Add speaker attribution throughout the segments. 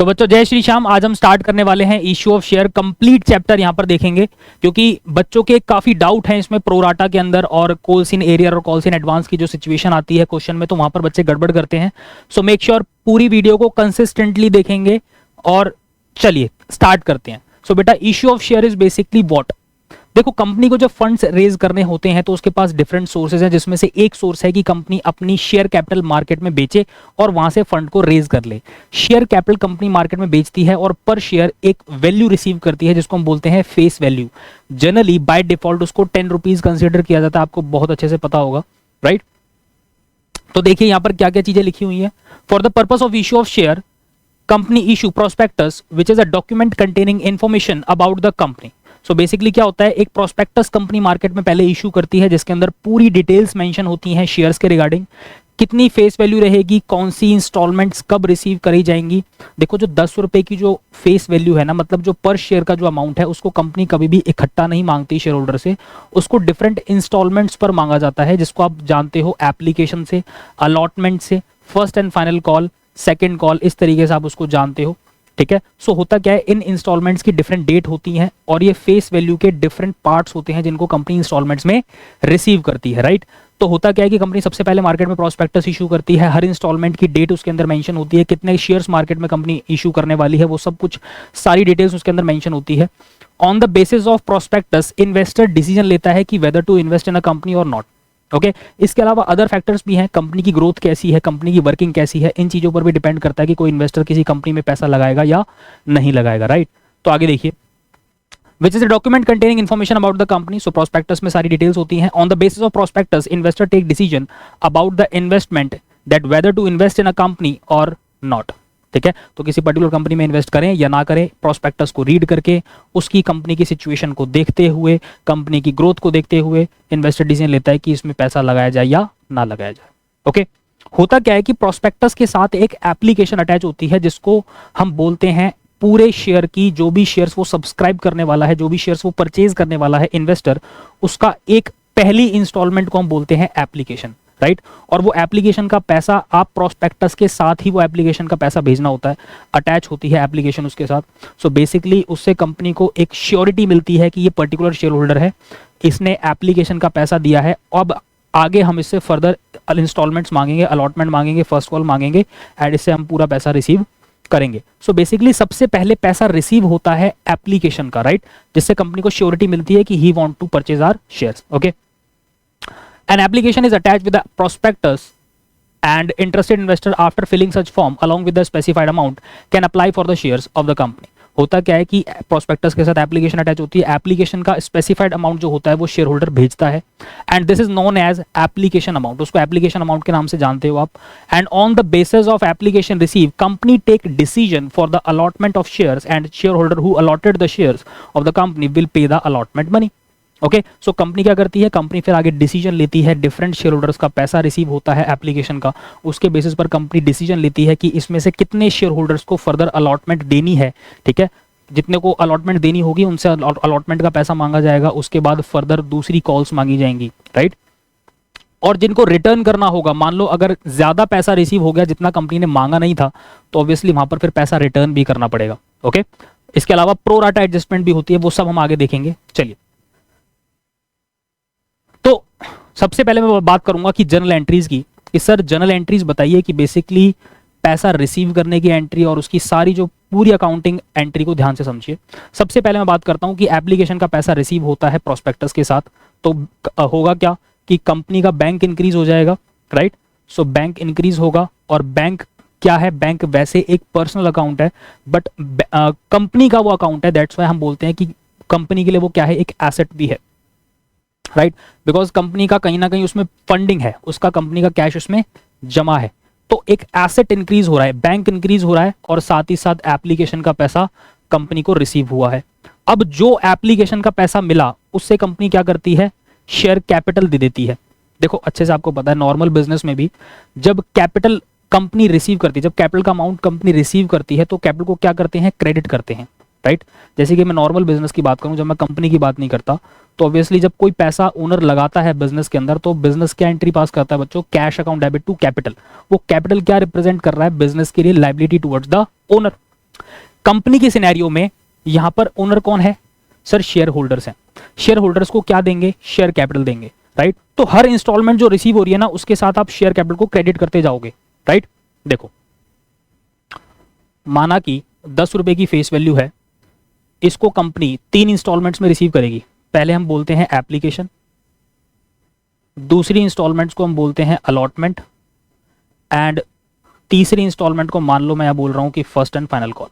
Speaker 1: तो बच्चों जय श्री श्याम। आज हम स्टार्ट करने वाले हैं issue of share complete chapter यहाँ पर देखेंगे, क्योंकि बच्चों के काफी डाउट हैं इसमें प्रोराटा के अंदर और कॉल्स इन एरियर और कॉल्स इन एडवांस की जो सिचुएशन आती है क्वेश्चन में, तो वहां पर बच्चे गड़बड़ करते हैं। सो मेक श्योर पूरी वीडियो को कंसिस्टेंटली देखेंगे और चलिए स्टार्ट करते हैं। सो बेटा issue of share is basically what. देखो कंपनी को जब फंड्स रेज करने होते हैं तो उसके पास डिफरेंट सोर्सेज हैं, जिसमें से एक सोर्स है कि कंपनी अपनी शेयर कैपिटल मार्केट में बेचे और वहां से फंड को रेज कर ले। शेयर कैपिटल कंपनी मार्केट में बेचती है और पर शेयर एक वैल्यू रिसीव करती है जिसको हम बोलते हैं face value. Generally by default उसको 10 रुपीज कंसिडर किया जाता है, आपको बहुत अच्छे से पता होगा, राइट। तो देखिए यहां पर क्या क्या चीजें लिखी हुई है। For the purpose of issue of share company issue prospectus which is a document containing information about the company. So basically क्या होता है, एक प्रोस्पेक्टस कंपनी मार्केट में पहले इशू करती है जिसके अंदर पूरी डिटेल्स मेंशन होती हैं शेयर्स के रिगार्डिंग, कितनी फेस वैल्यू रहेगी, कौन सी इंस्टॉलमेंट्स कब रिसीव करी जाएंगी। देखो जो 10 रुपए की जो फेस वैल्यू है ना, मतलब जो पर शेयर का जो अमाउंट है उसको कंपनी कभी भी इकट्ठा नहीं मांगती शेयर होल्डर से, उसको डिफरेंट इंस्टॉलमेंट्स पर मांगा जाता है, जिसको आप जानते हो एप्लीकेशन से, अलॉटमेंट से, first and final call, second call, इस तरीके से आप उसको जानते हो, ठीक है। सो होता क्या है, इन इंस्टॉलमेंट्स की डिफरेंट डेट होती हैं और ये फेस वैल्यू के डिफरेंट पार्ट्स होते हैं जिनको कंपनी इंस्टॉलमेंट्स में रिसीव करती है, राइट। तो होता क्या है कि कंपनी सबसे पहले मार्केट में प्रोस्पेक्टस इशू करती है, हर इंस्टॉलमेंट की डेट उसके अंदर मेंशन होती है, कितने शेयर्स मार्केट में कंपनी इशू करने वाली है वो सब कुछ सारी डिटेल्स उसके अंदर मेंशन होती है। On the basis of prospectus investor decision लेता है कि whether to invest in a company और नॉट, ओके। इसके अलावा अदर फैक्टर्स भी हैं, कंपनी की ग्रोथ कैसी है, कंपनी की वर्किंग कैसी है, इन चीजों पर भी डिपेंड करता है कि कोई इन्वेस्टर किसी कंपनी में पैसा लगाएगा या नहीं लगाएगा, राइट। तो आगे देखिए, which is a document containing information about the company. So prospectus में सारी डिटेल्स होती हैं। On the basis of prospectus, investor take decision about the investment that whether to invest in a company or not. ठीक है, तो किसी particular company में invest करें या ना करें, प्रोस्पेक्टस को रीड करके उसकी कंपनी की सिचुएशन को देखते हुए, कंपनी की ग्रोथ को देखते हुए इन्वेस्टर डिसीजन लेता है कि इसमें पैसा लगाया जाए या ना लगाया जाए, ओके। होता क्या है कि प्रोस्पेक्टस के साथ एक एप्लीकेशन अटैच होती है जिसको हम बोलते हैं पूरे शेयर की, जो भी शेयर्स वो सब्सक्राइब करने वाला है, जो भी शेयर्स वो परचेज करने वाला है इन्वेस्टर, उसका एक पहली इंस्टॉलमेंट को हम बोलते हैं एप्लीकेशन, राइट। और वो एप्लीकेशन का पैसा आप प्रोस्पेक्टस के साथ ही वो एप्लीकेशन का पैसा भेजना होता है, अटैच होती है एप्लीकेशन उसके साथ। सो बेसिकली उससे कंपनी को एक श्योरिटी मिलती है कि ये पर्टिकुलर शेयर होल्डर है, इसने एप्लीकेशन का पैसा दिया है, अब आगे हम इससे फर्दर इंस्टॉलमेंट्स मांगेंगे, अलॉटमेंट मांगेंगे, फर्स्ट कॉल मांगेंगे एंड इससे हम पूरा पैसा रिसीव करेंगे। सो बेसिकली सबसे पहले पैसा रिसीव होता है एप्लीकेशन का, राइट, जिससे कंपनी को श्योरिटी मिलती है कि he want to purchase our shares, okay. An application is attached with the prospectus and interested investor after filling such form along with the specified amount can apply for the shares of the company. होता क्या है कि prospectus के साथ application attach होती है, application का specified amount जो होता है वो शेयर होल्डर भेजता है and this is known as application amount, उसको एप्लीकेशन अमाउंट के नाम से जानते हो आप। And on the basis of application receive company take decision for the allotment of shares and share holder who allotted the shares of the company will pay the allotment money, okay. So company क्या करती है, company फिर आगे decision लेती है, different share holders का पैसा receive होता है एप्लीकेशन का, उसके बेसिस पर कंपनी डिसीजन लेती है कि इसमें से कितने शेयर होल्डर्स को फर्दर अलॉटमेंट देनी है, ठीक है। जितने को अलॉटमेंट देनी होगी उनसे अलॉटमेंट का पैसा मांगा जाएगा, उसके बाद फर्दर दूसरी कॉल्स मांगी जाएंगी, राइट। और जिनको रिटर्न करना होगा, मान लो अगर ज्यादा पैसा रिसीव हो गया जितना कंपनी ने मांगा नहीं था, तो ऑब्वियसली वहां पर फिर पैसा रिटर्न भी करना पड़ेगा, ओके। इसके अलावा प्रोराटा एडजस्टमेंट भी होती है, वो सब हम आगे देखेंगे। चलिए, तो सबसे पहले मैं बात करूंगा कि जर्नल एंट्रीज की, कि सर जर्नल एंट्रीज बताइए कि बेसिकली पैसा रिसीव करने की एंट्री और उसकी सारी जो पूरी अकाउंटिंग एंट्री को ध्यान से समझिए। सबसे पहले मैं बात करता हूं कि एप्लीकेशन का पैसा रिसीव होता है प्रोस्पेक्टस के साथ, तो होगा क्या कि कंपनी का बैंक इंक्रीज हो जाएगा, राइट। सो बैंक इंक्रीज होगा, और बैंक क्या है, बैंक वैसे एक पर्सनल अकाउंट है बट कंपनी का वो अकाउंट है, दैट्स व्हाई हम बोलते हैं कि कंपनी के लिए वो क्या है, एक एसेट भी है, राइट। बिकॉज कंपनी का कहीं ना कहीं उसमें फंडिंग है, उसका कंपनी का कैश उसमें जमा है, तो एक एसेट इंक्रीज हो रहा है, बैंक इंक्रीज हो रहा है, और साथ ही साथ एप्लीकेशन का पैसा कंपनी को रिसीव हुआ है। अब जो एप्लीकेशन का पैसा मिला उससे कंपनी क्या करती है, शेयर कैपिटल दे देती है। देखो अच्छे से आपको पता है नॉर्मल बिजनेस में भी जब कैपिटल कंपनी रिसीव करती है, जब कैपिटल का अमाउंट कंपनी रिसीव करती है तो कैपिटल को क्या करते हैं, क्रेडिट करते हैं, राइट। जैसे कि मैं नॉर्मल बिजनेस की बात करूं, जब मैं कंपनी की बात नहीं करता, तो ऑब्वियसली जब कोई पैसा ओनर लगाता है बिजनेस के अंदर, तो बिजनेस क्या एंट्री पास करता है बच्चों, cash account debit to capital. वो कैपिटल क्या रिप्रेजेंट कर रहा है, बिजनेस के लिए liability towards the owner. Company के सिनेरियो में यहां पर ओनर कौन है सर, शेयर होल्डर्स हैं। शेयर होल्डर्स को क्या देंगे, शेयर कैपिटल देंगे, राइट। तो हर इंस्टॉलमेंट जो रिसीव हो रही है ना, उसके साथ आप शेयर कैपिटल को क्रेडिट करते जाओगे, राइट। देखो, माना कि 10 रुपए की फेस वैल्यू है, इसको कंपनी 3 इंस्टॉलमेंट्स में रिसीव करेगी। पहले हम बोलते हैं एप्लीकेशन, दूसरी इंस्टॉलमेंट्स को हम बोलते हैं अलॉटमेंट, एंड तीसरी इंस्टॉलमेंट को मान लो मैं यहां बोल रहा हूं कि फर्स्ट एंड फाइनल कॉल,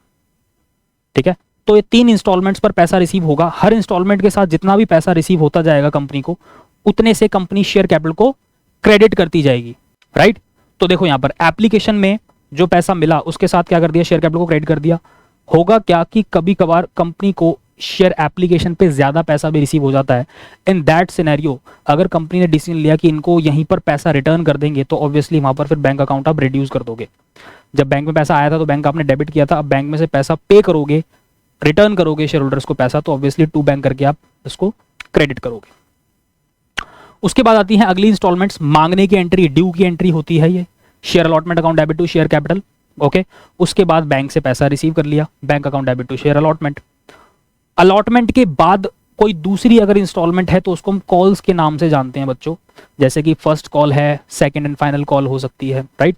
Speaker 1: ठीक है। तो ये 3 इंस्टॉलमेंट्स पर पैसा रिसीव होगा। हर इंस्टॉलमेंट के साथ जितना भी पैसा रिसीव होता जाएगा कंपनी को, उतने से कंपनी शेयर कैपिटल को क्रेडिट करती जाएगी, राइट। तो देखो यहां पर एप्लीकेशन में जो पैसा मिला उसके साथ क्या कर दिया, शेयर कैपिटल को क्रेडिट कर दिया। होगा क्या कि कभी कभार कंपनी को शेयर एप्लीकेशन पे ज्यादा पैसा भी रिसीव हो जाता है। इन दैट सिनेरियो अगर कंपनी ने डिसीजन लिया कि इनको यहीं पर पैसा रिटर्न कर देंगे, तो ऑब्वियसली वहां पर फिर बैंक अकाउंट आप रिड्यूस कर दोगे। जब बैंक में पैसा आया था तो बैंक आपने डेबिट किया था, अब बैंक में से पैसा पे करोगे, रिटर्न करोगे शेयर होल्डर्स को पैसा, तो ऑब्वियसली टू बैंक करके आप इसको क्रेडिट करोगे। उसके बाद आती है अगली इंस्टॉलमेंट्स, मांगने की एंट्री, ड्यू की एंट्री होती है ये, share allotment account debit to share capital, okay. उसके बाद बैंक से पैसा रिसीव कर लिया, bank account debit to share allotment. Allotment के बाद कोई दूसरी अगर इंस्टॉलमेंट है तो उसको हम कॉल्स के नाम से जानते हैं बच्चों, जैसे कि फर्स्ट कॉल है, सेकंड एंड फाइनल कॉल हो सकती है, राइट।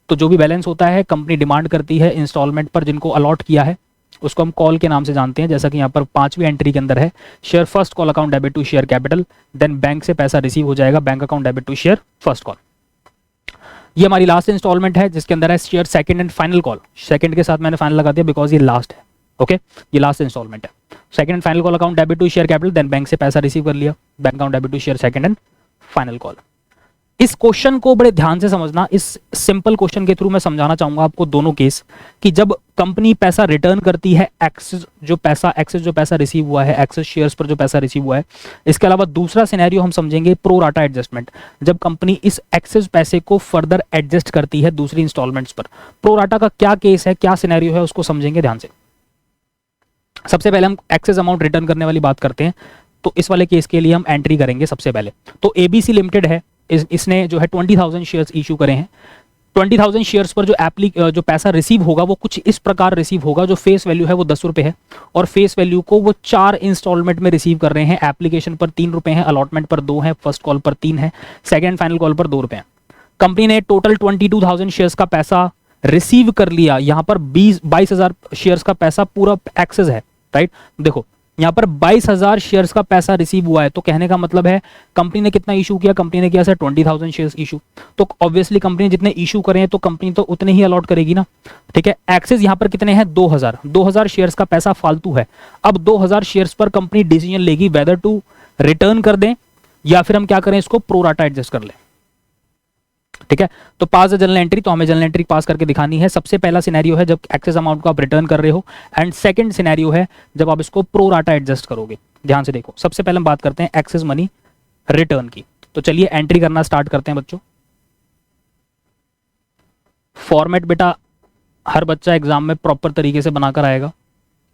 Speaker 1: तो जो भी बैलेंस होता है कंपनी डिमांड करती है इंस्टॉलमेंट पर जिनको अलॉट किया है, उसको हम कॉल के नाम से जानते हैं। जैसा कि यहाँ पर 5वीं एंट्री के अंदर है, share first call account debit to share capital, then bank से पैसा रिसीव हो जाएगा, bank account debit to share first call. ये हमारी लास्ट इंस्टॉलमेंट है जिसके अंदर है share second and final call. Second के साथ मैंने फाइनल लगा दिया बिकॉज ये लास्ट है, ओके। ये लास्ट इंस्टॉलमेंट है। Second and final call account debit to share capital, then bank से पैसा रिसीव कर लिया, bank account debit to share second and final call. इस क्वेश्चन को बड़े ध्यान से समझना। इस सिंपल क्वेश्चन के थ्रू मैं समझाना चाहूंगा आपको दोनों केस, कि जब कंपनी पैसा रिटर्न करती है, एक्सेस जो पैसा रिसीव हुआ है, एक्सेस शेयर्स पर जो पैसा रिसीव हुआ है। इसके अलावा दूसरा सिनेरियो हम समझेंगे प्रो राटा एडजस्टमेंट, जब कंपनी इस एक्सेस पैसे को फर्दर एडजस्ट करती है दूसरी इंस्टॉलमेंट्स पर। प्रो राटा का क्या केस है, क्या सिनेरियो है, उसको समझेंगे ध्यान से। सबसे पहले हम एक्सेस अमाउंट रिटर्न करने वाली बात करते हैं, तो इस वाले केस के लिए हम एंट्री करेंगे सबसे पहले। तो एबीसी लिमिटेड है, इसने जो है 20,000 शेयर्स इशू करे हैं। 20,000 शेयर्स पर जो पैसा रिसीव होगा वो कुछ इस प्रकार रिसीव होगा। जो फेस वैल्यू है वो 10 रुपए है, और फेस वैल्यू को वो 4 इंस्टॉलमेंट में रिसीव कर रहे हैं। एप्लीकेशन पर 3 रुपए हैं, अलॉटमेंट पर 2 है, फर्स्ट कॉल पर 3 है, सेकंड फाइनल कॉल पर 2 रुपए हैं। कंपनी ने टोटल 22,000 शेयर्स का पैसा रिसीव कर लिया। यहां पर 22,000 शेयर्स का पैसा पूरा एक्सेस है, राइट। देखो यहां पर 22,000 शेयर्स का पैसा रिसीव हुआ है, तो कहने का मतलब है कंपनी ने कितना इशू किया, कंपनी ने किया सर 20,000 शेयर्स इशू। तो ऑब्वियसली कंपनी जितने इशू करें तो कंपनी तो उतने ही अलॉट करेगी ना, ठीक है। एक्सेस यहां पर कितने हैं, 2,000 शेयर्स का पैसा फालतू है। अब 2,000 शेयर्स पर कंपनी डिसीजन लेगी वेदर टू रिटर्न कर दें या फिर हम क्या करें, इसको प्रो राटा एडजस्ट कर लें, ठीक है। तो पास द जर्नल एंट्री, तो हमें जर्नल एंट्री पास करके दिखानी है। सबसे पहला सिनेरियो है जब एक्सेस अमाउंट को आप रिटर्न कर रहे हो, एंड सेकंड सिनेरियो है जब आप इसको प्रो राटा एडजस्ट करोगे। ध्यान से देखो, सबसे पहले हम बात करते हैं एक्सेस मनी रिटर्न की। तो चलिए एंट्री करना स्टार्ट करते हैं बच्चों। फॉर्मेट बेटा हर बच्चा एग्जाम में प्रॉपर तरीके से बनाकर आएगा,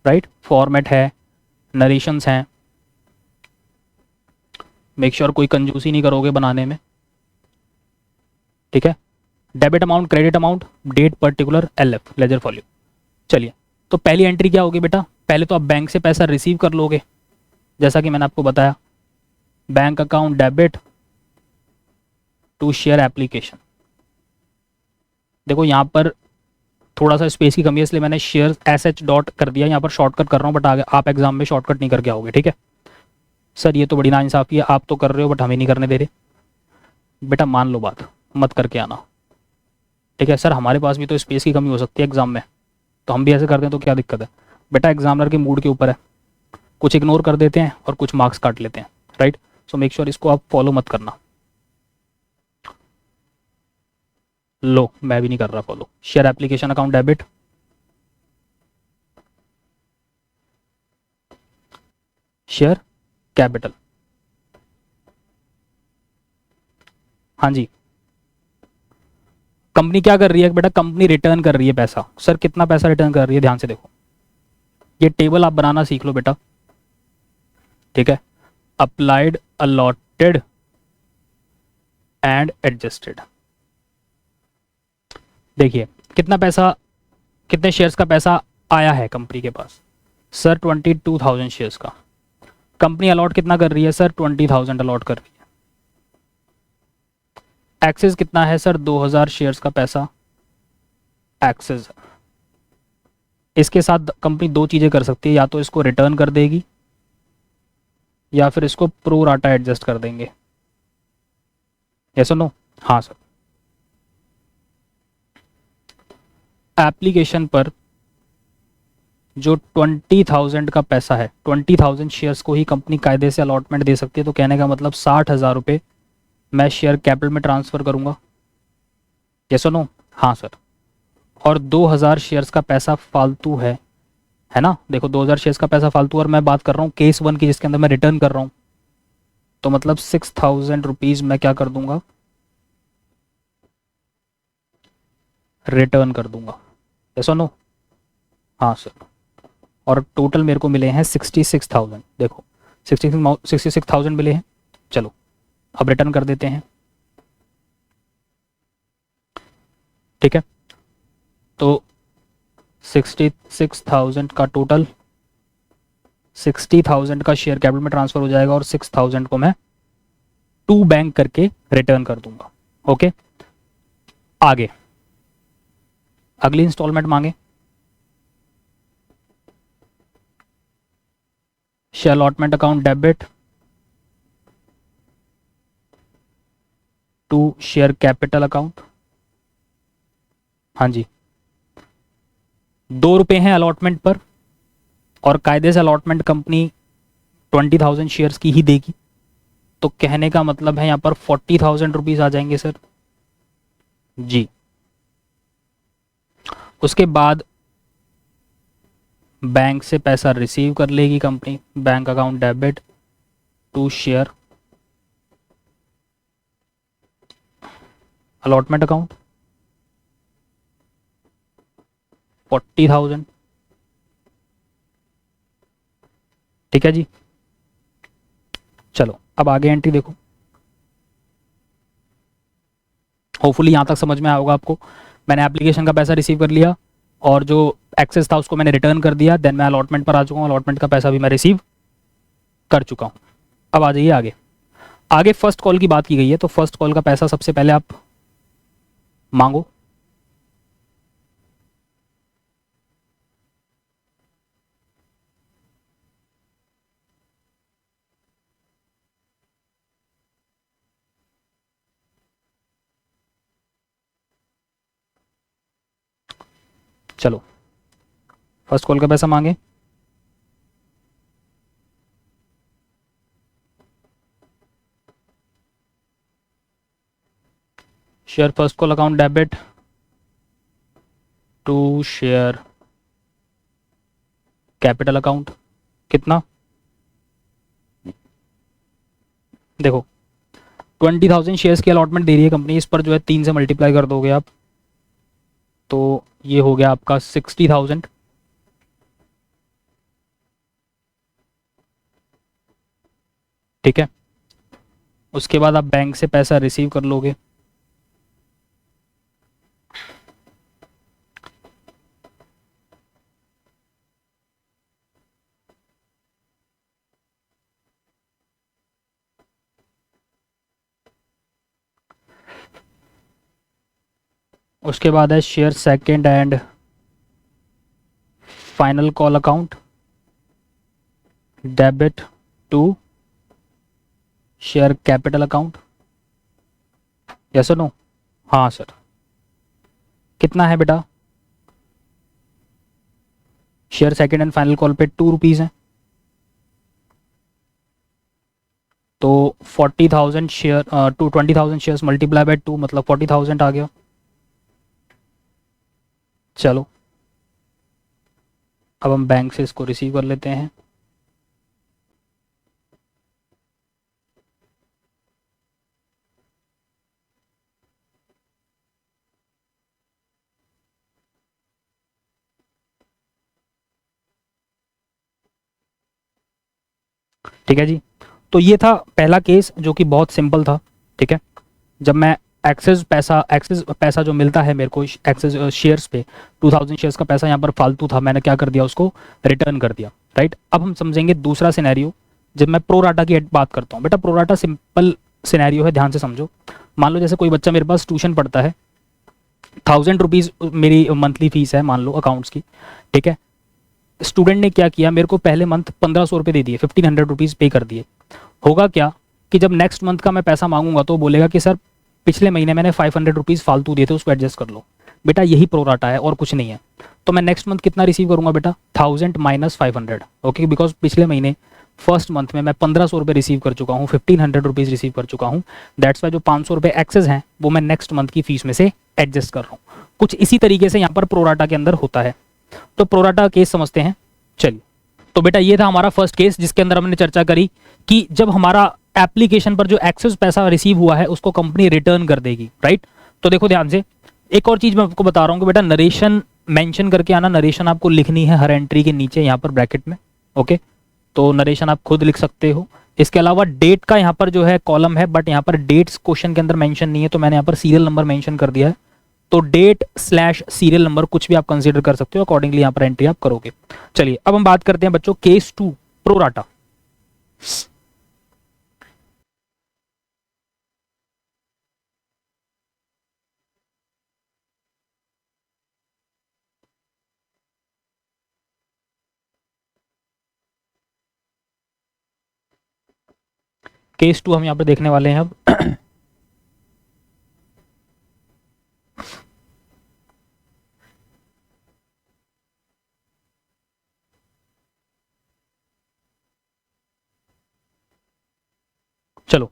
Speaker 1: राइट। फॉर्मेट है, नरेशंस हैं, मेक श्योर कोई कंजूसी नहीं करोगे बनाने में, ठीक है। Debit amount, credit amount, date particular, LF ledger folio. चलिए, तो पहली एंट्री क्या होगी बेटा, पहले तो आप बैंक से पैसा रिसीव कर लोगे, जैसा कि मैंने आपको बताया, bank account debit to share application. देखो यहां पर थोड़ा सा स्पेस की कमी है, इसलिए मैंने शेयर एसएच डॉट कर दिया, यहां पर शॉर्टकट कर रहा हूं, बट आगे आप एग्जाम में शॉर्टकट नहीं करके आओगे, ठीक है। सर ये तो बड़ी नाइंसाफी है, आप तो कर रहे हो बट हमें नहीं करने दे रहे। बेटा मान लो बात, मत करके आना, ठीक है। सर हमारे पास भी तो स्पेस की कमी हो सकती है एग्जाम में, तो हम भी ऐसे करते हैं तो क्या दिक्कत है। बेटा एग्जामिनर के मूड के ऊपर है, कुछ इग्नोर कर देते हैं और कुछ मार्क्स काट लेते हैं, राइट। सो मेक श्योर इसको आप फॉलो मत करना। लो मैं भी नहीं कर रहा follow. Share application account debit, share capital, हाँ जी। कंपनी क्या कर रही है बेटा, कंपनी रिटर्न कर रही है पैसा। सर कितना पैसा रिटर्न कर रही है, ध्यान से देखो, ये टेबल आप बनाना सीख लो बेटा, ठीक है। Applied, allotted and adjusted. देखिए कितना पैसा, कितने शेयर्स का पैसा आया है कंपनी के पास सर 22,000 शेयर्स का। कंपनी अलॉट कितना कर रही है सर? 20,000 अलॉट कर रही है। एक्सेस कितना है सर? 2,000 शेयर्स का पैसा एक्सेस। इसके साथ कंपनी दो चीज़ें कर सकती है, या तो इसको रिटर्न कर देगी या फिर इसको प्रो राटा एडजस्ट कर देंगे। यस और नो? हाँ सर। एप्लीकेशन पर जो 20,000 का पैसा है, 20,000 शेयर्स को ही कंपनी कायदे से अलॉटमेंट दे सकती है। तो कहने का मतलब 60,000 रुपये मैं शेयर कैपिटल में ट्रांसफ़र करूँगा। यस और नो? हाँ सर। और 2,000 शेयर्स का पैसा फालतू है ना? देखो 2,000 शेयर्स का पैसा फालतू, और मैं बात कर रहा हूँ केस 1 की जिसके अंदर मैं रिटर्न कर रहा हूँ। तो मतलब 6,000 रुपीज़ मैं क्या कर दूंगा? रिटर्न कर दूंगा। यस और नो? हाँ सर। और टोटल मेरे को मिले हैं 66,000। देखो 66,000 मिले हैं। चलो अब रिटर्न कर देते हैं। ठीक है, तो 66,000 का टोटल 60,000 का शेयर कैपिटल में ट्रांसफर हो जाएगा और 6,000 को मैं टू बैंक करके रिटर्न कर दूंगा। ओके, आगे अगली इंस्टॉलमेंट मांगे। Share allotment account debit to share capital account. हाँ जी, 2 रुपये हैं अलॉटमेंट पर, और कायदे से अलॉटमेंट कंपनी 20,000 शेयर्स की ही देगी। तो कहने का मतलब है यहाँ पर 40,000 रुपीज़ आ जाएंगे सर जी। उसके बाद बैंक से पैसा रिसीव कर लेगी company. Bank account debit to share allotment account 40,000। ठीक है जी। चलो अब आगे एंट्री देखो। होपफुली यहाँ तक समझ में आया होगा आपको। मैंने एप्लीकेशन का पैसा रिसीव कर लिया और जो एक्सेस था उसको मैंने रिटर्न कर दिया। देन मैं अलॉटमेंट पर आ चुका हूँ। अलॉटमेंट का पैसा भी मैं रिसीव कर चुका हूँ। अब आ जाइए आगे। आगे फर्स्ट कॉल की बात की गई है, तो फर्स्ट कॉल का पैसा सबसे पहले आप मांगो। चलो फर्स्ट कॉल का पैसा मांगे। Share first call account debit to share capital account. कितना? देखो 20,000 शेयर्स की अलॉटमेंट दे रही है कंपनी। इस पर जो है 3 से मल्टीप्लाई कर दोगे आप, तो ये हो गया आपका 60,000। ठीक है, उसके बाद आप बैंक से पैसा रिसीव कर लोगे। उसके बाद है share second and final call account debit to share capital account. Yes और नो? हाँ सर। कितना है बेटा? Share second and final call पे 2 रुपीज़ है, तो 40,000 share to 20,000 shares multiply by 2 मतलब 40,000 आ गया। चलो अब हम बैंक से इसको रिसीव कर लेते हैं। ठीक है जी, तो ये था पहला केस जो कि बहुत सिंपल था। ठीक है, जब मैं एक्सेस पैसा जो मिलता है मेरे को एक्सेस शेयर्स पे 2000 शेयर्स का पैसा यहाँ पर फालतू था, मैंने क्या कर दिया, उसको रिटर्न कर दिया, राइट। अब हम समझेंगे दूसरा सिनेरियो जब मैं प्रोराटा की बात करता हूँ। बेटा प्रोराटा सिंपल सिनेरियो है, ध्यान से समझो। मान लो जैसे कोई बच्चा मेरे पास ट्यूशन पढ़ता है, 1000 रुपीज़ मेरी मंथली फीस है मान लो अकाउंट्स की, ठीक है। स्टूडेंट ने क्या किया, मेरे को पहले मंथ 1500 रुपये दे दिए, 1500 रुपीज़ पे कर दिए। होगा क्या कि जब नेक्स्ट मंथ का मैं पैसा मांगूंगा तो बोलेगा कि सर पिछले महीने मैंने 500 रुपीज़ फालतू दिए थे, उसको एडजस्ट कर लो। बेटा यही प्रोराटा है और कुछ नहीं है। तो मैं नेक्स्ट मंथ कितना रिसीव करूंगा बेटा, 1000 माइनस 500, ओके, बिकॉज पिछले महीने फर्स्ट मंथ में मैं 1500 रुपये रिसीव कर चुका हूँ, 1500 रुपीज़ रिसीव कर चुका हूँ। दैट्स वाई जो 500 रुपये एक्सेस हैं वो मैं नेक्स्ट मंथ की फीस में से एडजस्ट कर रहा हूँ। कुछ इसी तरीके से यहाँ पर प्रोराटा के अंदर होता है। तो प्रोराटा केस समझते हैं, चलिए। तो बेटा ये था हमारा फर्स्ट केस जिसके अंदर हमने चर्चा करी कि जब हमारा एप्लीकेशन पर जो एक्सेस पैसा रिसीव हुआ है उसको कंपनी रिटर्न कर देगी, राइट। तो देखो ध्यान से, एक और चीज मैं आपको बता रहा हूँ कि बेटा नरेशन मेंशन करके आना, नरेशन आपको लिखनी है हर एंट्री के नीचे यहाँ पर ब्रैकेट में, ओके। तो नरेशन आप खुद लिख सकते हो। इसके अलावा डेट का यहाँ पर जो है कॉलम है, बट यहाँ पर डेट्स क्वेश्चन के अंदर मेंशन नहीं है, तो मैंने यहाँ पर सीरियल नंबर मेंशन कर दिया है। तो डेट स्लैश सीरियल नंबर कुछ भी आप कंसीडर कर सकते हो, अकॉर्डिंगली यहाँ पर एंट्री आप करोगे। चलिए अब हम बात करते हैं बच्चों केस 2 प्रोराटा। केस 2 हम यहाँ पर देखने वाले हैं अब। चलो,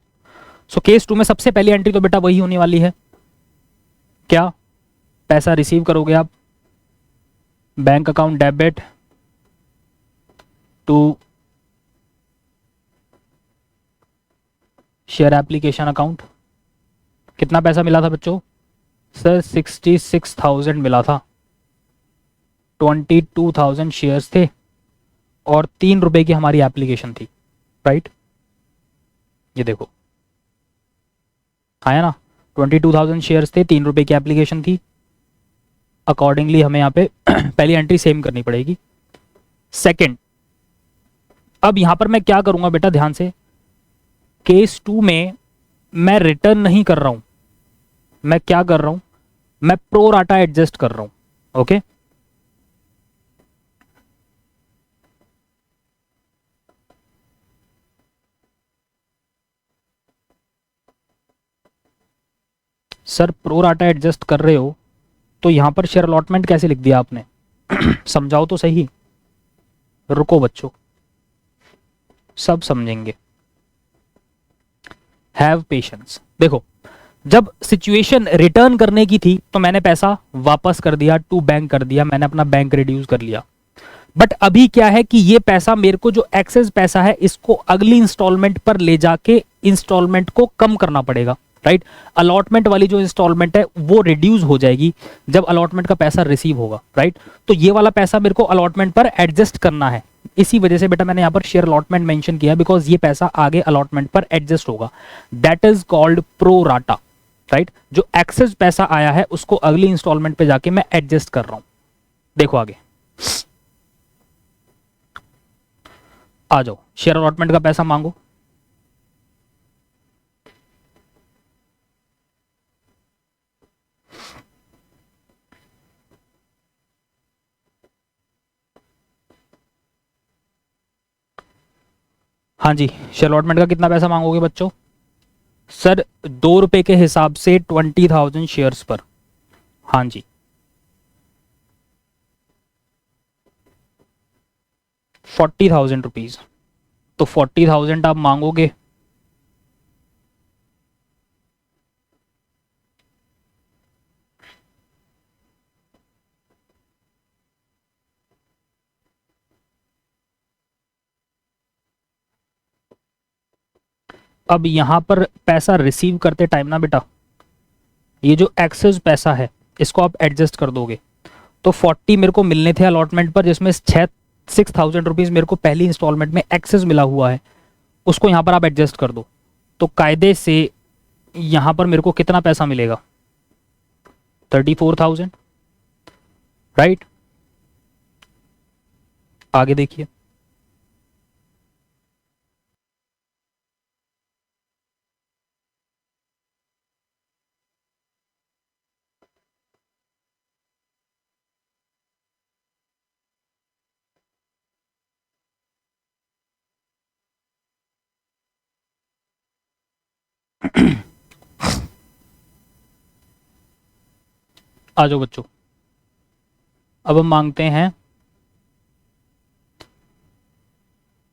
Speaker 1: सो केस 2 में सबसे पहली एंट्री तो बेटा वही होने वाली है, क्या, पैसा रिसीव करोगे आप, bank account debit to share application account. कितना पैसा मिला था बच्चों, सर 66,000 मिला था, 22,000 शेयर्स थे और 3 रुपए की हमारी एप्लीकेशन थी, राइट। ये देखो आया ना, 22,000 शेयर्स थे, 3 रुपए की एप्लीकेशन थी। अकॉर्डिंगली हमें यहाँ पे पहली एंट्री सेम करनी पड़ेगी। सेकंड, अब यहां पर मैं क्या करूंगा बेटा ध्यान से, केस 2 में मैं रिटर्न नहीं कर रहा हूं, मैं क्या कर रहा हूं, मैं प्रो राटा एडजस्ट कर रहा हूं, okay. Sir pro rata adjust कर रहे हो तो यहां पर शेयर अलॉटमेंट कैसे लिख दिया आपने? समझाओ तो सही। रुको बच्चों, सब समझेंगे, हैव पेशेंस। देखो जब सिचुएशन रिटर्न करने की थी तो मैंने पैसा वापस कर दिया, टू बैंक कर दिया, मैंने अपना बैंक रिड्यूस कर लिया। बट अभी क्या है कि ये पैसा मेरे को जो एक्सेस पैसा है इसको अगली इंस्टॉलमेंट पर ले जाके इंस्टॉलमेंट को कम करना पड़ेगा, राइट। अलॉटमेंट वाली जो इंस्टॉलमेंट है वो रिड्यूस हो जाएगी जब अलॉटमेंट का पैसा रिसीव होगा, राइट। तो ये वाला पैसा मेरे को अलॉटमेंट पर एडजस्ट करना है, इसी वजह से बेटा मैंने यहाँ पर शेयर अलॉटमेंट मेंशन किया, बिकॉज ये पैसा आगे अलॉटमेंट पर एडजस्ट होगा। That is called pro rata, right. जो एक्सेस पैसा आया है उसको अगली इंस्टॉलमेंट पे जाके मैं एडजस्ट कर रहा हूं। देखो आगे आ जाओ, शेयर अलॉटमेंट का पैसा मांगो। हाँ जी, शेयर अलॉटमेंट का कितना पैसा मांगोगे बच्चों? सर 2 रुपए के हिसाब से 20,000 शेयर्स पर, हाँ जी 40,000 रुपीज। तो 40,000 आप मांगोगे, अब यहां पर पैसा रिसीव करते टाइम ना बेटा ये जो एक्सेस पैसा है इसको आप एडजस्ट कर दोगे। तो 40 मेरे को मिलने थे अलॉटमेंट पर, जिसमें 6,000 रुपीज मेरे को पहली इंस्टॉलमेंट में एक्सेस मिला हुआ है, उसको यहां पर आप एडजस्ट कर दो। तो कायदे से यहां पर मेरे को कितना पैसा मिलेगा, 34,000, राइट। आगे देखिए, आ जाओ बच्चों। अब हम मांगते हैं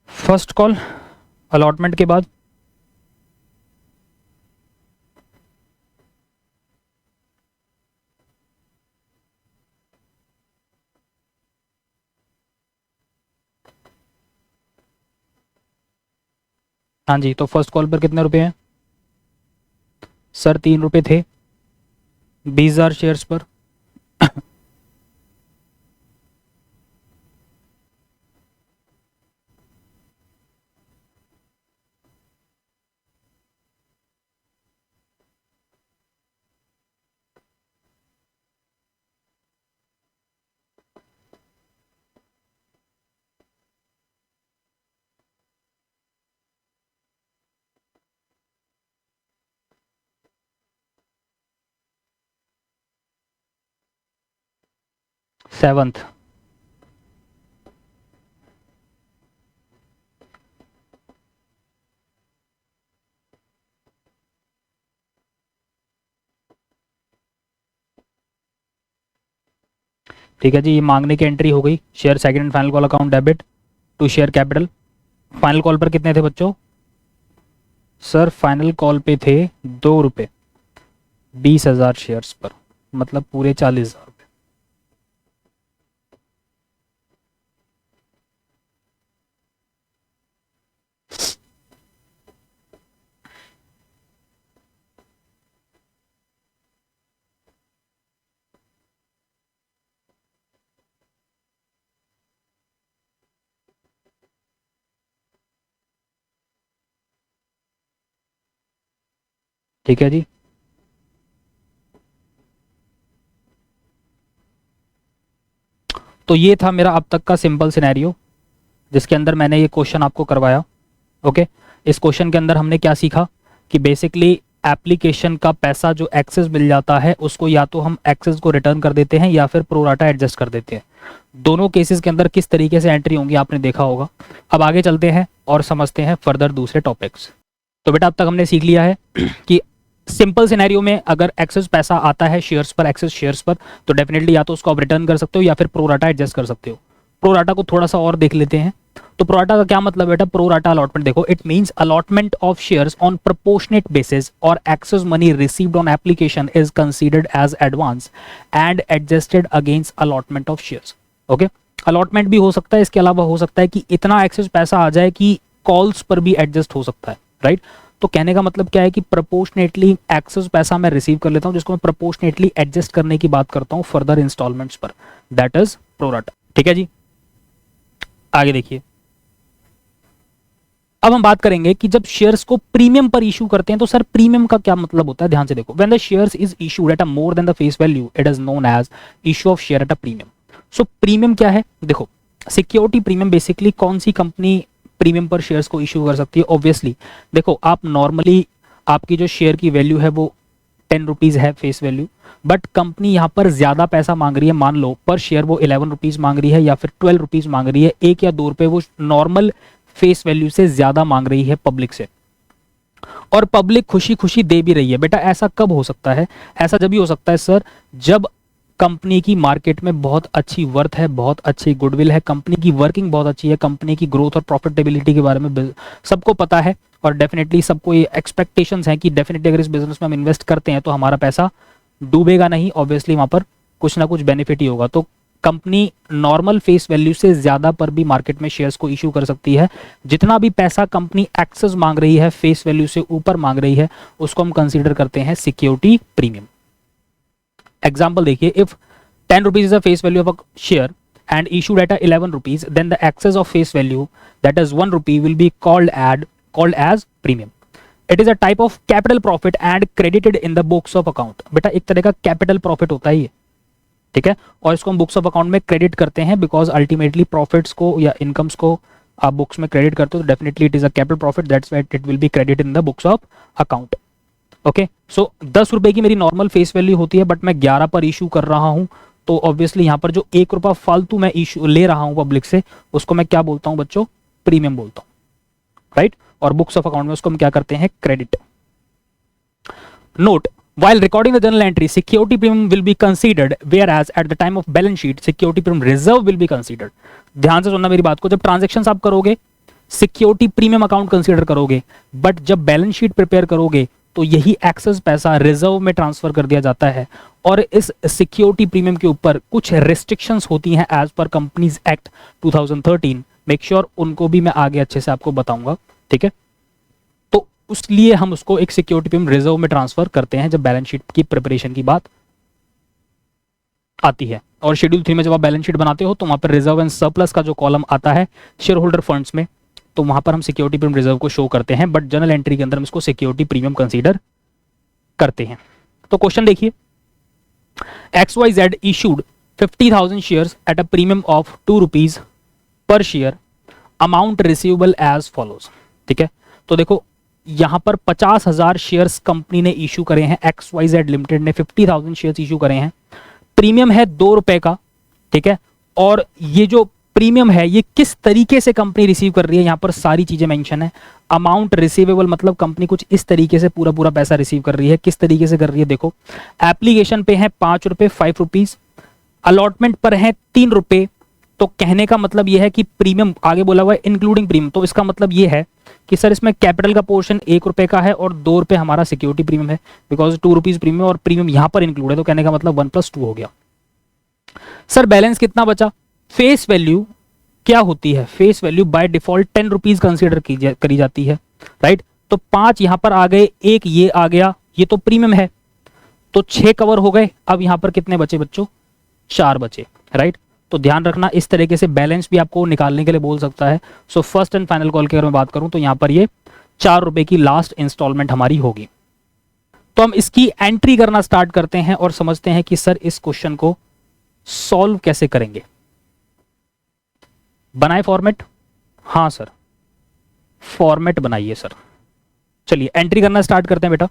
Speaker 1: फर्स्ट कॉल अलॉटमेंट के बाद। हाँ जी, तो फर्स्ट कॉल पर कितने रुपए हैं सर? 3 रुपए थे 20,000 शेयर्स पर। 7th, ठीक है जी, ये मांगने की एंट्री हो गई। Share second and final call account debit to share capital. Final call पर कितने थे बच्चों? सर फाइनल कॉल पे थे 2 रुपए 20,000 शेयर्स पर, मतलब पूरे 40,000 रुपये। ठीक है जी, तो ये था मेरा अब तक का सिंपल सिनेरियो जिसके अंदर मैंने ये क्वेश्चन आपको करवाया। ओके, इस क्वेश्चन के अंदर हमने क्या सीखा कि बेसिकली एप्लीकेशन का पैसा जो एक्सेस मिल जाता है उसको या तो हम एक्सेस को रिटर्न कर देते हैं या फिर प्रोराटा एडजस्ट कर देते हैं। दोनों केसेस के अंदर किस तरीके से एंट्री होंगी आपने देखा होगा। अब आगे चलते हैं और समझते हैं फर्दर दूसरे टॉपिक्स। तो बेटा अब तक हमने सीख लिया है कि सिंपल सिनेरियो में अगर एक्सेस पैसा आता है शेयर्स पर, एक्सेस शेयर्स पर, तो डेफिनेटली या तो उसको आप रिटर्न कर सकते हो या फिर प्रोराटा एडजस्ट कर सकते हो। प्रोराटा को थोड़ा सा और देख लेते हैं। तो प्रोराटा का क्या मतलब बेटा? प्रोराटा अलॉटमेंट देखो, it means allotment of shares on proportionate basis और excess money received on application is considered as advance and adjusted against allotment of shares. Okay, allotment भी हो सकता है, इसके अलावा हो सकता है कि इतना एक्सेस पैसा आ जाए कि कॉल्स पर भी एडजस्ट हो सकता है, राइट। तो कहने का मतलब क्या है कि प्रोपोर्शनेटली एक्सेस पैसा मैं रिसीव कर लेता हूं, जिसको मैं प्रोपोर्शनेटली एडजस्ट करने की बात करता हूं फर्दर इंस्टॉलमेंट्स पर, दैट इज प्रोराटा। ठीक है जी, आगे देखिए। अब हम बात करेंगे कि जब शेयर्स को प्रीमियम पर इशू करते हैं तो सर प्रीमियम का क्या मतलब होता है? ध्यान से देखो, when the shares is issued at a more than the face value it is known as issue of share at a premium. So premium क्या है? देखो, सिक्योरिटी प्रीमियम बेसिकली कौन सी कंपनी प्रीमियम पर शेयर्स को इशू कर सकती है? ऑब्वियसली देखो, आप नॉर्मली आपकी जो शेयर की वैल्यू है वो 10 रुपीज है फेस वैल्यू, बट कंपनी यहाँ पर ज्यादा पैसा मांग रही है, मान लो पर शेयर वो 11 रुपीज मांग रही है या फिर 12 रुपीज मांग रही है, 1 या 2 रुपए वो नॉर्मल फेस वैल्यू से ज्यादा मांग रही है पब्लिक से, और पब्लिक खुशी खुशी दे भी रही है। बेटा ऐसा कब हो सकता है? ऐसा जब भी हो सकता है सर जब कंपनी की मार्केट में बहुत अच्छी वर्थ है, बहुत अच्छी गुडविल है, कंपनी की वर्किंग बहुत अच्छी है, कंपनी की ग्रोथ और प्रॉफिटेबिलिटी के बारे में सबको पता है, और डेफिनेटली सबको ये एक्सपेक्टेशंस हैं कि डेफिनेटली अगर इस बिजनेस में हम इन्वेस्ट करते हैं तो हमारा पैसा डूबेगा नहीं, ऑब्वियसली वहां पर कुछ ना कुछ बेनिफिट ही होगा। तो कंपनी नॉर्मल फेस वैल्यू से ज्यादा पर भी मार्केट में शेयर्स को इशू कर सकती है। जितना भी पैसा कंपनी एक्सेस मांग रही है, फेस वैल्यू से ऊपर मांग रही है, उसको हम कंसीडर करते हैं सिक्योरिटी प्रीमियम। एग्जाम्पल देखिए, if 10 rupees is a face value of a share and issued at a 11 rupees, then the excess of face value that is 1 rupee will be called as premium. It is a type of capital profit and credited in the books of account. बेटा एक तरह का capital profit होता है ये, ठीक है, और इसको हम बुक्स ऑफ अकाउंट में क्रेडिट करते हैं बिकॉज अल्टीमेटली प्रॉफिट्स को या इनकम्स को आप बुक्स में क्रेडिट करते हो तो definitely it is a capital profit, that's why it will be credit in the books of account. Okay, so 10 रुपए की मेरी नॉर्मल फेस वैल्यू होती है, बट मैं 11 पर इशू कर रहा हूं, तो ऑब्वियसली यहां पर जो 1 रुपया फालतू मैं इशू ले रहा हूं पब्लिक से, उसको मैं क्या बोलता हूं बच्चों, प्रीमियम बोलता हूं, राइट। और बुक्स ऑफ अकाउंट में उसको हम क्या करते हैं, credit. Note, while recording the journal entry security premium will be considered whereas at the time of balance sheet security premium reserve will be considered। ध्यान से सुनना मेरी बात को, जब ट्रांजैक्शंस आप करोगे सिक्योरिटी प्रीमियम अकाउंट कंसीडर करोगे, बट जब बैलेंस शीट प्रिपेयर करोगे तो यही एक्सेस पैसा रिजर्व में ट्रांसफर कर दिया जाता है। और इस सिक्योरिटी प्रीमियम के ऊपर कुछ रिस्ट्रिक्शंस होती हैं as per companies act 2013, make sure उनको भी मैं आगे अच्छे से आपको बताऊंगा, ठीक है। तो उसलिए हम उसको एक सिक्योरिटी प्रीमियम रिजर्व में ट्रांसफर करते हैं जब बैलेंस शीट की प्रिपरेशन की बात आती है। और शेड्यूल 3 में जब आप बैलेंस शीट बनाते हो तो वहां पर रिजर्व एंड सरप्लस का जो कॉलम आता है शेयर होल्डर फंड्स में, तो वहां पर हम सिक्योरिटी प्रीमियम रिजर्व को शो करते हैं, बट जर्नल एंट्री के अंदर हम इसको सिक्योरिटी प्रीमियम कंसीडर करते हैं। तो क्वेश्चन देखिए, XYZ issued 50,000 shares at a premium of 2 rupees per share, amount receivable as follows। ठीक है, तो देखो यहां पर 50,000 शेयर्स कंपनी ने इशू करे हैं, XYZ लिमिटेड ने 50,000 शेयर्स इशू करे हैं, प्रीमियम है 2 रुपए का, ठीक है। और ये जो प्रीमियम है ये किस तरीके से कंपनी रिसीव कर रही है, यहां पर सारी चीजें मेंशन है। अमाउंट रिसीवेबल मतलब कंपनी कुछ इस तरीके से पूरा पूरा पैसा रिसीव कर रही है, किस तरीके से कर रही है देखो, एप्लीकेशन पे है 5 रुपए 5 रुपीज, अलॉटमेंट पर है 3 रुपए, तो कहने का मतलब यह है कि प्रीमियम आगे बोला हुआ है इंक्लूडिंग प्रीमियम, तो इसका मतलब यह है कि सर इसमें कैपिटल का पोर्शन 1 रुपए का है और 2 रुपए हमारा सिक्योरिटी प्रीमियम है, बिकॉज 2 रुपीज प्रीमियम और प्रीमियम यहां पर इंक्लूड है, तो कहने का मतलब 1 + 2 हो गया। सर बैलेंस कितना बचा, फेस वैल्यू क्या होती है, face value by default 10 rupees consider करी जाती है, राइट। तो 5 यहां पर आ गए, एक ये आ गया, ये तो प्रीमियम है, तो 6 कवर हो गए। अब यहां पर कितने बचे बच्चों, 4 बचे, राइट। तो ध्यान रखना इस तरीके से बैलेंस भी आपको निकालने के लिए बोल सकता है। So first and final call की अगर मैं बात करूं तो यहां पर ये 4 रुपए की लास्ट इंस्टॉलमेंट हमारी होगी। तो हम इसकी एंट्री करना स्टार्ट करते हैं और समझते हैं कि सर इस क्वेश्चन को सॉल्व कैसे करेंगे। बनाए फॉर्मेट, हाँ सर फॉर्मेट बनाइए सर। चलिए एंट्री करना स्टार्ट करते हैं बेटा।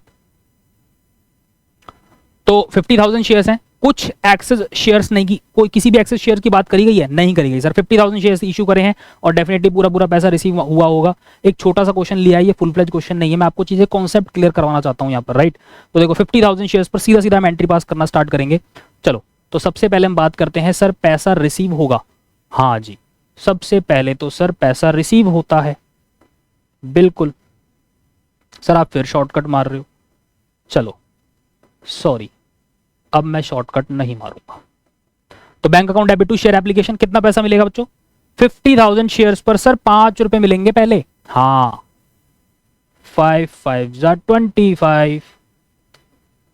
Speaker 1: तो 50,000 शेयर्स हैं, कुछ एक्सेस शेयर्स नहीं की, कोई किसी भी एक्सेस शेयर की बात करी गई है, नहीं करी गई सर। 50,000 शेयर्स इशू करे हैं और डेफिनेटली पूरा पूरा पैसा रिसीव हुआ होगा। एक छोटा सा क्वेश्चन लिया है, ये फुल फ्लेज क्वेश्चन नहीं है, मैं आपको चीजें कॉन्सेप्ट क्लियर करवाना चाहता हूं यहाँ पर, राइट। तो देखो 50,000 शेयर्स पर सीधा सीधा हम एंट्री पास करना स्टार्ट करेंगे। चलो तो सबसे पहले हम बात करते हैं सर पैसा रिसीव होगा, हाँ जी सबसे पहले तो सर पैसा रिसीव होता है, बिल्कुल। सर आप फिर शॉर्टकट मार रहे हो, चलो सॉरी अब मैं शॉर्टकट नहीं मारूंगा। तो bank account debit to share application, कितना पैसा मिलेगा बच्चों, 50,000 शेयर्स पर सर 5 रुपए मिलेंगे पहले, हाँ 5 5 25,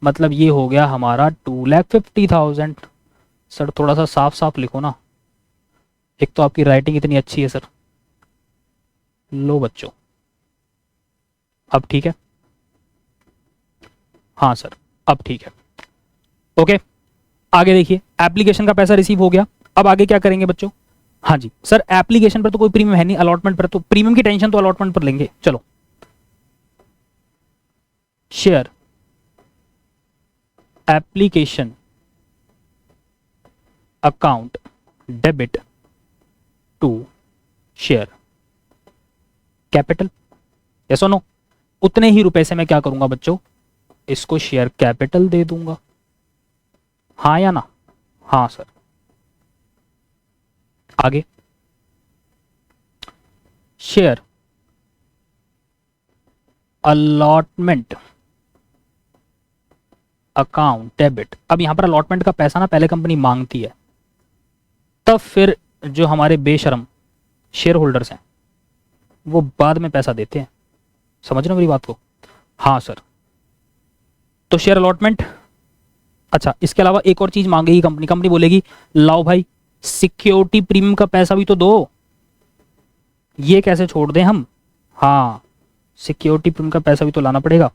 Speaker 1: मतलब ये हो गया हमारा 2,50,000। सर थोड़ा सा साफ साफ लिखो ना, एक तो आपकी राइटिंग इतनी अच्छी है सर। लो बच्चों अब ठीक है, हाँ सर अब ठीक है, ओके। आगे देखिए एप्लीकेशन का पैसा रिसीव हो गया, अब आगे क्या करेंगे बच्चों, हाँ जी सर एप्लीकेशन पर तो कोई प्रीमियम है नहीं, अलॉटमेंट पर तो प्रीमियम की टेंशन तो अलॉटमेंट पर लेंगे। चलो share application account debit to share capital, yes और नो। उतने ही रुपए से मैं क्या करूंगा बच्चों, इसको शेयर कैपिटल दे दूंगा, हाँ या ना, हाँ सर। आगे शेयर अलॉटमेंट अकाउंट डेबिट, अब यहां पर अलॉटमेंट का पैसा ना पहले कंपनी मांगती है, तब फिर जो हमारे बेशरम शेयर होल्डर्स हैं वो बाद में पैसा देते हैं, समझ रहे हो मेरी बात को, हाँ सर। तो शेयर अलॉटमेंट, अच्छा इसके अलावा एक और चीज मांगेगी कंपनी, कंपनी बोलेगी लाओ भाई सिक्योरिटी प्रीमियम का पैसा भी तो दो, ये कैसे छोड़ दें हम, हाँ सिक्योरिटी प्रीमियम का पैसा भी तो लाना पड़ेगा,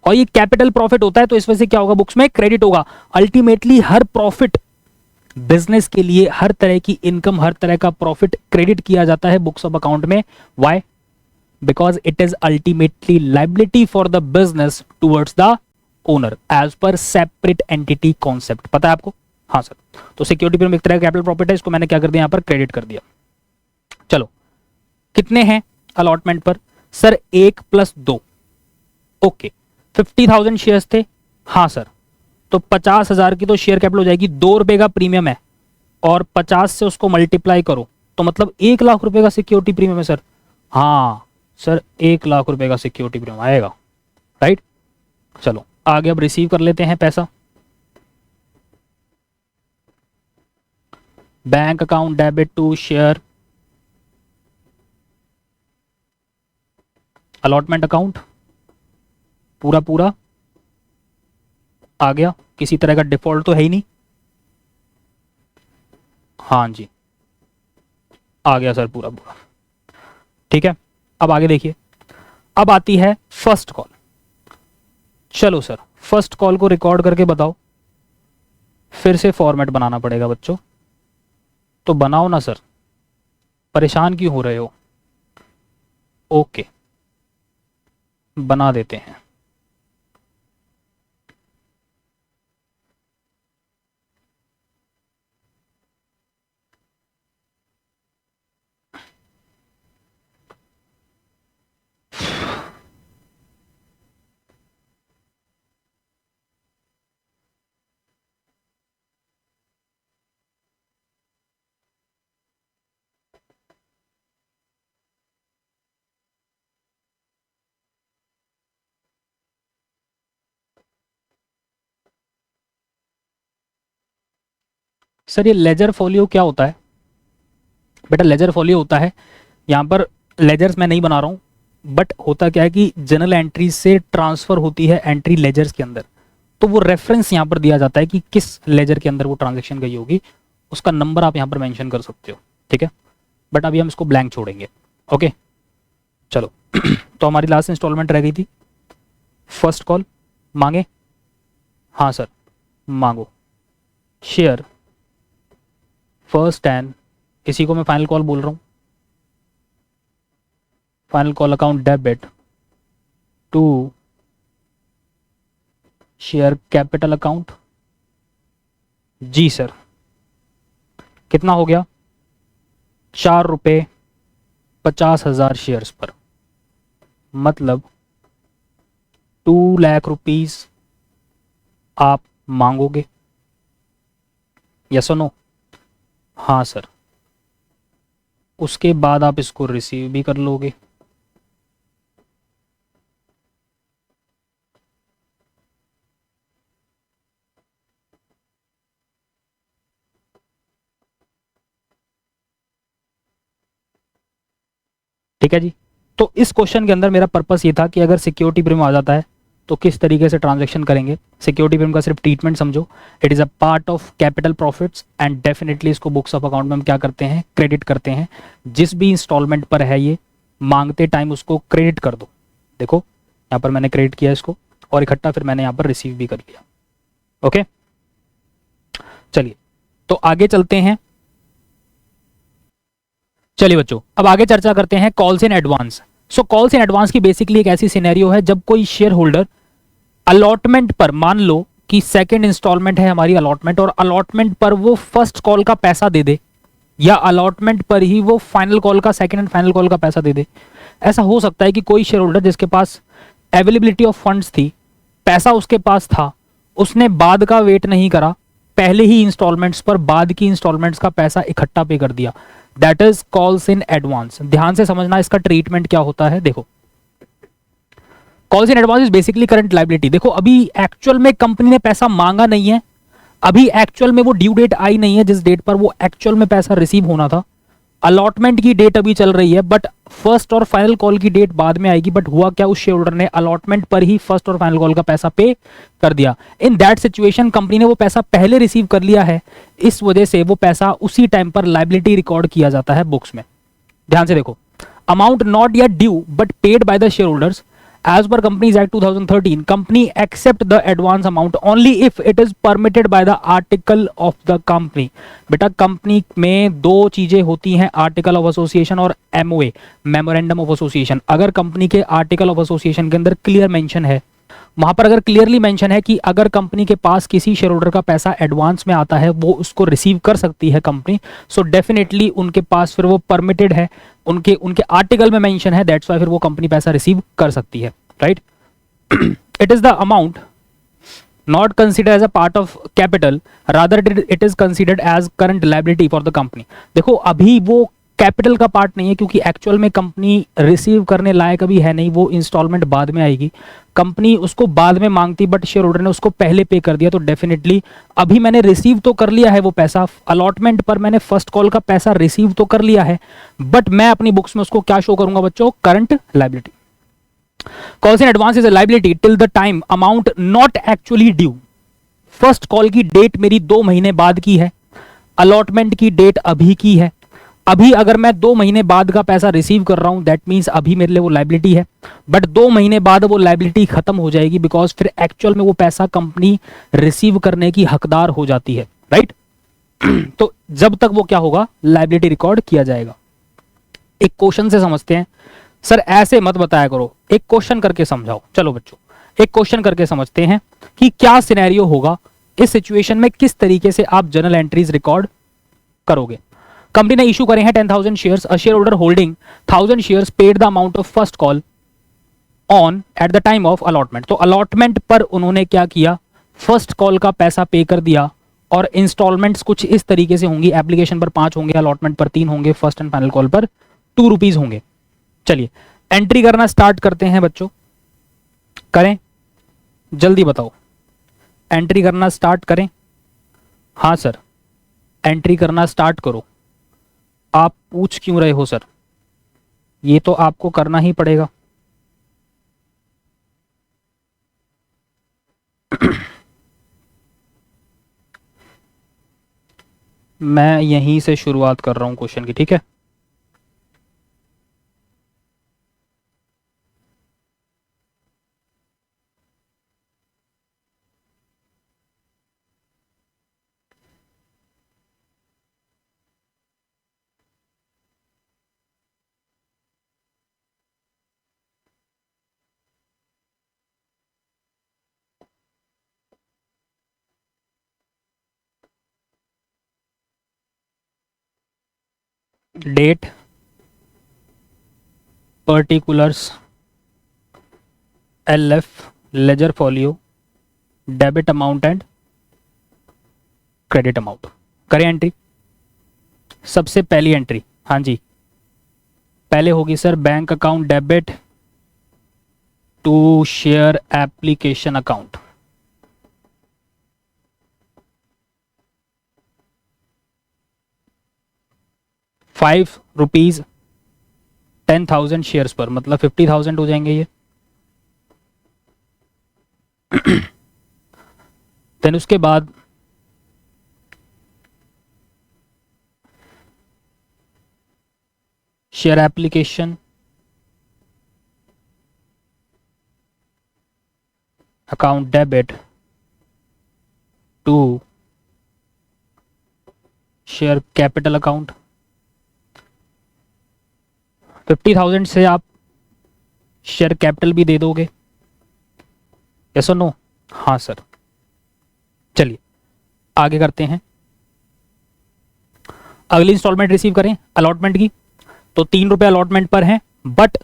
Speaker 1: और ये कैपिटल प्रॉफिट होता है तो इस वजह से क्या होगा, बुक्स में क्रेडिट होगा। अल्टीमेटली हर प्रॉफिट बिजनेस के लिए, हर तरह की इनकम, हर तरह का प्रॉफिट क्रेडिट किया जाता है बुक्स ऑफ अकाउंट में। Why? Because it is ultimately liability for the business towards the owner as per separate entity concept. पता है आपको? हाँ सर। तो सिक्योरिटी प्रीमियम एक तरह का कैपिटल प्रॉफिट है, इसको मैंने क्या कर दिया, यहां पर क्रेडिट कर दिया। चलो कितने हैं अलॉटमेंट पर? सर 1 + 2। ओके 50,000 शेयर्स थे, हाँ सर। तो 50,000 की तो शेयर कैपिटल हो जाएगी, 2 रुपए का प्रीमियम है और 50 से उसको मल्टीप्लाई करो तो मतलब 1 लाख रुपए का सिक्योरिटी प्रीमियम है सर। हाँ सर 1 लाख रुपए का सिक्योरिटी प्रीमियम आएगा, राइट। चलो आगे अब रिसीव कर लेते हैं पैसा। Bank account debit to share allotment account, पूरा पूरा आ गया, किसी तरह का डिफॉल्ट तो है ही नहीं। हाँ जी आ गया सर पूरा पूरा, ठीक है। अब आगे देखिए, अब आती है फर्स्ट कॉल। चलो सर फर्स्ट कॉल को रिकॉर्ड करके बताओ, फिर से फॉर्मेट बनाना पड़ेगा बच्चों, तो बनाओ ना सर, परेशान क्यों हो रहे हो। ओके बना देते हैं। सर ये लेजर फोलियो क्या होता है? बेटा लेजर फोलियो होता है, यहाँ पर लेजर्स मैं नहीं बना रहा हूँ, बट होता क्या है कि जनरल एंट्री से ट्रांसफर होती है एंट्री लेजर्स के अंदर, तो वो रेफरेंस यहाँ पर दिया जाता है कि किस लेजर के अंदर वो ट्रांजेक्शन गई होगी, उसका नंबर आप यहाँ पर मेंशन कर सकते हो, ठीक है। बट अभी हम इसको ब्लैंक छोड़ेंगे, ओके। चलो तो हमारी लास्ट इंस्टॉलमेंट रह गई थी, फर्स्ट कॉल मांगे, हाँ सर मांगो, शेयर फर्स्ट एंड, इसी को मैं फाइनल कॉल बोल रहा हूँ, final call account debit to share capital account. जी सर कितना हो गया, 4 रुपये 50,000 शेयर्स पर, मतलब 2 लाख रुपीज आप मांगोगे, यस और नो? हाँ सर। उसके बाद आप इसको रिसीव भी कर लोगे। ठीक है जी। तो इस क्वेश्चन के अंदर मेरा पर्पस ये था कि अगर सिक्योरिटी प्रीमियम आ जाता है तो किस तरीके से ट्रांजैक्शन करेंगे। सिक्योरिटी प्रीमियम का सिर्फ ट्रीटमेंट समझो, it is a part of capital profits and definitely इसको बुक्स ऑफ अकाउंट में हम क्या करते हैं, क्रेडिट करते हैं। जिस भी इंस्टॉलमेंट पर है ये, मांगते टाइम उसको क्रेडिट कर दो। देखो यहाँ पर मैंने क्रेडिट किया इसको, और इकट्ठा फिर मैंने यहाँ पर रिसीव भी कर लिया। ओके चलिए तो आगे चलते हैं। चलिए बच्चों अब आगे चर्चा करते हैं calls in advance. So calls in advance की बेसिकली एक ऐसी सिनेरियो है जब कोई शेयर होल्डर अलॉटमेंट पर, मान लो कि सेकंड इंस्टॉलमेंट है हमारी अलॉटमेंट, और अलॉटमेंट पर वो फर्स्ट कॉल का पैसा दे दे, या अलॉटमेंट पर ही वो फाइनल कॉल का, सेकंड एंड फाइनल कॉल का पैसा दे दे। ऐसा हो सकता है कि कोई शेयर होल्डर जिसके पास अवेलेबिलिटी ऑफ फंड्स थी, पैसा उसके पास था, उसने बाद का वेट नहीं करा, पहले ही इंस्टॉलमेंट्स पर बाद की इंस्टॉलमेंट्स का पैसा इकट्ठा पे कर दिया। That is calls in advance. ध्यान से समझना इसका ट्रीटमेंट क्या होता है। देखो calls in advance is basically current liability. देखो अभी एक्चुअल में कंपनी ने पैसा मांगा नहीं है, अभी एक्चुअल में वो ड्यू डेट आई नहीं है जिस डेट पर वो एक्चुअल में पैसा रिसीव होना था। अलॉटमेंट की डेट अभी चल रही है, बट फर्स्ट और फाइनल कॉल की डेट बाद में आएगी। बट हुआ क्या, उस शेयर होल्डर ने अलॉटमेंट पर ही फर्स्ट और फाइनल कॉल का पैसा पे कर दिया। इन दैट सिचुएशन कंपनी ने वो पैसा पहले रिसीव कर लिया है, इस वजह से वो पैसा उसी टाइम पर लायबिलिटी रिकॉर्ड किया जाता है बुक्स में। ध्यान से देखो, amount not yet due but paid by the share holders As per Companies Act 2013, company accept the advance amount only if it is permitted by the article of the company. बेटा company में दो चीजें होती हैं, article of association और MOA, memorandum of association. अगर company के article of association के अंदर क्लियर मेंशन है, वहां पर अगर क्लियरली मेंशन है कि अगर कंपनी के पास किसी शेयर होल्डर का पैसा एडवांस में आता है वो उसको रिसीव कर सकती है कंपनी, सो डेफिनेटली उनके पास फिर वो परमिटेड है, उनके उनके आर्टिकल में मेंशन है, दैट्स व्हाई फिर वो कंपनी पैसा रिसीव कर सकती है, right. It is the amount not consider as a part of capital, rather it is considered as current liability for the company. देखो अभी वो कैपिटल का पार्ट नहीं है, क्योंकि एक्चुअल में कंपनी रिसीव करने लायक अभी है नहीं, वो इंस्टॉलमेंट बाद में आएगी, कंपनी उसको बाद में मांगती, बट शेयर होल्डर ने उसको पहले पे कर दिया, तो डेफिनेटली अभी मैंने रिसीव तो कर लिया है वो पैसा, अलॉटमेंट पर मैंने फर्स्ट कॉल का पैसा रिसीव तो कर लिया है, बट मैं अपनी बुक्स में उसको क्या शो करूंगा बच्चों, current liability. Calls in advance is a liability till the time amount not actually due. First call की डेट मेरी 2 महीने बाद की है, अलॉटमेंट की डेट अभी की है, अभी अगर मैं 2 महीने बाद का पैसा रिसीव कर रहा हूं दैट मींस अभी मेरे लिए वो लायबिलिटी है, बट 2 महीने बाद वो लायबिलिटी खत्म हो जाएगी, बिकॉज फिर एक्चुअल में वो पैसा कंपनी रिसीव करने की हकदार हो जाती है, राइट। तो जब तक वो क्या होगा, लायबिलिटी रिकॉर्ड किया जाएगा। एक क्वेश्चन से समझते हैं, सर ऐसे मत बताया करो, एक क्वेश्चन करके समझाओ। चलो बच्चों एक क्वेश्चन करके समझते हैं कि क्या सिनेरियो होगा इस सिचुएशन में, किस तरीके से आप जर्नल एंट्रीज रिकॉर्ड करोगे। कंपनी ने इशू करे हैं 10,000 shares, a share holder holding 1000 shares paid the amount of first call on at the time of allotment. तो अलॉटमेंट पर उन्होंने क्या किया, फर्स्ट कॉल का पैसा पे कर दिया, और इंस्टॉलमेंट्स कुछ इस तरीके से होंगी, एप्लीकेशन पर 5 होंगे, अलॉटमेंट पर 3 होंगे, फर्स्ट एंड फाइनल कॉल पर 2 रुपीज होंगे। चलिए एंट्री करना स्टार्ट करते हैं बच्चों, करें, जल्दी बताओ, एंट्री करना स्टार्ट करें। हाँ सर एंट्री करना स्टार्ट करो। आप पूछ क्यों रहे हो सर, ये तो आपको करना ही पड़ेगा। मैं यहीं से शुरुआत कर रहा हूं क्वेश्चन की, ठीक है। Date, particulars, LF, ledger folio, debit amount and credit amount. करें एंट्री। सबसे पहली एंट्री, हाँ जी पहले होगी sir bank account debit to share application account. ₹5 10,000 shares पर, मतलब 50,000 हो जाएंगे ये। देन उसके बाद share application account debit to share capital account. 50,000 से आप शेयर कैपिटल भी दे दोगे, यस और नो? हाँ सर। चलिए आगे करते हैं, अगली इंस्टॉलमेंट रिसीव करें अलॉटमेंट की, तो ₹3 अलॉटमेंट पर है, बट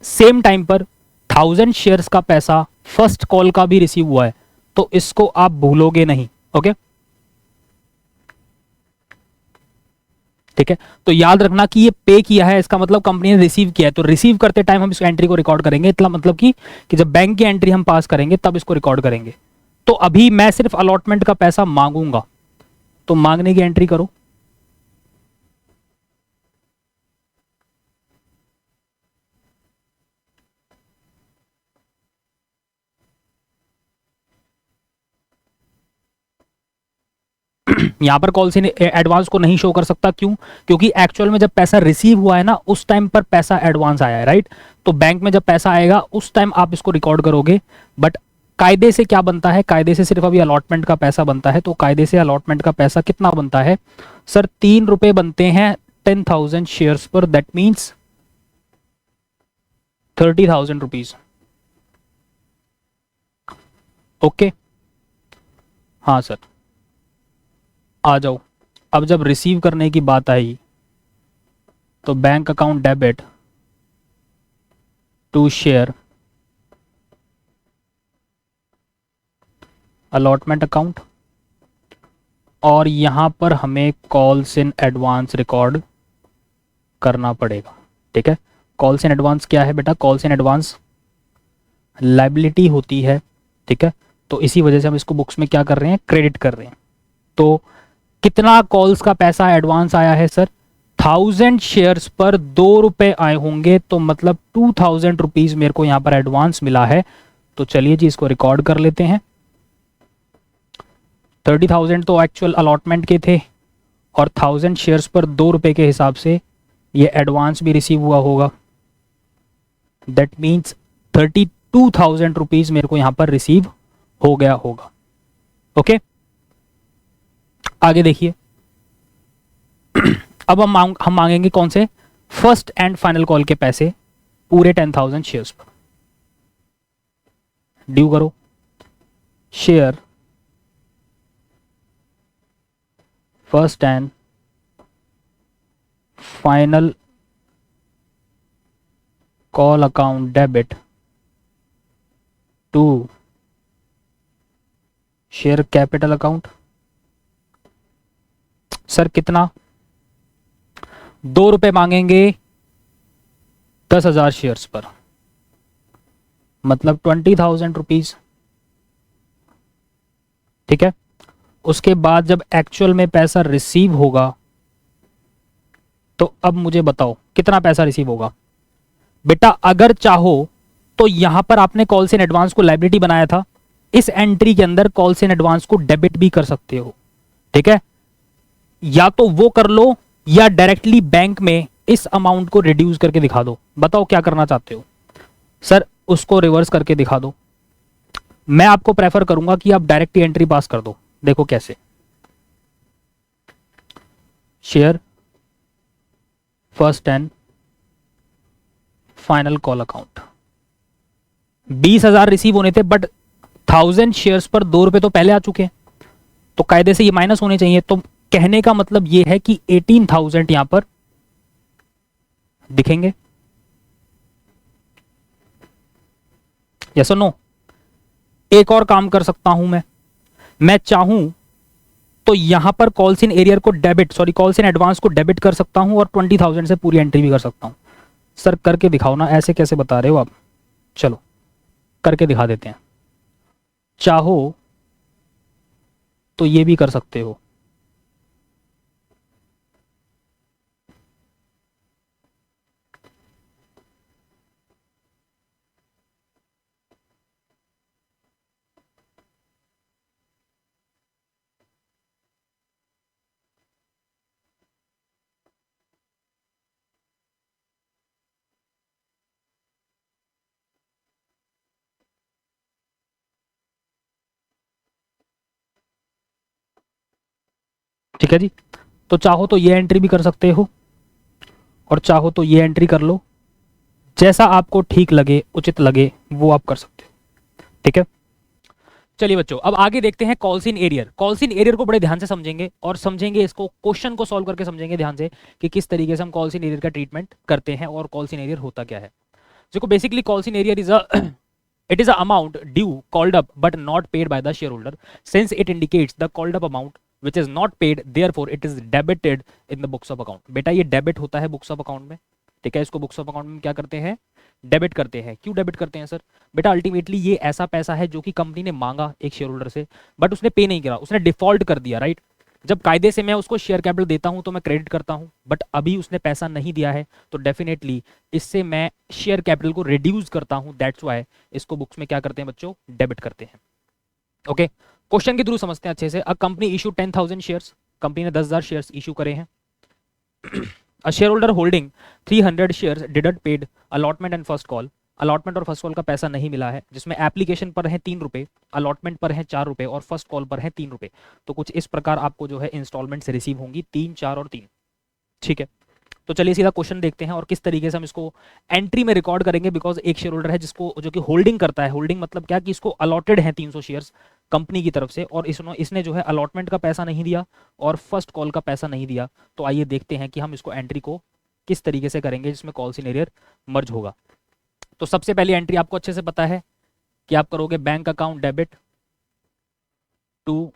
Speaker 1: सेम टाइम पर 1000 शेयर्स का पैसा फर्स्ट कॉल का भी रिसीव हुआ है, तो इसको आप भूलोगे नहीं, ओके ठीक है। तो याद रखना कि ये पे किया है, इसका मतलब कंपनी ने रिसीव किया है, तो रिसीव करते टाइम हम इस एंट्री को रिकॉर्ड करेंगे, इतना मतलब कि जब बैंक की एंट्री हम पास करेंगे तब इसको रिकॉर्ड करेंगे। तो अभी मैं सिर्फ अलॉटमेंट का पैसा मांगूंगा, तो मांगने की एंट्री करो। यहाँ पर कॉल्स इन एडवांस को नहीं शो कर सकता, क्यों? क्योंकि एक्चुअल में जब पैसा रिसीव हुआ है ना, उस टाइम पर पैसा एडवांस आया है, राइट? तो बैंक में जब पैसा आएगा उस टाइम आप इसको रिकॉर्ड करोगे। बट कायदे से क्या बनता है? कायदे से सिर्फ अभी अलॉटमेंट का पैसा बनता है। तो कायदे से अलॉटमेंट का पैसा कितना बनता है सर? 3 रुपए बनते हैं 10,000 शेयर्स पर, दैट मीन्स 30,000 रुपीज। ओके, हाँ सर, आ जाओ। अब जब रिसीव करने की बात आई तो bank account debit to share allotment account, और यहां पर हमें कॉल्स इन एडवांस रिकॉर्ड करना पड़ेगा। ठीक है, कॉल्स इन एडवांस क्या है बेटा? कॉल्स इन एडवांस लायबिलिटी होती है। ठीक है, तो इसी वजह से हम इसको बुक्स में क्या कर रहे हैं? क्रेडिट कर रहे हैं। तो कितना कॉल्स का पैसा एडवांस आया है सर? 1000 शेयर्स पर 2 रुपए आए होंगे, तो मतलब 2000 रुपीज मेरे को यहां पर एडवांस मिला है। तो चलिए जी, इसको रिकॉर्ड कर लेते हैं। 30,000 तो एक्चुअल अलॉटमेंट के थे, और 1000 शेयर्स पर 2 रुपए के हिसाब से ये एडवांस भी रिसीव हुआ होगा। दैट मीन्स 32,000 रुपीज मेरे को यहां पर रिसीव हो गया होगा। ओके, आगे देखिए। अब हम मांगेंगे कौन से? फर्स्ट एंड फाइनल कॉल के पैसे पूरे 10,000 शेयर्स पर। ड्यू करो share first and final call account debit to share capital account. Sir कितना? 2 रुपए मांगेंगे 10,000 शेयर्स पर, मतलब 20,000 रुपीज। ठीक है, उसके बाद जब एक्चुअल में पैसा रिसीव होगा तो अब मुझे बताओ कितना पैसा रिसीव होगा। बेटा अगर चाहो तो यहां पर आपने कॉल्स इन एडवांस को लायबिलिटी बनाया था, इस एंट्री के अंदर कॉल्स इन एडवांस को डेबिट भी कर सकते हो। ठीक है, या तो वो कर लो या डायरेक्टली बैंक में इस अमाउंट को रिड्यूस करके दिखा दो। बताओ क्या करना चाहते हो? सर उसको रिवर्स करके दिखा दो। मैं आपको प्रेफर करूंगा कि आप डायरेक्ट एंट्री पास कर दो। देखो कैसे। Share first and final call account, 20,000 receive होने थे, बट 1000 शेयर्स पर 2 रुपए तो पहले आ चुके हैं, तो कायदे से ये माइनस होने चाहिए। तो कहने का मतलब ये है कि 18,000 यहां पर दिखेंगे। यस और नो? एक और काम कर सकता हूं मैं चाहूं तो यहां पर कॉल्स इन एरियर को debit, sorry calls in advance को डेबिट कर सकता हूं, और 20,000 से पूरी एंट्री भी कर सकता हूं। सर करके दिखाओ ना, ऐसे कैसे बता रहे हो आप? चलो करके दिखा देते हैं। चाहो तो ये भी कर सकते हो। ठीक है जी, तो चाहो तो ये एंट्री भी कर सकते हो, और चाहो तो ये एंट्री कर लो। जैसा आपको ठीक लगे, उचित लगे, वो आप कर सकते हो। ठीक है, चलिए बच्चों अब आगे देखते हैं calls in arrear. Calls in arrear को बड़े ध्यान से समझेंगे, और समझेंगे इसको, क्वेश्चन को सॉल्व करके समझेंगे ध्यान से कि किस तरीके से हम कॉल्स इन एरियर का ट्रीटमेंट करते हैं और कॉल्स इन एरियर होता क्या है। देखो basically calls in arrear is a it is a amount due called up but not paid by the shareholder, since it indicates the called up amount which is not paid, therefore it is debited in the books of account। बेटा ये debit होता है books of account में। ठीक है, इसको books of account में क्या करते हैं? डेबिट करते हैं। क्यों डेबिट करते हैं सर? बेटा अल्टीमेटली ये ऐसा पैसा है जो कि कंपनी ने मांगा एक शेयर होल्डर से, बट उसने पे नहीं करा, उसने डिफॉल्ट कर दिया, राइट? जब कायदे से मैं उसको शेयर कैपिटल देता हूं तो मैं क्रेडिट करता हूं, बट अभी उसने पैसा नहीं दिया है, तो डेफिनेटली इससे मैं शेयर कैपिटल को रिड्यूस करता हूं। दैट्स व्हाई इसको बुक्स में क्या करते हैं बच्चों? डेबिट करते हैं। ओके, क्वेश्चन के थ्रू समझते हैं अच्छे से। A company issue 10,000 shares, company ने 10,000 शेयर्स इशू करे हैं। A share holder holding 300 shares deduct paid allotment and first call, allotment और फर्स्ट कॉल का पैसा नहीं मिला है, जिसमें एप्लीकेशन पर है 3 रुपए, अलॉटमेंट पर है 4 रुपए और फर्स्ट कॉल पर है 3 रुपए। तो कुछ इस प्रकार आपको जो है इंस्टॉलमेंट से रिसीव होंगी 3, 4 और 3। ठीक है, तो चलिए सीधा क्वेश्चन देखते हैं और किस तरीके से हम इसको एंट्री में रिकॉर्ड करेंगे। बिकॉज एक शेयर होल्डर है जिसको जो कि होल्डिंग करता है, होल्डिंग मतलब क्या कि इसको अलॉटेड है 300 शेयर्स कंपनी की तरफ से, और इसने जो है अलॉटमेंट का पैसा नहीं दिया और फर्स्ट कॉल का पैसा नहीं दिया। तो आइए देखते हैं कि हम इसको एंट्री को किस तरीके से करेंगे जिसमें कॉल इन एरियर मर्ज होगा। तो सबसे पहली एंट्री आपको अच्छे से पता है कि आप करोगे bank account debit to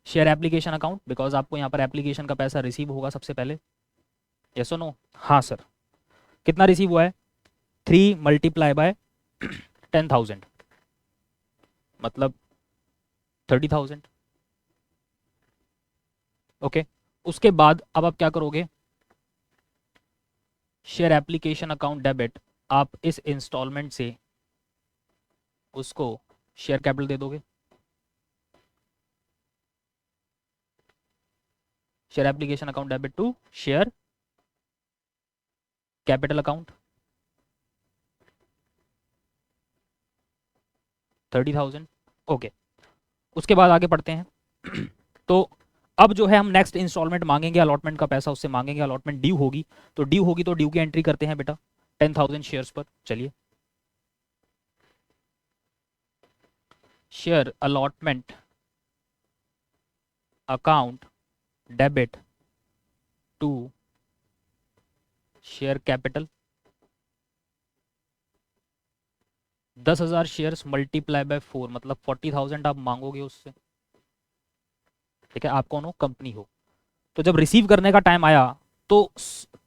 Speaker 1: share application account, because आपको यहाँ पर एप्लीकेशन का पैसा रिसीव होगा सबसे पहले। यस और नो? हाँ सर। कितना रिसीव हुआ है? 3 मल्टीप्लाई बाय 10,000 मतलब 30,000। ओके, उसके बाद अब आप क्या करोगे? शेयर एप्लीकेशन अकाउंट डेबिट, आप इस इंस्टॉलमेंट से उसको शेयर कैपिटल दे दोगे। Share application account debit to share capital account 30,000। Okay, उसके बाद आगे पढ़ते हैं। तो अब जो है हम नेक्स्ट इंस्टॉलमेंट मांगेंगे, अलॉटमेंट का पैसा उससे मांगेंगे, अलॉटमेंट ड्यू होगी तो ड्यू की एंट्री करते हैं बेटा 10,000 शेयर्स पर। चलिए, share allotment account debit to share capital 10,000 shares multiply by 4 मतलब 40,000 आप मांगोगे उससे। ठीक है, आप कौन हो? कंपनी हो। तो जब रिसीव करने का टाइम आया तो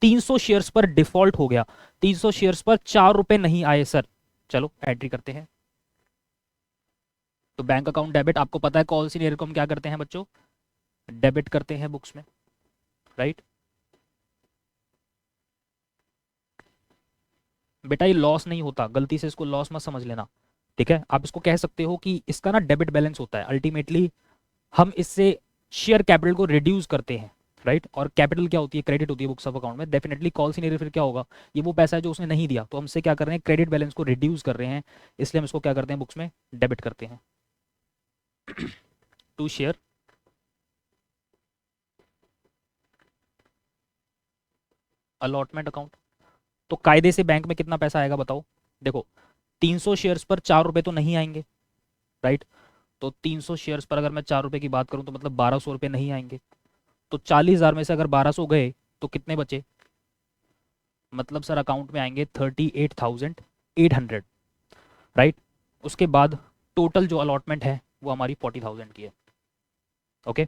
Speaker 1: 300 शेयर्स पर डिफॉल्ट हो गया, 300 शेयर्स पर 4 रुपए नहीं आए सर। चलो एंट्री करते हैं। तो बैंक अकाउंट डेबिट, आपको पता है कॉल सीनियर को हम क्या करते हैं बच्चों? डेबिट करते हैं बुक्स में, राइट? बेटा ये लॉस नहीं होता, गलती से इसको लॉस मत समझ लेना। ठीक है, आप इसको कह सकते हो कि इसका ना डेबिट बैलेंस होता है। अल्टीमेटली हम इससे शेयर कैपिटल को रिड्यूस करते हैं, राइट? और कैपिटल क्या होती है? क्रेडिट होती है बुक्स ऑफ अकाउंट में। डेफिनेटली कॉल सीनियर फिर क्या होगा? ये वो पैसा है जो उसने नहीं दिया, तो हमसे क्या कर रहे हैं? क्रेडिट बैलेंस को रिड्यूस कर रहे हैं, इसलिए हम इसको क्या करते हैं? बुक्स में डेबिट करते हैं टू शेयर अलॉटमेंट अकाउंट। तो कायदे से बैंक में कितना पैसा आएगा बताओ? देखो, 300 शेयर्स पर 4 रुपए तो नहीं आएंगे, राइट? तो 300 शेयर्स पर अगर मैं 4 रुपए की बात करूं तो मतलब 1,200 रुपए नहीं आएंगे। तो 40,000 में से अगर 1,200 गए तो कितने बचे? मतलब सर अकाउंट में आएंगे 38,800, राइट? उसके बाद टोटल जो अलॉटमेंट है वो हमारी 40,000 की है। Okay,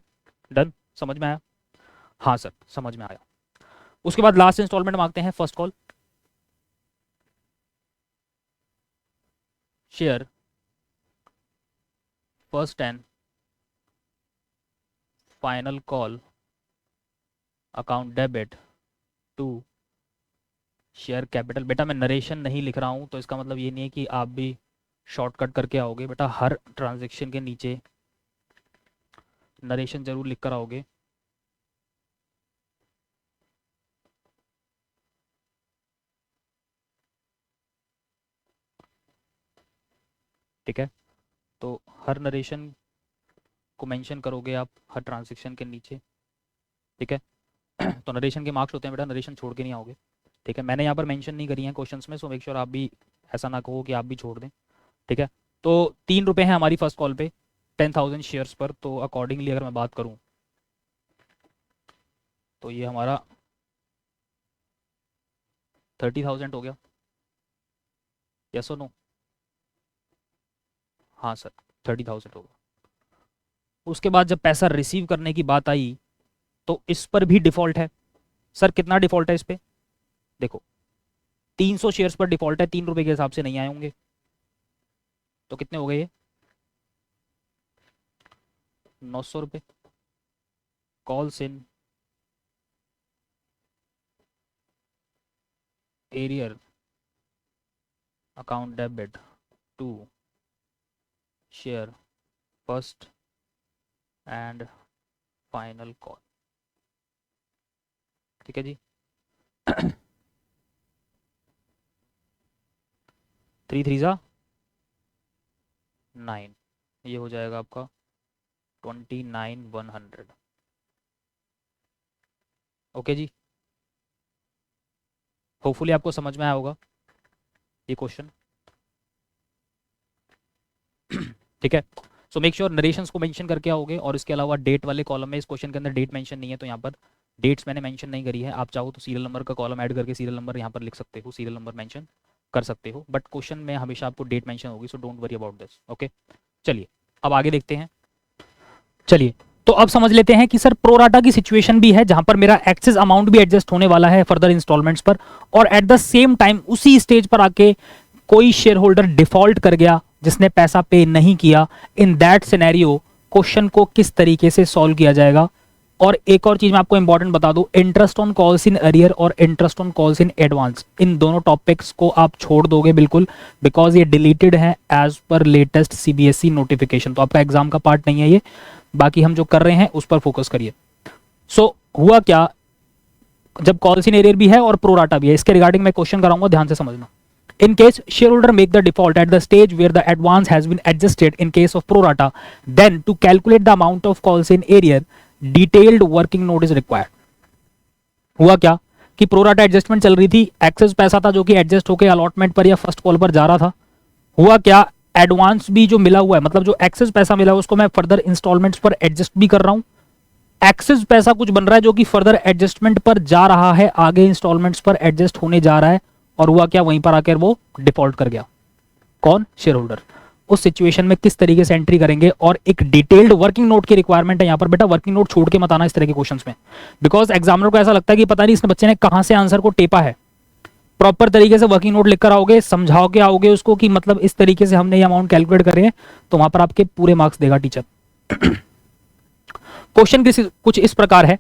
Speaker 1: done? समझ में आया? हाँ सर, समझ में आया। उसके बाद लास्ट इंस्टॉलमेंट मांगते हैं, first call. Share first and final call account debit to share capital. बेटा मैं नरेशन नहीं लिख रहा हूँ तो इसका मतलब ये नहीं है कि आप भी शॉर्टकट करके आओगे। बेटा हर ट्रांजेक्शन के नीचे नरेशन जरूर लिख कर आओगे। ठीक है, तो हर नरेशन को मेंशन करोगे आप हर ट्रांजेक्शन के नीचे। ठीक है, तो नरेशन के मार्क्स होते हैं बेटा, नरेशन छोड़ के नहीं आओगे। ठीक है, मैंने यहाँ पर मेंशन नहीं करी है क्वेश्चंस में, सो मेक श्योर आप भी ऐसा ना कहो कि आप भी छोड़ दें। ठीक है, तो 3 रुपए हैं हमारी फर्स्ट कॉल पे 10,000 शेयर्स पर, तो अकॉर्डिंगली अगर मैं बात करूँ तो ये हमारा 30,000 हो गया। यस और नो? हाँ सर, 30,000 होगा। उसके बाद जब पैसा रिसीव करने की बात आई तो इस पर भी डिफॉल्ट है। सर कितना डिफॉल्ट है इस पे? देखो, 300 शेयर्स पर डिफॉल्ट है, 3 रुपए के हिसाब से नहीं आए होंगे, तो कितने हो गए ये? 900 रुपये। Calls in arrear account debit to share first and final call. ठीक है जी। 3 3 जा 9, ये हो जाएगा आपका 29,100। ओके जी, होपफुली आपको समझ में आया होगा ये क्वेश्चन। ठीक है, सो मेक श्योर नरेशंस को मेंशन करके आओगे, और इसके अलावा डेट वाले कॉलम में, इस क्वेश्चन के अंदर डेट मेंशन नहीं है तो यहाँ पर डेट्स मैंने मेंशन नहीं करी है। आप चाहो तो सीरियल नंबर का कॉलम ऐड करके सीरियल नंबर यहाँ पर लिख सकते हो, सीरियल नंबर मेंशन कर सकते हो, बट क्वेश्चन में हमेशा आपको डेट मेंशन होगी, so don't worry about this. Okay, चलिए अब आगे देखते हैं। चलिए तो अब समझ लेते हैं कि सर प्रोराटा की सिचुएशन भी है जहां पर मेरा एक्सेस अमाउंट भी एडजस्ट होने वाला है फर्दर इंस्टॉलमेंट्स पर, और एट द सेम टाइम उसी स्टेज पर आके कोई शेयर होल्डर डिफॉल्ट कर गया जिसने पैसा पे नहीं किया। इन दैट सिनेरियो क्वेश्चन को किस तरीके से सॉल्व किया जाएगा। और एक और चीज मैं आपको इंपॉर्टेंट बता दूं, interest on calls in arrear और interest on calls in advance, इन दोनों टॉपिक्स को आप छोड़ दोगे बिल्कुल, बिकॉज ये डिलीटेड है as per latest CBSE notification, तो आपका एग्जाम का पार्ट नहीं है ये। बाकी हम जो कर रहे हैं उस पर फोकस करिए। सो हुआ क्या, जब कॉल्स इन एरियर भी है और प्रोराटा भी है, इसके रिगार्डिंग मैं क्वेश्चन कराऊंगा, ध्यान से समझना। In case shareholder make the default at the stage where the advance has been adjusted in case of pro rata, then to calculate the amount of calls in arrear, detailed working note is required. हुआ क्या कि pro rata adjustment चल रही थी, access पैसा था जो कि एडजस्ट होकर अलॉटमेंट पर या फर्स्ट कॉल पर जा रहा था। हुआ क्या, एडवांस भी जो मिला हुआ है, मतलब जो एक्सेस पैसा मिला है उसको मैं फर्दर इंस्टॉलमेंट्स पर एडजस्ट भी कर रहा हूं। एक्सेस पैसा कुछ बन रहा है जो कि फर्दर एडजस्टमेंट पर जा रहा है, आगे इंस्टॉलमेंट्स पर एडजस्ट होने जा रहा है, और हुआ क्या, वहीं पर आकर वो डिफॉल्ट कर गया। कौन, शेयर होल्डर। उस सिचुएशन में किस तरीके से एंट्री करेंगे, और एक डिटेल्ड वर्किंग नोट की रिक्वायरमेंट है यहाँ पर। बेटा वर्किंग नोट छोड़ के मत आना इस तरह के क्वेश्चंस में, बिकॉज एग्जामिनर को ऐसा लगता है कि पता नहीं इसने बच्चे ने कहां से आंसर को टेपा है। प्रॉपर तरीके से वर्किंग नोट लिखकर आओगे, समझाओ के आओगे उसको कि मतलब इस तरीके से हमने ये अमाउंट कैलकुलेट करे हैं, तो वहां पर आपके पूरे मार्क्स देगा टीचर। क्वेश्चन कुछ इस प्रकार है,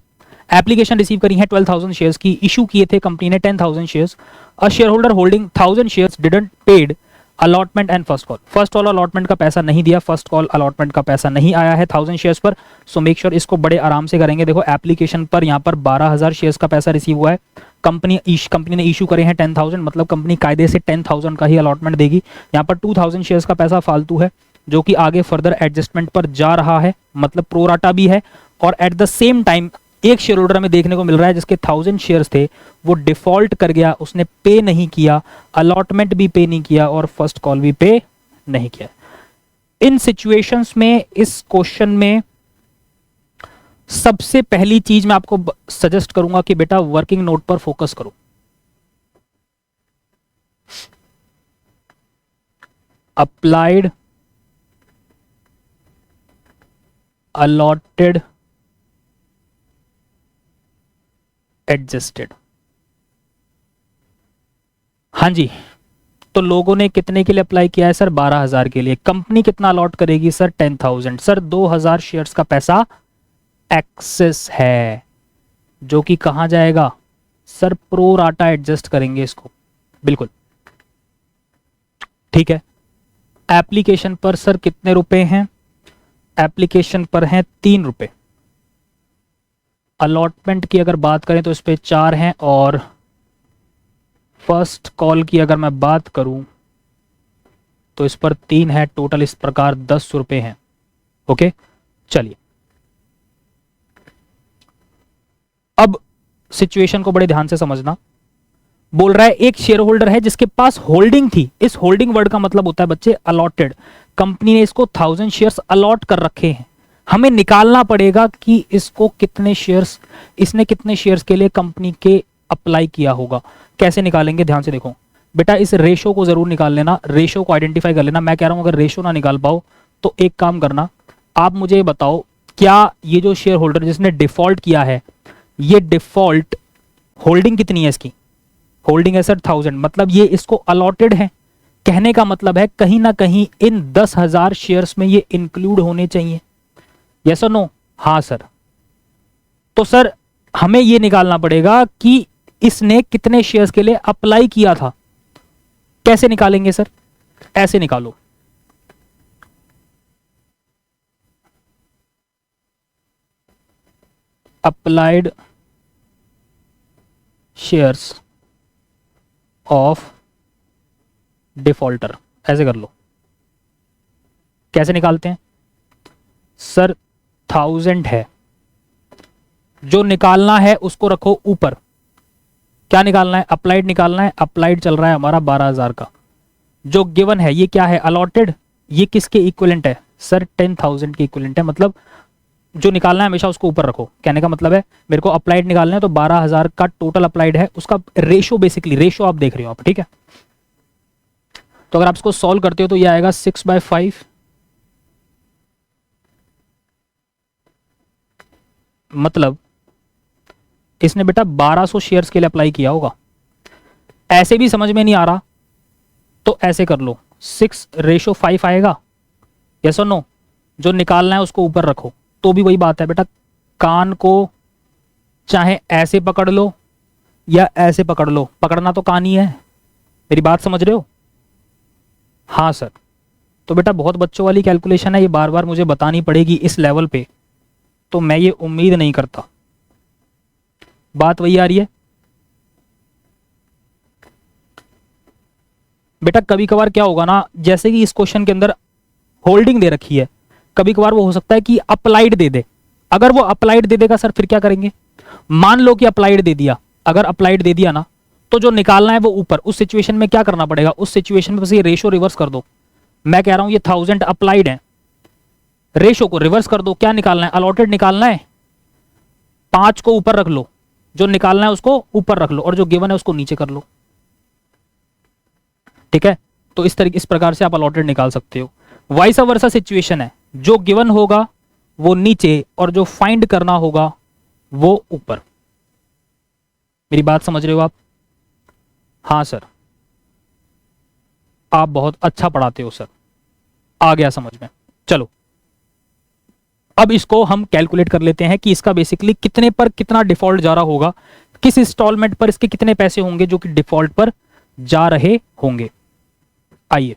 Speaker 1: एप्लीकेशन रिसीव करी है 12,000 शेयर्स की, इशू किए थे कंपनी ने 10,000 shares, a share holder holding 1000 shares didn't paid allotment and first call. First call allotment का पैसा नहीं दिया, फर्स्ट कॉल अलॉटमेंट का पैसा नहीं आया है 1000 शेयर्स पर। सो मेक श्योर इसको बड़े आराम से करेंगे। देखो एप्लीकेशन पर यहाँ पर 12,000 शेयर्स का पैसा रिसीव हुआ है, कंपनी ने इशू करे हैं 10,000, मतलब कंपनी कायदे से 10,000 का ही अलॉटमेंट देगी। यहाँ पर 2,000 शेयर्स का पैसा फालतू है जो कि आगे फर्दर एडजस्टमेंट पर जा रहा है, मतलब प्रोराटा भी है, और एट द सेम टाइम एक शेयर होल्डर में देखने को मिल रहा है जिसके 1000 शेयर्स थे वो डिफॉल्ट कर गया, उसने पे नहीं किया, अलॉटमेंट भी पे नहीं किया और फर्स्ट कॉल भी पे नहीं किया। इन सिचुएशंस में इस क्वेश्चन में सबसे पहली चीज मैं आपको सजेस्ट करूंगा कि बेटा वर्किंग नोट पर फोकस करो। Applied allotted adjusted. हाँ जी, तो लोगों ने कितने के लिए अप्लाई किया है सर, 12,000 के लिए। कंपनी कितना अलॉट करेगी सर, 10,000। सर 2,000 शेयर्स का पैसा एक्सेस है जो कि कहां जाएगा सर, प्रो राटा एडजस्ट करेंगे इसको, बिल्कुल ठीक है। एप्लीकेशन पर सर कितने रुपए हैं, एप्लीकेशन पर हैं 3 रुपए। अलॉटमेंट की अगर बात करें तो इस पे 4 हैं, और फर्स्ट कॉल की अगर मैं बात करूं तो इस पर 3 है, टोटल इस प्रकार 10 रुपए हैं। ओके चलिए, अब सिचुएशन को बड़े ध्यान से समझना। बोल रहा है एक शेयर होल्डर है जिसके पास होल्डिंग थी, इस होल्डिंग वर्ड का मतलब होता है बच्चे अलॉटेड। कंपनी ने इसको 1000 शेयर्स अलॉट कर रखे हैं, हमें निकालना पड़ेगा कि इसको कितने शेयर्स, इसने कितने शेयर्स के लिए कंपनी के अप्लाई किया होगा। कैसे निकालेंगे, ध्यान से देखो बेटा, इस रेशो को जरूर निकाल लेना, रेशो को आइडेंटिफाई कर लेना। मैं कह रहा हूं अगर रेशो ना निकाल पाओ तो एक काम करना, आप मुझे बताओ क्या ये जो शेयर होल्डर जिसने डिफॉल्ट किया है, ये डिफॉल्ट होल्डिंग कितनी है इसकी, होल्डिंग है सर 1000, मतलब ये इसको अलॉटेड है। कहने का मतलब है कहीं ना कहीं इन 10,000 शेयर्स में ये इंक्लूड होने चाहिए। यस और नो, हाँ सर। तो सर हमें ये निकालना पड़ेगा कि इसने कितने शेयर्स के लिए अप्लाई किया था। कैसे निकालेंगे सर, ऐसे निकालो, अप्लाइड शेयर्स ऑफ डिफॉल्टर, ऐसे कर लो। कैसे निकालते हैं सर? 1000 है, जो निकालना है उसको रखो ऊपर। क्या निकालना है? अप्लाइड निकालना है। अप्लाइड चल रहा है हमारा 12,000 का। जो गिवन है ये क्या है? अलॉटेड। ये किसके इक्विवेलेंट है सर? 10,000 के इक्विवेलेंट है। मतलब जो निकालना है हमेशा उसको ऊपर रखो। कहने का मतलब है मेरे को अप्लाइड निकालना है तो 12,000 का टोटल अप्लाइड है, उसका रेशो, बेसिकली रेशो आप देख रहे हो आप, ठीक है। तो अगर आप इसको सॉल्व करते हो तो ये आएगा 6/5, मतलब इसने बेटा 1200 शेयर्स के लिए अप्लाई किया होगा। ऐसे भी समझ में नहीं आ रहा तो ऐसे कर लो, 6/5 आएगा। यस और नो? जो निकालना है उसको ऊपर रखो। तो भी वही बात है बेटा, कान को चाहे ऐसे पकड़ लो या ऐसे पकड़ लो, पकड़ना तो कान ही है। मेरी बात समझ रहे हो? हाँ सर। तो बेटा बहुत बच्चों वाली कैलकुलेशन है, ये बार बार मुझे बतानी पड़ेगी इस लेवल पे, तो मैं ये उम्मीद नहीं करता। बात वही आ रही है बेटा। कभी कभार क्या होगा ना, जैसे कि इस क्वेश्चन के अंदर होल्डिंग दे रखी है, कभी कभार वो हो सकता है कि अप्लाइड दे दे। अगर वो अप्लाइड दे देगा सर, फिर क्या करेंगे? मान लो कि अप्लाइड दे दिया, अगर अप्लाइड दे दिया ना, तो जो निकालना है वो ऊपर। उस सिचुएशन में क्या करना पड़ेगा? उस सिचुएशन में बस ये रेशो रिवर्स कर दो। मैं कह रहा हूं ये 1000 अप्लाइड है, रेशो को रिवर्स कर दो। क्या निकालना है? अलॉटेड निकालना है। 5 को ऊपर रख लो, जो निकालना है उसको ऊपर रख लो, और जो गिवन है उसको नीचे कर लो। ठीक है, तो इस प्रकार से आप अलॉटेड निकाल सकते हो। वाइस वर्सा सिचुएशन है, जो गिवन होगा वो नीचे और जो फाइंड करना होगा वो ऊपर। मेरी बात समझ रहे हो आप? हाँ सर, आप बहुत अच्छा पढ़ाते हो सर, आ गया समझ में। चलो अब इसको हम कैलकुलेट कर लेते हैं कि इसका बेसिकली कितने पर कितना डिफॉल्ट जा रहा होगा, किस इंस्टॉलमेंट पर इसके कितने पैसे होंगे जो कि डिफॉल्ट पर जा रहे होंगे। आइए,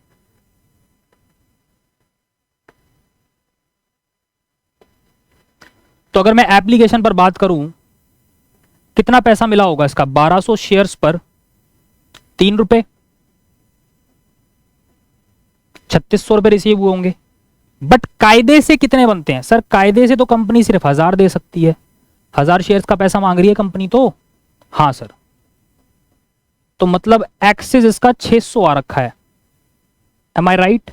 Speaker 1: तो अगर मैं एप्लीकेशन पर बात करूं, कितना पैसा मिला होगा इसका? 1200 शेयर्स पर 3 रुपए, 3600 रुपए रिसीव हुए होंगे। बट कायदे से कितने बनते हैं सर? कायदे से तो कंपनी सिर्फ 1000 दे सकती है। 1000 शेयर्स का पैसा मांग रही है कंपनी तो। हाँ सर, तो मतलब एक्सेस इसका 600 आ रखा है। एम आई राइट?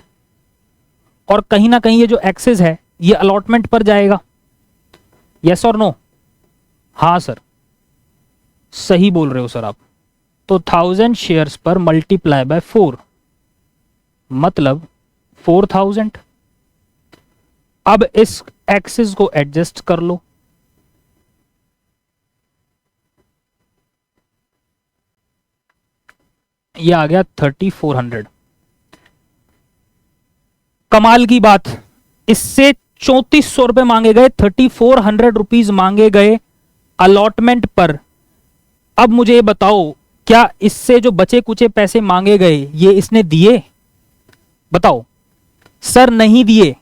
Speaker 1: और कहीं ना कहीं ये जो एक्सेस है ये अलॉटमेंट पर जाएगा। यस और नो? हाँ सर, सही बोल रहे हो सर आप। तो 1000 शेयर्स पर मल्टीप्लाई बाय 4, मतलब 4000। अब इस एक्सिस को एडजस्ट कर लो। ये आ गया 3400। कमाल की बात, इससे 3400 रुपए मांगे गए, 3400 रुपीज मांगे गए अलॉटमेंट पर। अब मुझे ये बताओ, क्या इससे जो बचे कुचे पैसे मांगे गए ये इसने दिए? बताओ। सर नहीं दिए,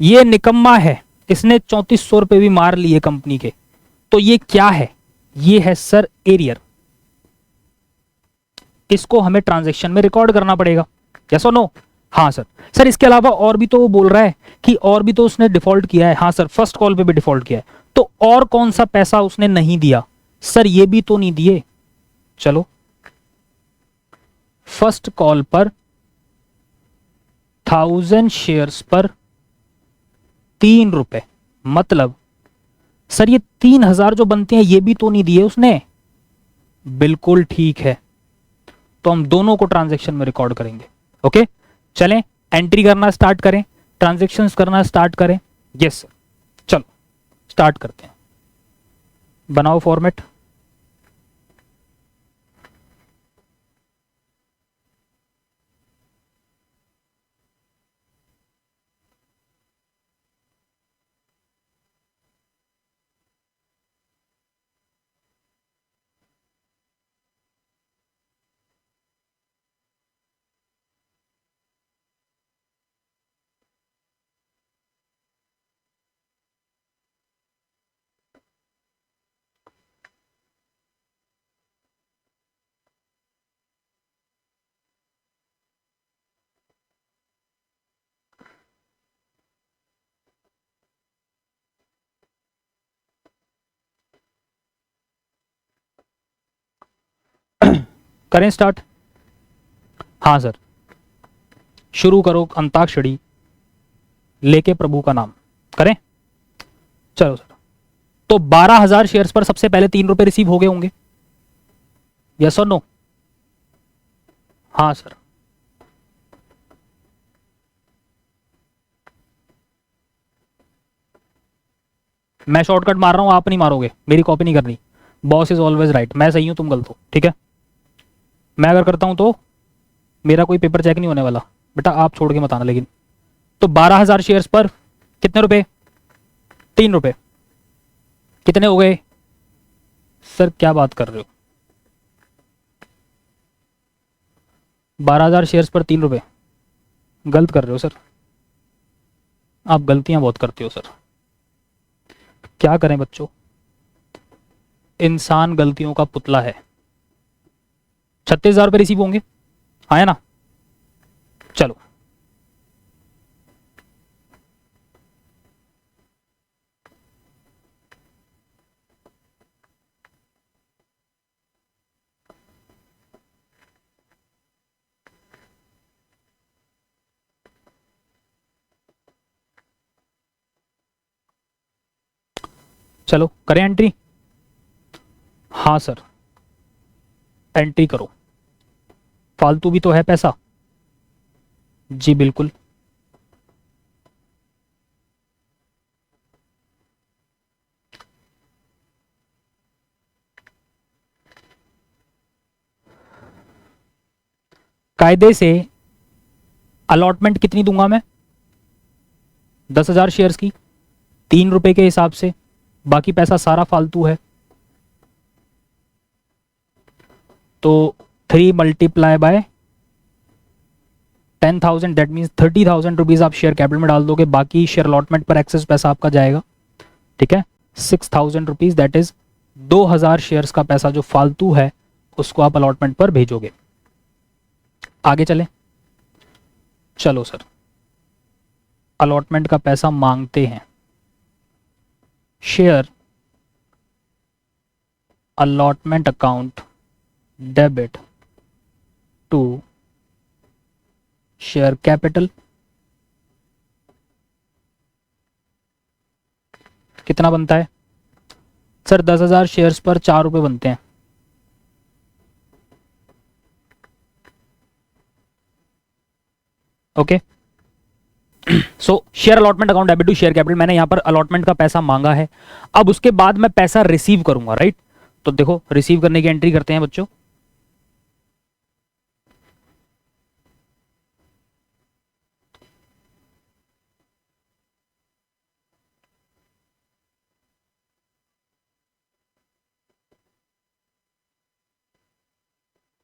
Speaker 1: ये निकम्मा है, इसने 3400 रुपए भी मार लिए कंपनी के। तो ये क्या है? ये है सर एरियर। इसको हमें ट्रांजैक्शन में रिकॉर्ड करना पड़ेगा। यस और नो? हाँ सर। सर इसके अलावा और भी तो वो बोल रहा है कि और भी तो उसने डिफॉल्ट किया है। हाँ सर, फर्स्ट कॉल पे भी डिफॉल्ट किया है। तो और कौन सा पैसा उसने नहीं दिया? सर ये भी तो नहीं दिए। चलो, फर्स्ट कॉल पर 1000 शेयर्स पर 3 रुपए, मतलब सर ये 3000 जो बनते हैं ये भी तो नहीं दिए उसने। बिल्कुल ठीक है, तो हम दोनों को ट्रांजैक्शन में रिकॉर्ड करेंगे। ओके, चलें एंट्री करना स्टार्ट करें, ट्रांजैक्शंस करना स्टार्ट करें। यस सर, चलो स्टार्ट करते हैं। बनाओ फॉर्मेट। करें स्टार्ट? हाँ सर, शुरू करो अंताक्षरी लेके प्रभु का नाम। करें? चलो सर। तो 12,000 शेयर्स पर सबसे पहले 3 रुपए रिसीव हो गए होंगे, यस और नो? हाँ सर। मैं शॉर्टकट मार रहा हूं, आप नहीं मारोगे, मेरी कॉपी नहीं करनी। बॉस इज ऑलवेज राइट, मैं सही हूं तुम गलत हो, ठीक है? मैं अगर करता हूं तो मेरा कोई पेपर चेक नहीं होने वाला बेटा, आप छोड़ के मत आना। लेकिन तो 12,000 शेयर्स पर कितने रुपए? 3 रुपए। कितने हो गए सर? क्या बात कर रहे हो? 12,000 शेयर्स पर 3 रुपए? गलत कर रहे हो सर, आप गलतियां बहुत करते हो सर। क्या करें बच्चों, इंसान गलतियों का पुतला है। 36,000 रुपए रिसीव होंगे, आया ना? चलो चलो करें एंट्री? हाँ सर, एंट्री करो। फालतू भी तो है पैसा। जी बिल्कुल। कायदे से अलॉटमेंट कितनी दूंगा मैं? 10,000 शेयर्स की, 3 रुपए के हिसाब से। बाकी पैसा सारा फालतू है, तो 3 multiply by 10,000, that means 30,000 rupees आप शेयर कैपिटल में डाल दोगे। बाकी शेयर अलॉटमेंट पर एक्सेस पैसा आपका जाएगा, ठीक है? 6,000 रुपीज, दैट इज 2,000 शेयर्स का पैसा जो फालतू है उसको आप अलॉटमेंट पर भेजोगे। आगे चले? चलो सर, अलॉटमेंट का पैसा मांगते हैं। Share allotment account debit to share capital. कितना बनता है सर? 10,000 शेयर्स पर 4 रुपए बनते हैं। Okay, so share allotment account debit to share capital, मैंने यहां पर अलॉटमेंट का पैसा मांगा है। अब उसके बाद मैं पैसा रिसीव करूंगा, राइट? तो देखो रिसीव करने की एंट्री करते हैं बच्चों।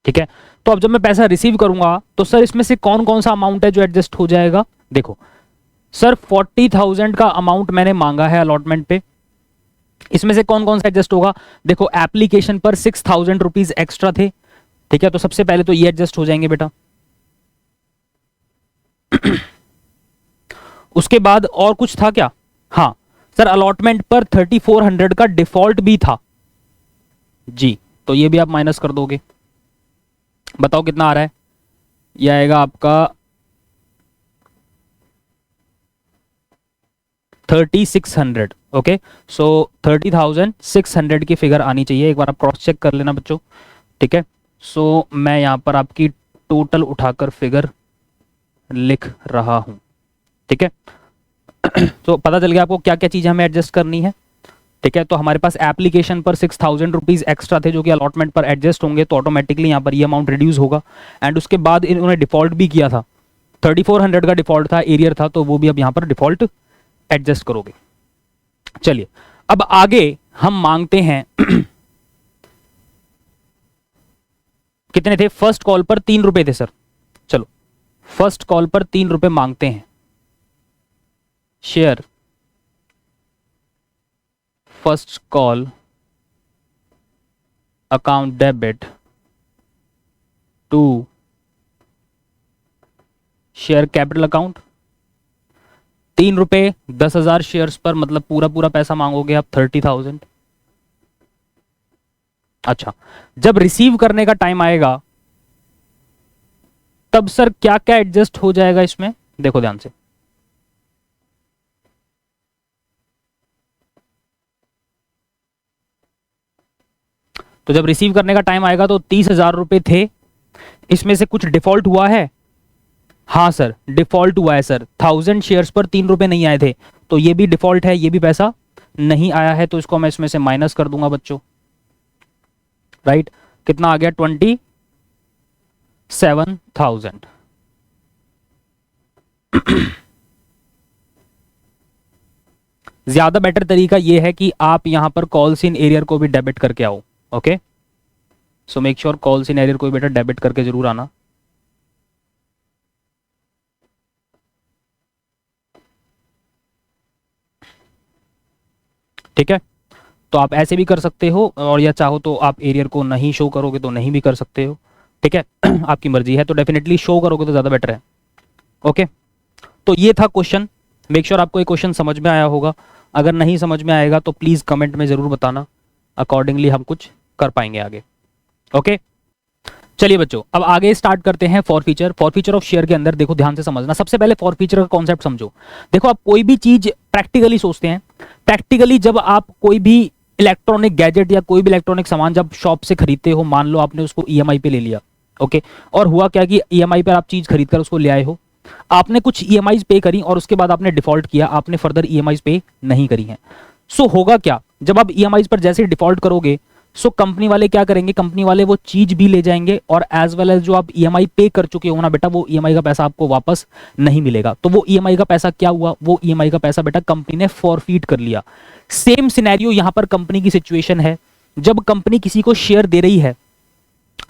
Speaker 1: ठीक है, तो अब जब मैं पैसा रिसीव करूंगा तो सर इसमें से कौन कौन सा अमाउंट है जो एडजस्ट हो जाएगा? देखो सर 40,000 का अमाउंट मैंने मांगा है अलॉटमेंट पे, इसमें से कौन कौन सा एडजस्ट होगा? देखो एप्लीकेशन पर 6,000 रुपीज एक्स्ट्रा थे, ठीक है? तो सबसे पहले तो ये एडजस्ट हो जाएंगे बेटा। उसके बाद और कुछ था क्या? हाँ सर, अलॉटमेंट पर 3,400 का डिफॉल्ट भी था जी, तो ये भी आप माइनस कर दोगे। बताओ कितना आ रहा है? ये आएगा आपका 3,600। ओके, सो 30,600 की फिगर आनी चाहिए। एक बार आप क्रॉस चेक कर लेना बच्चों, ठीक है? सो मैं यहां पर आपकी टोटल उठाकर फिगर लिख रहा हूं, ठीक है? तो पता चल गया आपको क्या क्या चीजें हमें एडजस्ट करनी है, ठीक है? तो हमारे पास एप्लीकेशन पर 6,000 रुपीज एक्स्ट्रा थे जो कि अलॉटमेंट पर एडजस्ट होंगे, तो ऑटोमेटिकली यहाँ पर ये अमाउंट रिड्यूस होगा। एंड उसके बाद इन्होंने डिफॉल्ट भी किया था, 3,400 का डिफॉल्ट था, एरियर था, तो वो भी अब यहाँ पर डिफॉल्ट एडजस्ट करोगे। चलिए अब आगे हम मांगते हैं कितने थे? फर्स्ट कॉल पर 3 रुपए थे सर। चलो फर्स्ट कॉल पर 3 रुपए मांगते हैं। Share first call account debit to share capital account. 3 रुपए 10,000 शेयर्स पर, मतलब पूरा पूरा पैसा मांगोगे आप 30,000। अच्छा, जब रिसीव करने का टाइम आएगा तब सर क्या क्या एडजस्ट हो जाएगा इसमें, देखो ध्यान से। तो जब रिसीव करने का टाइम आएगा तो 30,000 रुपए थे, इसमें से कुछ डिफॉल्ट हुआ है। हाँ सर डिफॉल्ट हुआ है सर, 1000 शेयर्स पर 3 रुपए नहीं आए थे, तो ये भी डिफॉल्ट है, ये भी पैसा नहीं आया है, तो इसको मैं इसमें से माइनस कर दूंगा बच्चों। राइट, कितना आ गया, 27,000। ज्यादा बेटर तरीका यह है कि आप यहां पर कॉल्स इन एरियर को भी डेबिट करके आओ। Okay, so make sure calls in arrear को भी बेटा डेबिट करके जरूर आना। ठीक है, तो आप ऐसे भी कर सकते हो, और या चाहो तो आप एरियर को नहीं शो करोगे तो नहीं भी कर सकते हो। ठीक है, आपकी मर्जी है, तो डेफिनेटली शो करोगे तो ज़्यादा बेटर है। ओके, तो ये था क्वेश्चन। मेक श्योर आपको ये क्वेश्चन समझ में आया होगा। अगर नहीं समझ में आएगा तो प्लीज़ कमेंट में ज़रूर बताना, अकॉर्डिंगली हम कुछ कर पाएंगे आगे। ओके, चलिए बच्चों, अब आगे स्टार्ट करते हैं फॉरफीचर। फॉरफीचर ऑफ शेयर के अंदर देखो, ध्यान से समझना। सबसे पहले फॉरफीचर का कॉन्सेप्ट समझो। देखो, आप कोई भी चीज प्रैक्टिकली सोचते हैं, प्रैक्टिकली जब आप कोई भी इलेक्ट्रॉनिक गैजेट या कोई भी इलेक्ट्रॉनिक सामान जब शॉप से खरीदते हो, मान लो आपने उसको ईएमआई पे ले लिया। ओके, और हुआ क्या कि ईएमआई पर आप चीज खरीद कर उसको ले आए हो, आपने कुछ ईएमआई पे करी और उसके बाद आपने डिफॉल्ट किया, आपने फर्दर ईएमआई पे नहीं करी है। सो होगा क्या, जब आप ईएमआई पर जैसे डिफॉल्ट करोगे, सो कंपनी वाले क्या करेंगे, कंपनी वाले वो चीज भी ले जाएंगे, और एज वेल एज जो आप ईएमआई पे कर चुके हो ना बेटा, वो ईएमआई का पैसा आपको वापस नहीं मिलेगा। तो वो ईएमआई का पैसा क्या हुआ, वो ईएमआई का पैसा बेटा कंपनी ने फॉरफीट कर लिया। सेम सिनेरियो यहां पर कंपनी की सिचुएशन है। जब कंपनी किसी को शेयर दे रही है,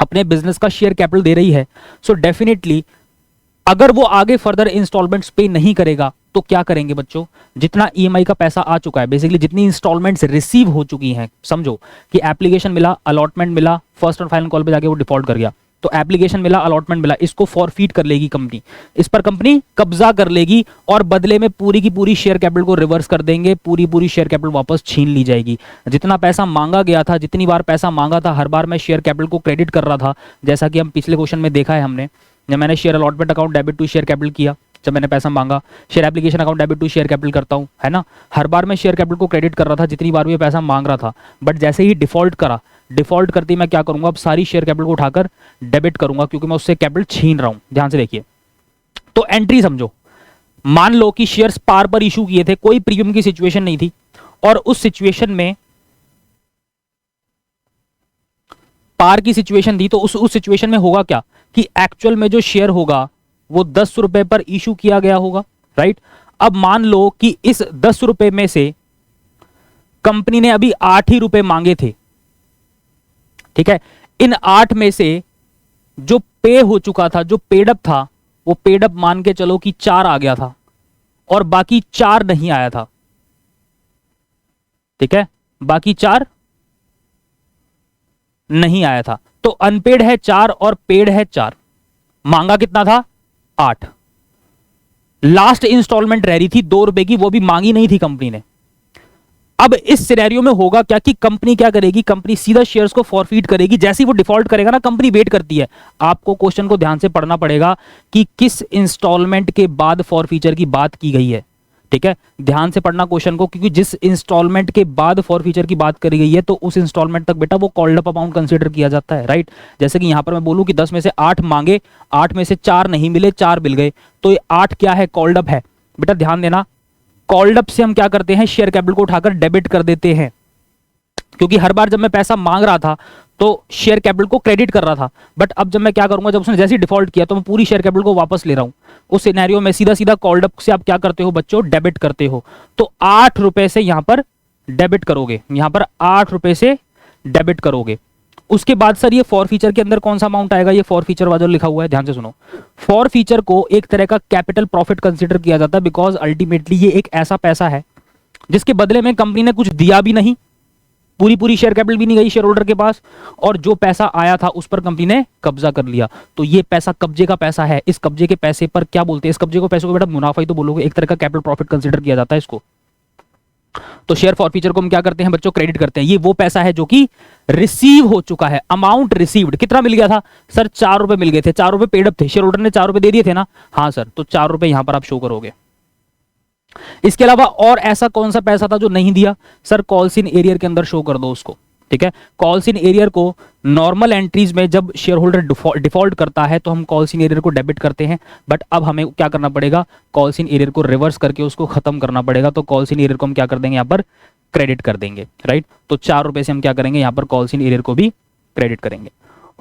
Speaker 1: अपने बिजनेस का शेयर कैपिटल दे रही है, सो डेफिनेटली अगर वो आगे फर्दर इंस्टॉलमेंट्स पे नहीं करेगा तो क्या करेंगे बच्चों, जितना ईएमआई का पैसा आ चुका है, बेसिकली जितनी इंस्टॉलमेंट्स रिसीव हो चुकी हैं, समझो कि एप्लीकेशन मिला, अलॉटमेंट मिला, फर्स्ट और फाइनल कॉल पे जाके वो डिफॉल्ट कर गया, तो एप्लीकेशन मिला, अलॉटमेंट मिला, इसको फॉरफीट कर लेगी कंपनी, इस पर कंपनी कब्जा कर लेगी, और बदले में पूरी की पूरी शेयर कैपिटल को रिवर्स कर देंगे, पूरी पूरी शेयर कैपिटल वापस छीन ली जाएगी। जितना पैसा मांगा गया था, जितनी बार पैसा मांगा था, हर बार मैं शेयर कैपिटल को क्रेडिट कर रहा था, जैसा कि हम पिछले क्वेश्चन में देखा है हमने, जब मैंने share allotment account debit to share capital किया, जब मैंने पैसा मांगा, share application account debit to share capital करता हूं, है ना, हर बार मैं शेयर कैपिटल को क्रेडिट कर रहा था जितनी बार भी पैसा मांग रहा था, बट जैसे ही डिफॉल्ट करा, डिफॉल्ट करते ही मैं क्या करूंगा, अब सारी शेयर कैपिटल को उठाकर डेबिट करूंगा, क्योंकि मैं उससे कैपिटल छीन रहा हूं। ध्यान से देखिए, तो एंट्री समझो, मान लो कि शेयर्स पार पर इशू किए थे, कोई प्रीमियम की सिचुएशन नहीं थी, और उस सिचुएशन में पार की सिचुएशन थी, तो उस सिचुएशन में होगा क्या कि एक्चुअल में जो शेयर होगा वो 10 रुपए पर इशू किया गया होगा। राइट, अब मान लो कि इस 10 रुपए में से कंपनी ने अभी 8 ही रुपए मांगे थे। ठीक है, इन 8 में से जो पे हो चुका था, जो पेडअप था, वो पेडअप मान के चलो कि 4 आ गया था, और बाकी 4 नहीं आया था। ठीक है, बाकी 4 नहीं आया था, तो अनपेड है 4 और पेड है 4। मांगा कितना था, 8। लास्ट इंस्टॉलमेंट रह रही थी 2 रुपए की, वो भी मांगी नहीं थी कंपनी ने। अब इस सिनेरियो में होगा क्या कि कंपनी क्या करेगी, कंपनी सीधा शेयर्स को फॉरफीट करेगी। जैसे ही वो डिफॉल्ट करेगा ना, कंपनी वेट करती है। आपको क्वेश्चन को ध्यान से पढ़ना पड़ेगा कि किस इंस्टॉलमेंट के बाद फॉरफीचर की बात की गई है। ठीक है, ध्यान से पढ़ना क्वेश्चन को, क्योंकि जिस इंस्टॉलमेंट के बाद फॉरफीचर की बात करी गई है, तो उस इंस्टॉलमेंट तक बेटा वो कॉल्ड अप अमाउंट कंसीडर किया जाता है। राइट, जैसे कि यहां पर मैं बोलूं कि 10 में से 8 मांगे, 8 में से 4 नहीं मिले, 4 मिल गए, तो ये 8 क्या है, कॉल्ड अप है। बेटा ध्यान देना, कॉल्ड अप से हम क्या करते हैं, शेयर कैपिटल को उठाकर डेबिट कर देते हैं, क्योंकि हर बार जब मैं पैसा मांग रहा था तो शेयर कैपिटल को क्रेडिट कर रहा था, बट अब जब मैं क्या करूंगा, जब उसने जैसे ही डिफॉल्ट किया तो मैं पूरी शेयर कैपिटल को वापस ले रहा हूं। उस सिनेरियो में सीधा सीधा कॉल्ड अप से आप क्या करते हो बच्चों, डेबिट करते हो। तो 8 रुपए से यहां पर डेबिट करोगे, यहां पर 8 रुपए से डेबिट करोगे। उसके बाद सर ये फॉर फीचर के अंदर कौन सा अमाउंट आएगा, ये फॉर फीचर वाला लिखा हुआ है, ध्यान से सुनो। फॉर फीचर को एक तरह का कैपिटल प्रॉफिट कंसीडर किया जाता है, बिकॉज अल्टीमेटली ये एक ऐसा पैसा है जिसके बदले में कंपनी ने कुछ दिया भी नहीं, पूरी पूरी शेयर कैपिटल भी नहीं गई शेयर होल्डर के पास, और जो पैसा आया था उस पर कंपनी ने कब्जा कर लिया। तो ये पैसा कब्जे का पैसा है। इस कब्जे के पैसे पर क्या बोलते हैं, इस कब्जे को पैसे को बेटा मुनाफा ही तो बोलोगे, एक तरह का कैपिटल प्रॉफिट कंसीडर किया जाता है इसको। तो शेयर फॉरफीचर को हम क्या करते हैं बच्चों, क्रेडिट करते हैं। ये वो पैसा है जो कि रिसीव हो चुका है, अमाउंट रिसीव्ड। कितना मिल गया था सर, 4 रुपए मिल गए थे, 4 रुपए पेड अप थे, शेयर होल्डर ने 4 रुपए दे दिए थे ना, हाँ सर, तो 4 रुपए यहां पर आप शो करोगे। इसके अलावा और ऐसा कौन सा पैसा था जो नहीं दिया, सर कॉल्स इन एरियर के अंदर शो कर दो उसको, ठीक है। कॉल्स इन एरियर को नॉर्मल एंट्रीज में जब शेयर होल्डर डिफॉल्ट करता है तो हम कॉल्स इन एरियर को डेबिट करते हैं, बट अब हमें क्या करना पड़ेगा, कॉल्स इन एरियर को रिवर्स करके उसको खत्म करना पड़ेगा। तो कॉल्स इन एरियर को हम क्या कर देंगे, यहाँ पर क्रेडिट कर देंगे, राइट। तो 4 रुपए से हम क्या करेंगे, यहाँ पर कॉल्स इन एरियर को भी क्रेडिट करेंगे।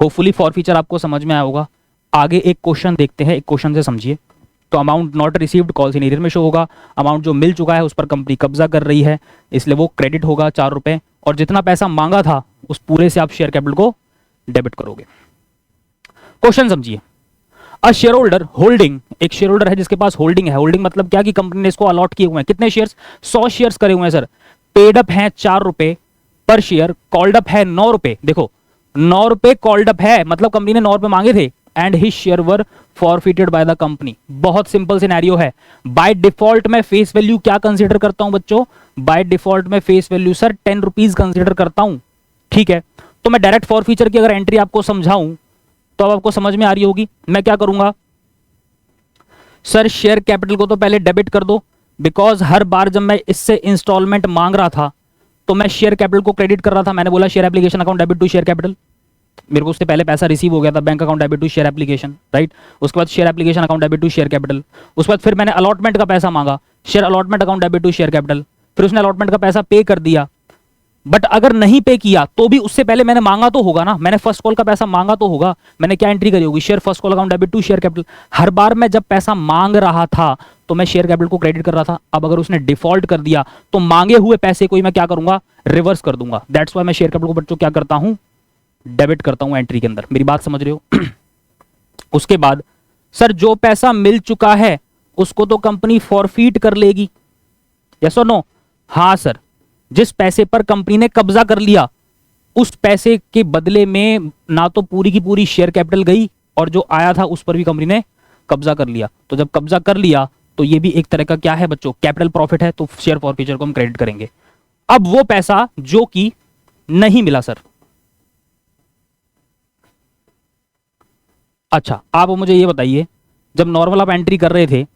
Speaker 1: होपफुली फॉर फीचर आपको समझ में आया होगा। आगे एक क्वेश्चन देखते हैं, एक क्वेश्चन से समझिए। तो amount not received calls in arrear में शो होगा, अमाउंट जो मिल चुका है उस पर कंपनी कब्जा कर रही है, इसलिए वो क्रेडिट होगा 4 रुपए, और जितना पैसा मांगा था उस पूरे से आप शेयर कैपिटल को डेबिट करोगे। क्वेश्चन समझिए। अ शेयर होल्डर होल्डिंग, एक शेयर होल्डर है जिसके पास होल्डिंग है। होल्डिंग मतलब क्या कि कंपनी ने इसको अलॉट किए हुए हैं, कितने शेयर्स, 100 शेयर्स करे हुए हैं सर। पेड अप है 4 रुपए पर शेयर, कॉल्ड अप है 9 रुपए। देखो 9 रुपए कॉल्ड अप है, मतलब कंपनी ने 9 रुपए मांगे थे, and his share were forfeited bye the company. बहुत सिंपल सिनेरियो है। बाय डिफॉल्ट में फेस वैल्यू क्या कंसीडर करता हूं बच्चों, बाय डिफॉल्ट में face value sir 10 rupees consider करता हूं, ठीक है। तो मैं डायरेक्ट फॉरफीचर की अगर एंट्री आपको समझाऊं तो अब आपको समझ में आ रही होगी। मैं क्या करूंगा सर, शेयर कैपिटल को तो पहले डेबिट कर दो, बिकॉज हर बार जब मैं इससे इंस्टॉलमेंट मांग रहा था तो मैं शेयर कैपिटल को क्रेडिट कर रहा था। मैंने बोला share application account debit to share capital, मेरे को उससे पहले पैसा रिसीव हो गया था, bank account debit to share application, right. उसके बाद share application account debit to share capital. उसके बाद फिर मैंने अलॉटमेंट का पैसा मांगा, share allotment account debit to share capital. फिर उसने अलॉटमेंट का पैसा पे कर दिया, बट अगर नहीं पे किया तो भी उससे पहले मैंने मांगा तो होगा ना, मैंने फर्स्ट कॉल का पैसा मांगा तो होगा। मैंने क्या एंट्री करी होगी, share first call account debit to share capital. हर बार मैं जब पैसा मांग रहा था तो मैं शेयर कैपिटल को क्रेडिट कर रहा था। अब अगर उसने डिफॉल्ट कर दिया तो मांगे हुए पैसे को ही मैं क्या करूंगा, रिवर्स कर दूंगा। दैट्स व्हाई मैं शेयर कैपिटल को बच्चों क्या करता हूं, डेबिट करता हूं एंट्री के अंदर। मेरी बात समझ रहे हो। उसके बाद सर जो पैसा मिल चुका है उसको तो कंपनी फॉरफीट कर लेगी, यस और नो, हाँ सर। जिस पैसे पर कंपनी ने कब्जा कर लिया उस पैसे के बदले में ना तो पूरी की पूरी शेयर कैपिटल गई, और जो आया था उस पर भी कंपनी ने कब्जा कर लिया। तो जब कब्जा कर लिया तो ये भी एक तरह का क्या है बच्चों, कैपिटल प्रॉफिट है, तो शेयर फॉरफीचर को हम क्रेडिट करेंगे। अब वो पैसा जो कि नहीं मिला सर, अच्छा आप मुझे ये बताइए, जब नॉर्मल आप एंट्री कर रहे थे,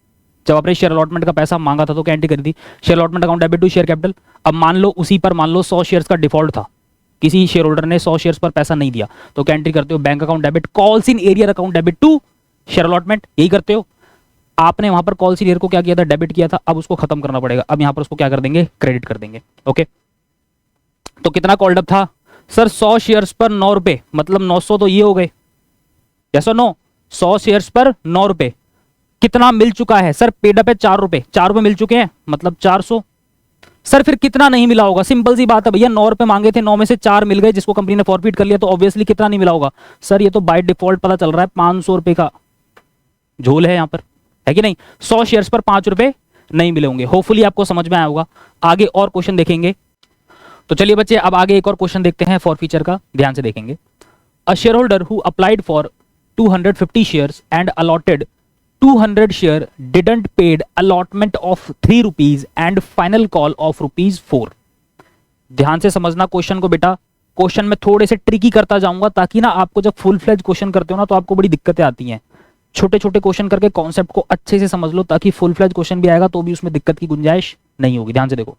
Speaker 1: जब आपने शेयर अलॉटमेंट का पैसा मांगा था तो क्या एंट्री करी थी, share allotment account debit to share capital. अब मान लो उसी पर मान लो 100 शेयर्स का डिफॉल्ट था, किसी शेयर होल्डर ने 100 शेयर्स पर पैसा नहीं दिया, तो क्या एंट्री करते हो, bank account debit calls in arrear account debit to share allotment, यही करते हो। आपने वहां पर कॉल्स इन एरियर को क्या किया था, डेबिट किया था, अब उसको खत्म करना पड़ेगा। अब यहां पर उसको क्या कर देंगे, क्रेडिट कर देंगे, ओके। तो कितना कॉल्ड अप था सर, 100 शेयर्स पर 9 रुपए, मतलब 900 तो ये हो गए, यस और नो। 100 शेयर्स पर 9 रुपए, कितना मिल चुका है सर, पेड अप है 4 रुपए, 4 रुपए मिल चुके हैं, मतलब 400। सर फिर कितना नहीं मिला होगा, सिंपल सी बात है भैया, 9 रुपए मांगे थे, 9 में से 4 मिल गए जिसको कंपनी ने फॉरफीट कर लिया, तो ऑब्वियसली कितना नहीं मिला होगा सर, ये तो बाय डिफॉल्ट पता चल रहा है 500 रुपए का झोल है यहाँ पर, है कि नहीं। 100 शेयर्स पर 5 रुपए नहीं मिले होंगे। होपफुली आपको समझ में आया होगा। आगे और क्वेश्चन देखेंगे। तो चलिए बच्चे अब आगे एक और क्वेश्चन देखते हैं फॉर फीचर का, ध्यान से देखेंगे। A share holder who applied for 250 shares and allotted 200 share didn't paid allotment of 3 rupees and final call of ₹4। ध्यान से समझना क्वेश्चन को बेटा, क्वेश्चन में थोड़े से ट्रिकी करता जाऊंगा ताकि ना आपको जब फुल फ्लेज क्वेश्चन करते हो ना तो आपको बड़ी दिक्कतें आती हैं। छोटे छोटे क्वेश्चन करके कॉन्सेप्ट को अच्छे से समझ लो ताकि फुल फ्लेज क्वेश्चन भी आएगा तो भी उसमें दिक्कत की गुंजाइश नहीं होगी। ध्यान से देखो,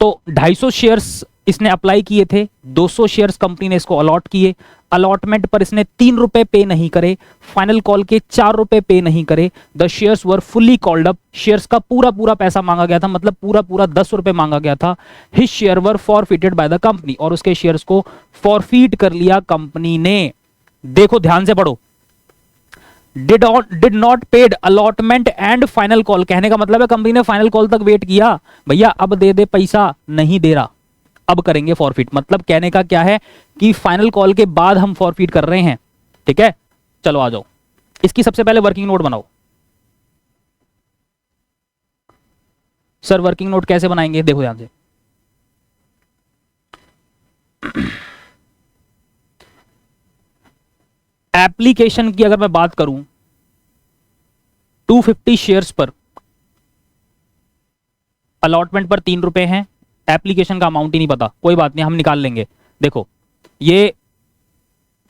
Speaker 1: तो 250 शेयर्स इसने अप्लाई किए थे, 200 शेयर्स कंपनी ने इसको अलॉट किए, अलॉटमेंट पर इसने 3 रुपए पे नहीं करे, फाइनल कॉल के 4 रुपए पे नहीं करे, the shares were fully called up, shares का पूरा पूरा पैसा मांगा गया था, मतलब पूरा पूरा 10 रुपए मांगा गया था। His share were forfeited bye the company, और उसके शेयर्स को फॉरफीट कर लिया कंपनी ने। देखो ध्यान से पढ़ो, did not paid allotment and final call, कहने का मतलब है कंपनी ने फाइनल कॉल तक वेट किया, भैया अब दे दे पैसा, नहीं दे रहा, अब करेंगे फॉरफिट। मतलब कहने का क्या है कि फाइनल कॉल के बाद हम फॉरफिट कर रहे हैं, ठीक है। चलो आ जाओ, इसकी सबसे पहले वर्किंग नोट बनाओ। सर वर्किंग नोट कैसे बनाएंगे, देखो ध्यान से। एप्लीकेशन की अगर मैं बात करूं, 250 शेयर्स पर अलॉटमेंट पर 3 रुपए हैं, एप्लीकेशन का अमाउंट ही नहीं पता, कोई बात नहीं हम निकाल लेंगे। देखो ये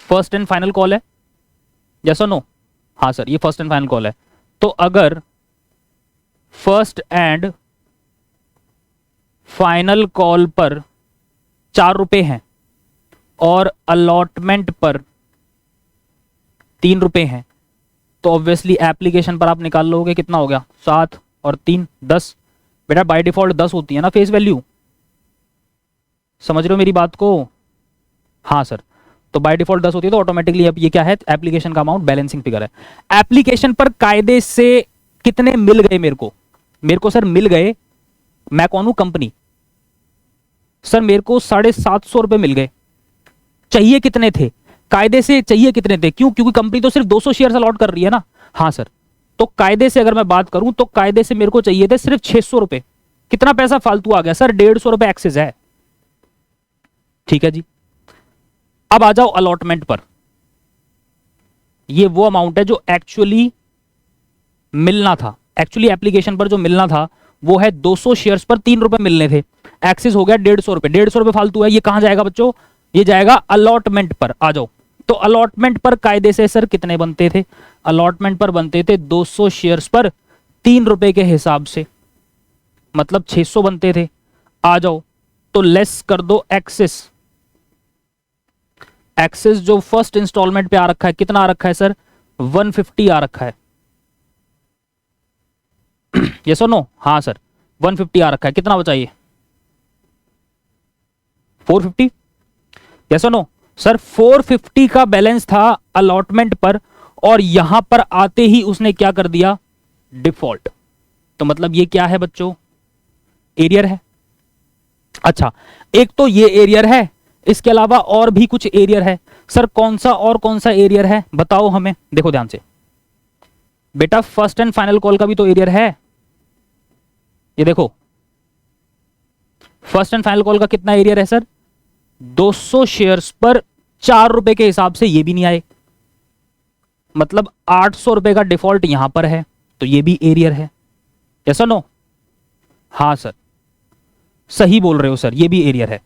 Speaker 1: फर्स्ट एंड फाइनल कॉल है, जैसा नो, हाँ सर ये फर्स्ट एंड फाइनल कॉल है। तो अगर फर्स्ट एंड फाइनल कॉल पर 4 रुपए हैं और अलॉटमेंट पर 3 रुपए हैं, तो ऑब्वियसली एप्लीकेशन पर आप निकाल लोगे, कितना हो गया 7 और 3 10। बेटा बाय डिफॉल्ट 10 होती है ना फेस वैल्यू, समझ रहे हो मेरी बात को? हाँ सर, तो बाय डिफॉल्ट 10 होती है, तो ऑटोमेटिकली अब ये क्या है, एप्लीकेशन का अमाउंट बैलेंसिंग फिगर है। एप्लीकेशन पर कायदे से कितने मिल गए मेरे को सर मिल गए, मैं कौन हूं, कंपनी। सर मेरे को 750 रुपए मिल गए। चाहिए कितने थे, कायदे से चाहिए कितने थे, क्यों, क्योंकि कंपनी तो सिर्फ 200 शेयर अलॉट कर रही है ना। हाँ सर, तो कायदे से अगर मैं बात करूं तो कायदे से मेरे को चाहिए थे सिर्फ 600 रुपए। कितना पैसा फालतू आ गया सर, 150 रुपए एक्सेस है। ठीक है जी, अब आ जाओ अलॉटमेंट पर। ये वो अमाउंट है जो एक्चुअली मिलना था, एक्चुअली एप्लीकेशन पर जो मिलना था वो है 200 शेयर्स पर 3 रुपए मिलने थे, एक्सेस हो गया 150 रुपए। 150 रुपए फालतू है, ये कहां जाएगा बच्चों, ये जाएगा अलॉटमेंट पर। आ जाओ, तो अलॉटमेंट पर कायदे से सर कितने बनते थे, अलॉटमेंट पर बनते थे 200 शेयर्स पर 3 रुपए के हिसाब से, मतलब 600 बनते थे। आ जाओ, तो लेस कर दो एक्सेस। एक्सेस जो फर्स्ट इंस्टॉलमेंट पे आ रखा है, कितना आ रखा है सर, 150 आ रखा है। यस और नो? हाँ सर 150 आ रखा है, कितना बचाइए, 450। यस और नो? सर 450 का बैलेंस था अलॉटमेंट पर, और यहां पर आते ही उसने क्या कर दिया, डिफॉल्ट। तो मतलब ये क्या है बच्चों, एरियर है। अच्छा, एक तो ये एरियर है, इसके अलावा और भी कुछ एरियर है। सर कौन सा और कौन सा एरियर है बताओ हमें, देखो ध्यान से बेटा, फर्स्ट एंड फाइनल कॉल का भी तो एरियर है। ये देखो फर्स्ट एंड फाइनल कॉल का कितना एरियर है सर, 200 शेयर्स पर 4 रुपए के हिसाब से ये भी नहीं आए, मतलब 800 रुपए का डिफॉल्ट यहां पर है, तो ये भी एरियर है। ऐसा नो? हाँ सर सही बोल रहे हो सर, ये भी एरियर है।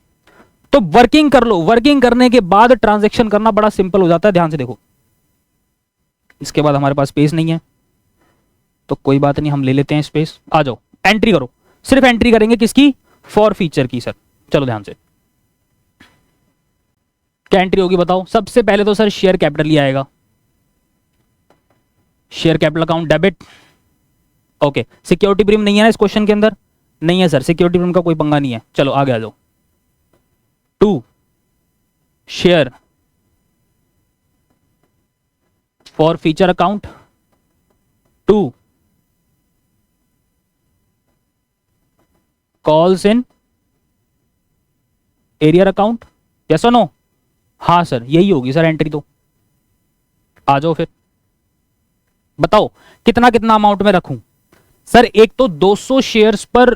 Speaker 1: तो वर्किंग कर लो, वर्किंग करने के बाद ट्रांजैक्शन करना बड़ा सिंपल हो जाता है। ध्यान से देखो, इसके बाद हमारे पास स्पेस नहीं है तो कोई बात नहीं, हम ले लेते हैं स्पेस। आ जाओ, एंट्री करो, सिर्फ एंट्री करेंगे किसकी, फॉर फीचर की। सर चलो ध्यान से, क्या एंट्री होगी बताओ। सबसे पहले तो सर शेयर कैपिटल ही आएगा, share capital account debit. Okay, security premium नहीं है ना इस क्वेश्चन के अंदर, नहीं है सर, सिक्योरिटी प्रीमियम का कोई पंगा नहीं है। चलो आगे आ जाओ, to share forfeiture account, to calls in arrear account. Yes और नो? हाँ सर यही होगी सर एंट्री। तो आ जाओ फिर बताओ कितना कितना अमाउंट में रखूं। सर एक तो 200 शेयर्स पर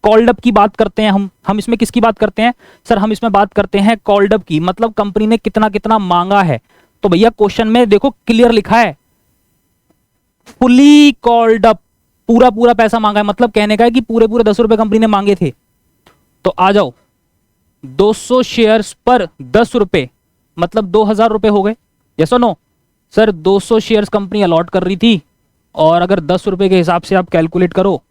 Speaker 1: कॉल्ड अप की बात करते हैं हम इसमें किसकी बात करते हैं सर, हम इसमें बात करते हैं कॉल्ड अप की, मतलब कंपनी ने कितना कितना मांगा है। तो भैया क्वेश्चन में देखो क्लियर लिखा है फुली कॉल्ड अप, पूरा पूरा पैसा मांगा है, मतलब कहने का है कि पूरे पूरे 10 रुपए कंपनी ने मांगे थे। तो आ जाओ, 200 शेयर्स पर 10 रुपए मतलब 2000 रुपए हो गए। यस और no? Sir 200 shares company allot कर रही थी, और अगर 10 रुपए के हिसाब से आप कैलकुलेट करो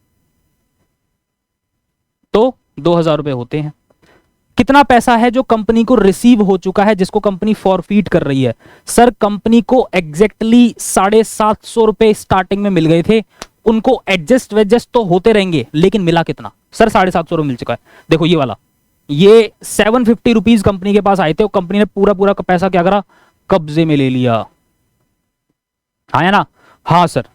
Speaker 1: तो 2000 रुपए होते हैं। कितना पैसा है जो कंपनी को रिसीव हो चुका है, जिसको कंपनी फॉरफीट कर रही है। सर कंपनी को एग्जैक्टली 750 रुपए स्टार्टिंग में मिल गए थे, उनको एडजस्ट वेडजस्ट तो होते रहेंगे, लेकिन मिला कितना सर, 750 रुपए मिल चुका है। देखो ये वाला, ये 750 रुपीज कंपनी के पास आए थे, और कंपनी ने पूरा पूरा का पैसा क्या करा, कब्जे में ले लिया। आया ना? हाँ सर।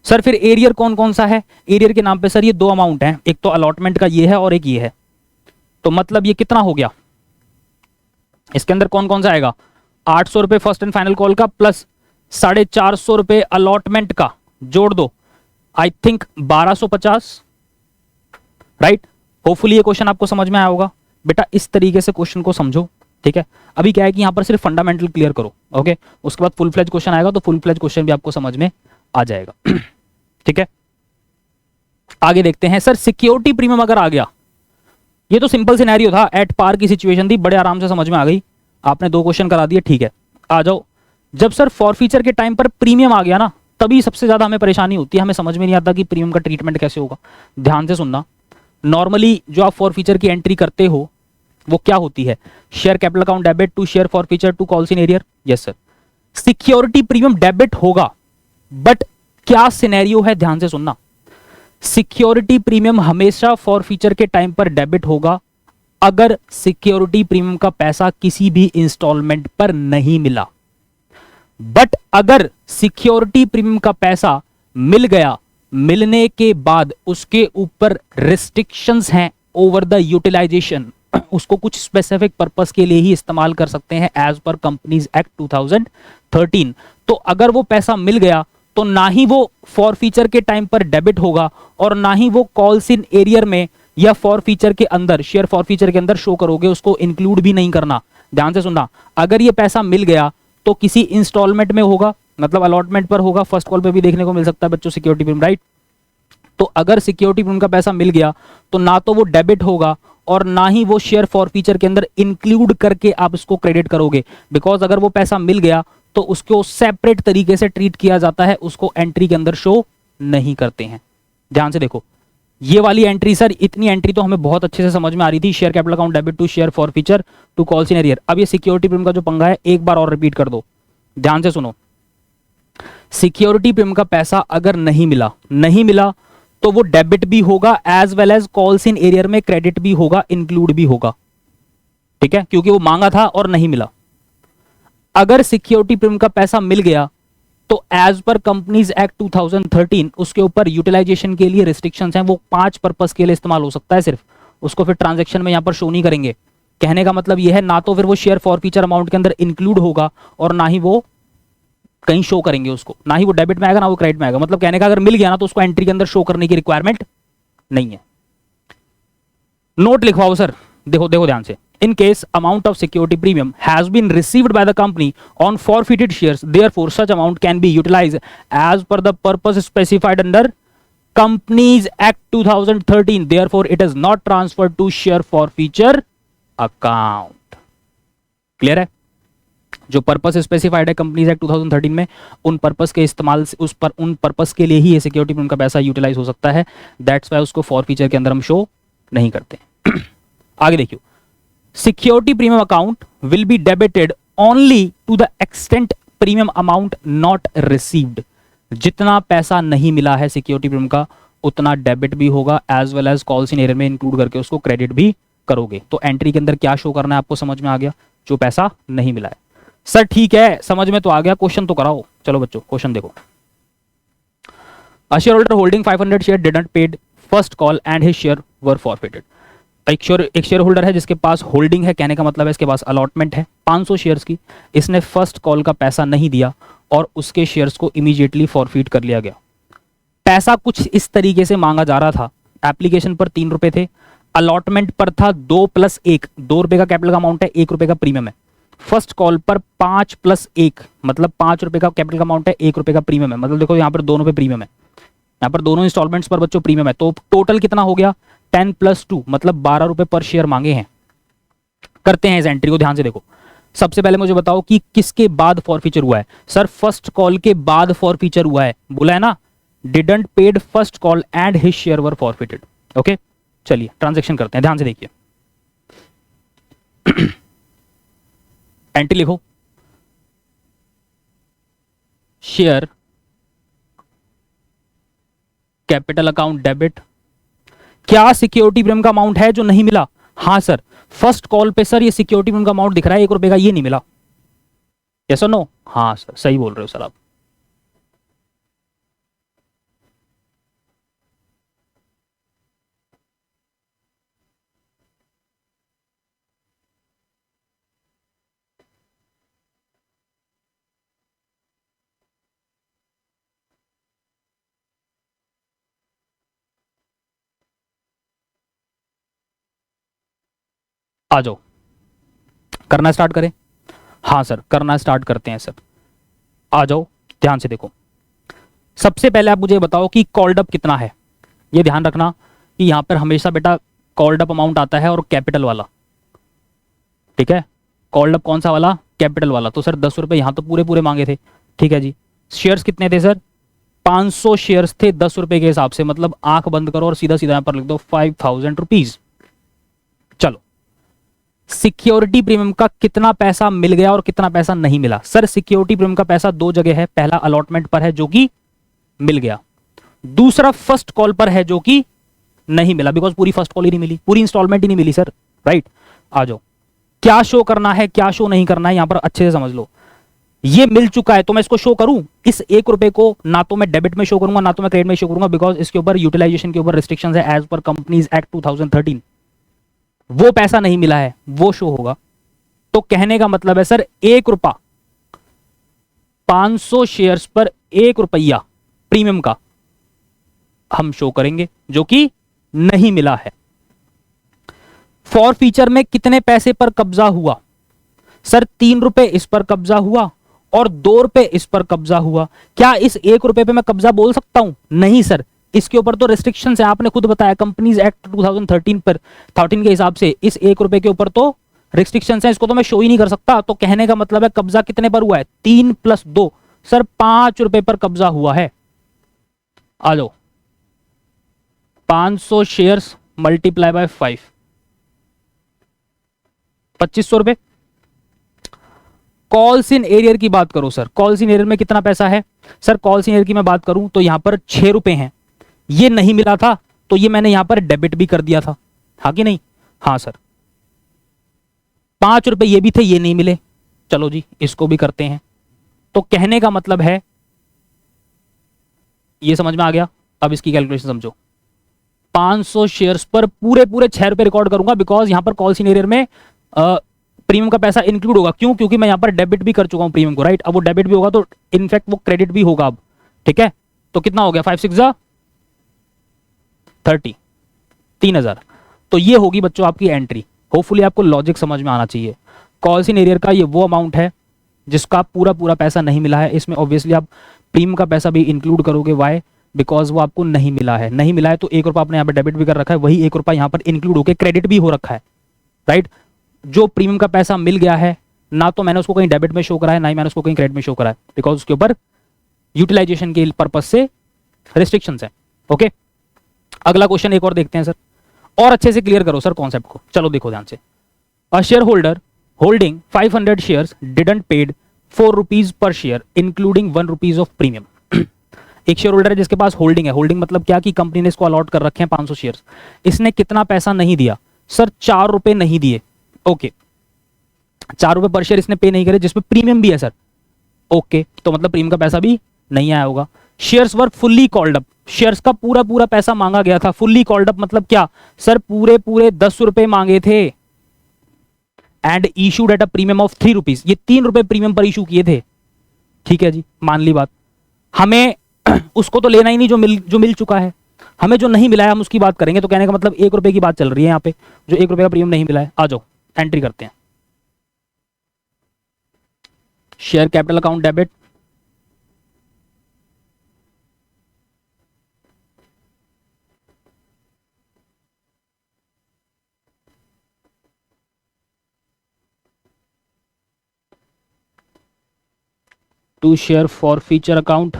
Speaker 1: सर फिर एरियर कौन कौन सा है, एरियर के नाम पे सर ये 2 अमाउंट हैं, एक तो अलॉटमेंट का ये है और एक ये है। तो मतलब ये कितना हो गया, इसके अंदर कौन कौन सा आएगा, 800 रुपए फर्स्ट एंड फाइनल कॉल का प्लस 450 रुपए अलॉटमेंट का, जोड़ दो आई थिंक 1250, राइट। होपफुली ये क्वेश्चन आपको समझ में आया होगा। बेटा इस तरीके से क्वेश्चन को समझो, ठीक है। अभी क्या है कि यहां पर सिर्फ फंडामेंटल क्लियर करो, ओके, उसके बाद फुल फ्लेज क्वेश्चन आएगा, तो फुल फ्लेज क्वेश्चन भी आपको समझ में आ जाएगा। ठीक है, आगे देखते हैं सर, सिक्योरिटी प्रीमियम अगर आ गया, ये तो सिंपल सिनेरियो था, एट पार की सिचुएशन थी, बड़े आराम से समझ में आ गई, आपने 2 क्वेश्चन करा दिए, ठीक है। आ जाओ, जब सर फॉरफीचर के टाइम पर प्रीमियम आ गया ना, तभी सबसे ज्यादा हमें परेशानी होती है, हमें समझ में नहीं आता कि प्रीमियम का ट्रीटमेंट कैसे होगा। ध्यान से सुनना, नॉर्मली जो आप फॉरफीचर की एंट्री करते हो वो क्या होती है, share capital account debit to share forfeiture to calls in arrear, yes sir. Security premium debit होगा, बट क्या सिनेरियो है, ध्यान से सुनना, सिक्योरिटी प्रीमियम हमेशा फॉरफीचर के टाइम पर डेबिट होगा अगर सिक्योरिटी प्रीमियम का पैसा किसी भी इंस्टॉलमेंट पर नहीं मिला। बट अगर सिक्योरिटी प्रीमियम का पैसा मिल गया, मिलने के बाद उसके ऊपर रिस्ट्रिक्शंस हैं ओवर द यूटिलाइजेशन, उसको कुछ स्पेसिफिक पर्पस के लिए ही इस्तेमाल कर सकते हैं एज पर कंपनीज एक्ट 2013। तो अगर वो पैसा मिल गया तो ना ही वो फॉरफीचर के टाइम पर डेबिट होगा और ना ही वो कॉल्स इन एरियर में या फॉरफीचर के अंदर, शेयर फॉरफीचर के अंदर शो करोगे, उसको इंक्लूड भी नहीं करना। ध्यान से सुनना, अगर ये पैसा मिल गया तो किसी इंस्टॉलमेंट में होगा, मतलब अलॉटमेंट पर होगा, फर्स्ट कॉल पे भी देखने को मिल सकता है बच्चों सिक्योरिटी प्रीमियम, राइट। तो अगर सिक्योरिटी प्रीमियम का पैसा मिल गया तो ना तो वो डेबिट होगा और ना ही वो शेयर फॉरफीचर के अंदर इंक्लूड करके आप इसको क्रेडिट करोगे, बिकॉज अगर वो पैसा मिल गया तो उसको सेपरेट तरीके से ट्रीट किया जाता है, उसको एंट्री के अंदर शो नहीं करते हैं। ध्यान से देखो, ये वाली एंट्री सर, इतनी एंट्री तो हमें बहुत अच्छे से समझ में आ रही थी, share capital account debit to share forfeiture to calls in arrear. अब ये सिक्योरिटी प्रीमियम का जो पंगा है, एक बार और रिपीट कर दो, ध्यान से सुनो। सिक्योरिटी प्रीमियम का पैसा अगर नहीं मिला तो वो डेबिट भी होगा as well as calls in arrear में क्रेडिट भी होगा, इंक्लूड भी होगा, ठीक है, क्योंकि वो मांगा था और नहीं मिला। अगर सिक्योरिटी प्रीमियम का पैसा मिल गया तो एज पर कंपनीज एक्ट 2013 उसके ऊपर यूटिलाइजेशन के लिए रिस्ट्रिक्शंस हैं, वो 5 पर्पस के लिए इस्तेमाल हो सकता है सिर्फ, उसको फिर ट्रांजैक्शन में यहां पर शो नहीं करेंगे। कहने का मतलब यह है, ना तो फिर वो शेयर फॉरफीचर अमाउंट के अंदर इंक्लूड होगा और ना ही वो कहीं शो करेंगे उसको, ना ही वो डेबिट में आएगा ना वो क्रेडिट में आएगा। मतलब कहने का अगर मिल गया ना तो उसको एंट्री के अंदर शो करने की रिक्वायरमेंट नहीं है। नोट लिखवाओ सर, देखो देखो ध्यान से, in case amount of security premium has been received by the company on forfeited shares, therefore such amount can be utilized as per the purpose specified under Companies Act 2013, therefore it is not transferred to share forfeiture account। Clear है, जो purpose specified है companies act 2013 में, उन purpose के इस्तेमाल से उन purpose के लिए ही ये सिक्योरिटी प्रीमियम का पैसा यूटिलाइज हो सकता है, दैट्स वाई उसको फॉरफीचर के अंदर हम शो नहीं करते। आगे देखियो, security premium account will be debited only to the extent premium amount not received. जितना पैसा नहीं मिला है सिक्योरिटी प्रीमियम का, उतना डेबिट भी होगा as well as calls in arrear में इंक्लूड करके उसको क्रेडिट भी करोगे। तो एंट्री के अंदर क्या शो करना है आपको समझ में आ गया, जो पैसा नहीं मिला है। सर ठीक है, समझ में तो आ गया, क्वेश्चन तो कराओ। चलो बच्चों क्वेश्चन देखो। A share holder holding 500 share did not paid first call and his share were forfeited. एक शेयर होल्डर है जिसके पास होल्डिंग है, कहने का मतलब है इसके पास अलॉटमेंट है 500 शेयर्स की, इसने फर्स्ट कॉल का पैसा नहीं दिया और उसके शेयर्स को इमीडिएटली फॉरफीट कर लिया गया। पैसा कुछ इस तरीके से मांगा जा रहा था, एप्लीकेशन पर 3 रुपए थे, अलॉटमेंट पर था 2 + 1, 2 रुपए का कैपिटल का अमाउंट है, 1 रुपए का प्रीमियम है। फर्स्ट कॉल पर 5 + 1 मतलब 5 रुपए का कैपिटल का अमाउंट है, 1 रुपए का प्रीमियम है। मतलब देखो यहाँ पर दोनों पे प्रीमियम है, यहाँ पर दोनों इंस्टॉलमेंट्स पर बच्चों प्रीमियम है। तो टोटल कितना हो गया, 10 + 2 मतलब 12 रुपए पर शेयर मांगे हैं। करते हैं इस एंट्री को, ध्यान से देखो। सबसे पहले मुझे बताओ कि किसके बाद फॉरफीचर हुआ है। सर फर्स्ट कॉल के बाद फॉरफीचर हुआ है, बोला है ना, didn't paid first call and his share were forfeited. Okay चलिए ट्रांजैक्शन करते हैं, ध्यान से देखिए। एंट्री लिखो, शेयर कैपिटल अकाउंट डेबिट। क्या सिक्योरिटी प्रीमियम का अमाउंट है जो नहीं मिला? हाँ सर, फर्स्ट कॉल पे सर ये सिक्योरिटी प्रीमियम का अमाउंट दिख रहा है 1 रुपए का, ये नहीं मिला। यस और नो? हाँ सर सही बोल रहे हो सर आप। आ जाओ करना स्टार्ट करें। हाँ सर करना स्टार्ट करते हैं सर, आ जाओ ध्यान से देखो। सबसे पहले आप मुझे बताओ कि कॉल्ड अप कितना है। ये ध्यान रखना कि यहां पर हमेशा बेटा कॉल्ड अप अमाउंट आता है और कैपिटल वाला, ठीक है। कॉल्ड अप कौन सा वाला? कैपिटल वाला। तो सर 10 रुपए यहां तो पूरे पूरे मांगे थे, ठीक है जी। शेयर्स कितने थे सर? 500 शेयर्स थे 10 रुपए के हिसाब से, मतलब आंख बंद करो और सीधा सीधा यहां पर लिख दो 5000 रुपीज। चलो, सिक्योरिटी प्रीमियम का कितना पैसा मिल गया और कितना पैसा नहीं मिला? सर सिक्योरिटी प्रीमियम का पैसा दो जगह है, पहला अलॉटमेंट पर है जो कि मिल गया, दूसरा फर्स्ट कॉल पर है जो कि नहीं मिला, बिकॉज पूरी फर्स्ट कॉल ही नहीं मिली, पूरी इंस्टॉलमेंट ही नहीं मिली सर, राइट। आ जाओ, क्या शो करना है क्या शो नहीं करना है यहां पर अच्छे से समझ लो। ये मिल चुका है तो मैं इसको शो करूं, इस 1 रुपए को ना तो मैं डेबिट में शो करूंगा ना तो मैं क्रेडिट में शो करूंगा, बिकॉज इसके ऊपर यूटिलाइजेशन के ऊपर रिस्ट्रिक्शंस है एज पर कंपनीज एक्ट 2013। वो पैसा नहीं मिला है, वो शो होगा। तो कहने का मतलब है सर 1 रुपया 500 शेयर्स पर 1 रुपया प्रीमियम का हम शो करेंगे जो कि नहीं मिला है। फॉर फीचर में कितने पैसे पर कब्जा हुआ? सर 3 रुपए इस पर कब्जा हुआ और 2 रुपए इस पर कब्जा हुआ। क्या इस 1 रुपए पे मैं कब्जा बोल सकता हूं? नहीं सर, इसके ऊपर तो रिस्ट्रिक्शंस है, आपने खुद बताया कंपनीज एक्ट 2013 पर 13 के हिसाब से इस 1 रुपए के ऊपर तो रिस्ट्रिक्शंस है, इसको तो मैं शो ही नहीं कर सकता। तो कहने का मतलब है कब्जा कितने पर हुआ है? 3 + 2, सर 5 रुपए पर कब्जा हुआ है। आ जाओ, 500 शेयर्स मल्टीप्लाई बाय 5, 2500 रुपए। कॉल्स इन एरियर की बात करो सर, कॉल्स इन एरियर में कितना पैसा है? सर कॉल्स इन एरियर की मैं बात करूं तो यहां पर 6 रुपए हैं, ये नहीं मिला था तो ये मैंने यहां पर डेबिट भी कर दिया था, हाँ कि नहीं? हाँ सर। 5 रुपए ये भी थे, ये नहीं मिले, चलो जी इसको भी करते हैं। तो कहने का मतलब है, ये समझ में आ गया? अब इसकी कैलकुलेशन समझो। 500 शेयर्स पर पूरे पूरे 6 रुपए रिकॉर्ड करूंगा, बिकॉज यहां पर कॉल्स इन एरियर में प्रीमियम का पैसा इंक्लूड होगा। क्यों? क्योंकि मैं यहां पर डेबिट भी कर चुका हूं प्रीमियम को, राइट। अब वो डेबिट भी होगा तो इनफैक्ट वो क्रेडिट भी होगा अब, ठीक है। तो कितना हो गया? 5 6 30, 3000। तो ये होगी बच्चों आपकी एंट्री। होपफुली आपको लॉजिक समझ में आना चाहिए। कॉल्स इन एरियर का ये वो अमाउंट है जिसका पूरा पूरा पैसा नहीं मिला है। इसमें ऑब्वियसली आप प्रीमियम का पैसा भी इंक्लूड करोगे, वाई? बिकॉज वो आपको नहीं मिला है। नहीं मिला है तो 1 रुपया आपने यहाँ पर डेबिट भी कर रखा है, वही 1 रुपया यहाँ पर इंक्लूड होकर क्रेडिट भी हो रखा है, राइट। जो प्रीमियम का पैसा मिल गया है, ना तो मैंने उसको कहीं डेबिट में शो करा है, ना ही मैंने उसको कहीं क्रेडिट में शो करा है, बिकॉज उसके ऊपर यूटिलाइजेशन के पर्पज से रिस्ट्रिक्शंस है। ओके, अगला क्वेश्चन एक और देखते हैं सर, और अच्छे से क्लियर करो सर कॉन्सेप्ट को। चलो देखो ध्यान से। A share holder holding 500 shares didn't paid 4 rupees per share including 1 rupees of premium. एक शेयर होल्डर है जिसके पास होल्डिंग है। होल्डिंग मतलब क्या कि कंपनी ने इसको अलॉट कर रखे हैं 500 शेयर्स। इसने कितना पैसा नहीं दिया? सर 4 रुपए नहीं दिए। ओके, 4 रुपए पर शेयर इसने पे नहीं करे, जिसमें प्रीमियम भी है सर। ओके, तो मतलब प्रीमियम का पैसा भी नहीं आया होगा। शेयर्स वर फुल्ली कॉल्ड अप, शेयर्स का पूरा पूरा पैसा मांगा गया था। फुल्ली कॉल्ड अप मतलब क्या? सर पूरे पूरे 10 रुपए मांगे थे and issued at a premium of 3 rupees. ये 3 रुपए प्रीमियम पर इशू किए थे, ठीक है जी, मान ली बात। हमें उसको तो लेना ही नहीं जो मिल चुका है, हमें जो नहीं मिला है हम उसकी बात करेंगे। तो कहने का मतलब 1 रुपए की बात चल रही है यहाँ पे, जो 1 रुपए का प्रीमियम नहीं मिला है। आ जाओ एंट्री करते हैं। Share capital account debit, to share forfeiture account,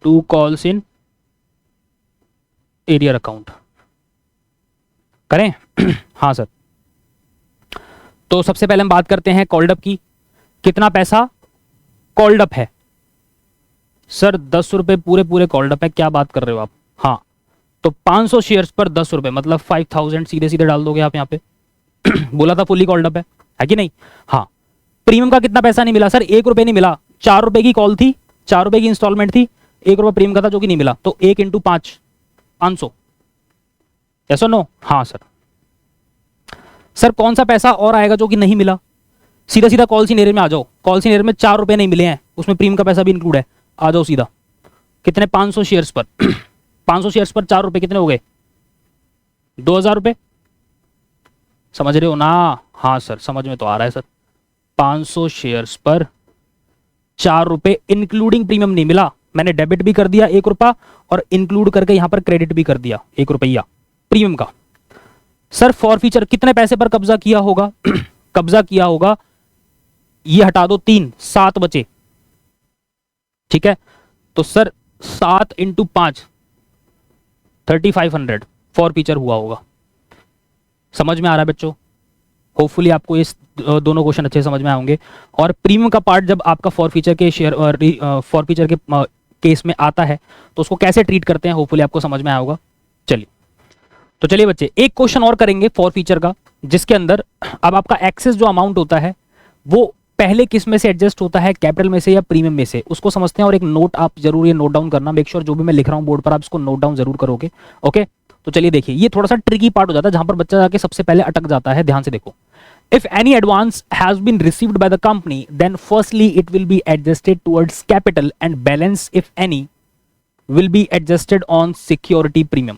Speaker 1: to calls in arrear account. करें? हाँ सर। तो सबसे पहले हम बात करते हैं कॉल्ड अप की। कितना पैसा कॉल्ड अप है? सर 10 रुपए पूरे पूरे कॉल्ड अप है। क्या बात कर रहे हो आप? हाँ, तो 500 शेयर्स पर 10 रुपए मतलब 5000 सीधे सीधे डाल दोगे आप यहाँ पे। बोला था फुल्ली कॉल्ड अप है कि नहीं? हाँ। प्रीमियम का कितना पैसा नहीं मिला? सर 1 रुपए नहीं मिला। 4 रुपए की कॉल थी, 4 रुपए की इंस्टॉलमेंट थी, 1 रुपया प्रीमियम का था जो कि नहीं मिला। तो 1 × 5 500। ऐसा नो? हाँ सर। सर कौन सा पैसा और आएगा जो कि नहीं मिला? सीधा सीधा कॉल्स इन एरियर में आ जाओ। कॉल्स इन एरियर में 4 रुपए नहीं मिले हैं, उसमें प्रीमियम का पैसा भी इंक्लूड है। आ जाओ सीधा। कितने? 500 शेयर्स पर 500 शेयर्स पर 4 रुपए कितने हो गए? 2000 रुपए। समझ रहे हो ना? हाँ सर, समझ में तो आ रहा है सर। 500 शेयर्स पर 4 रुपए इंक्लूडिंग प्रीमियम नहीं मिला, मैंने डेबिट भी कर दिया 1 रुपया और इंक्लूड करके यहां पर क्रेडिट भी कर दिया 1 रुपया प्रीमियम का। सर फॉर फीचर कितने पैसे पर कब्जा किया होगा? कब्जा किया होगा, ये हटा दो 3, 7 बचे, ठीक है। तो सर 7 इंटू 5 3500 फॉर फीचर हुआ होगा। समझ में आ रहा है बच्चों? होपफुली आपको इस दोनों क्वेश्चन अच्छे समझ में आएंगे। और प्रीमियम का पार्ट जब आपका फॉर फीचर के शेयर फॉर फीचर के केस में आता है तो उसको कैसे ट्रीट करते हैं होपफुली आपको समझ में आया होगा। चलिए तो चलिए बच्चे एक क्वेश्चन और करेंगे फॉर फीचर का, जिसके अंदर अब आपका एक्सेस जो अमाउंट होता है वो पहले किस में से एडजस्ट होता है, कैपिटल में से या प्रीमियम में से, उसको समझते हैं। और एक नोट आप जरूर ये नोट डाउन करना, मेक श्योर जो भी मैं लिख रहा हूं बोर्ड पर आप इसको नोट डाउन जरूर करोगे। ओके तो चलिए देखिए, ये थोड़ा सा ट्रिकी पार्ट हो जाता है जहां पर बच्चा जाके सबसे पहले अटक जाता है। ध्यान से देखो, if any advance has been received by the company then firstly it will be adjusted towards capital and balance if any will be adjusted on security premium.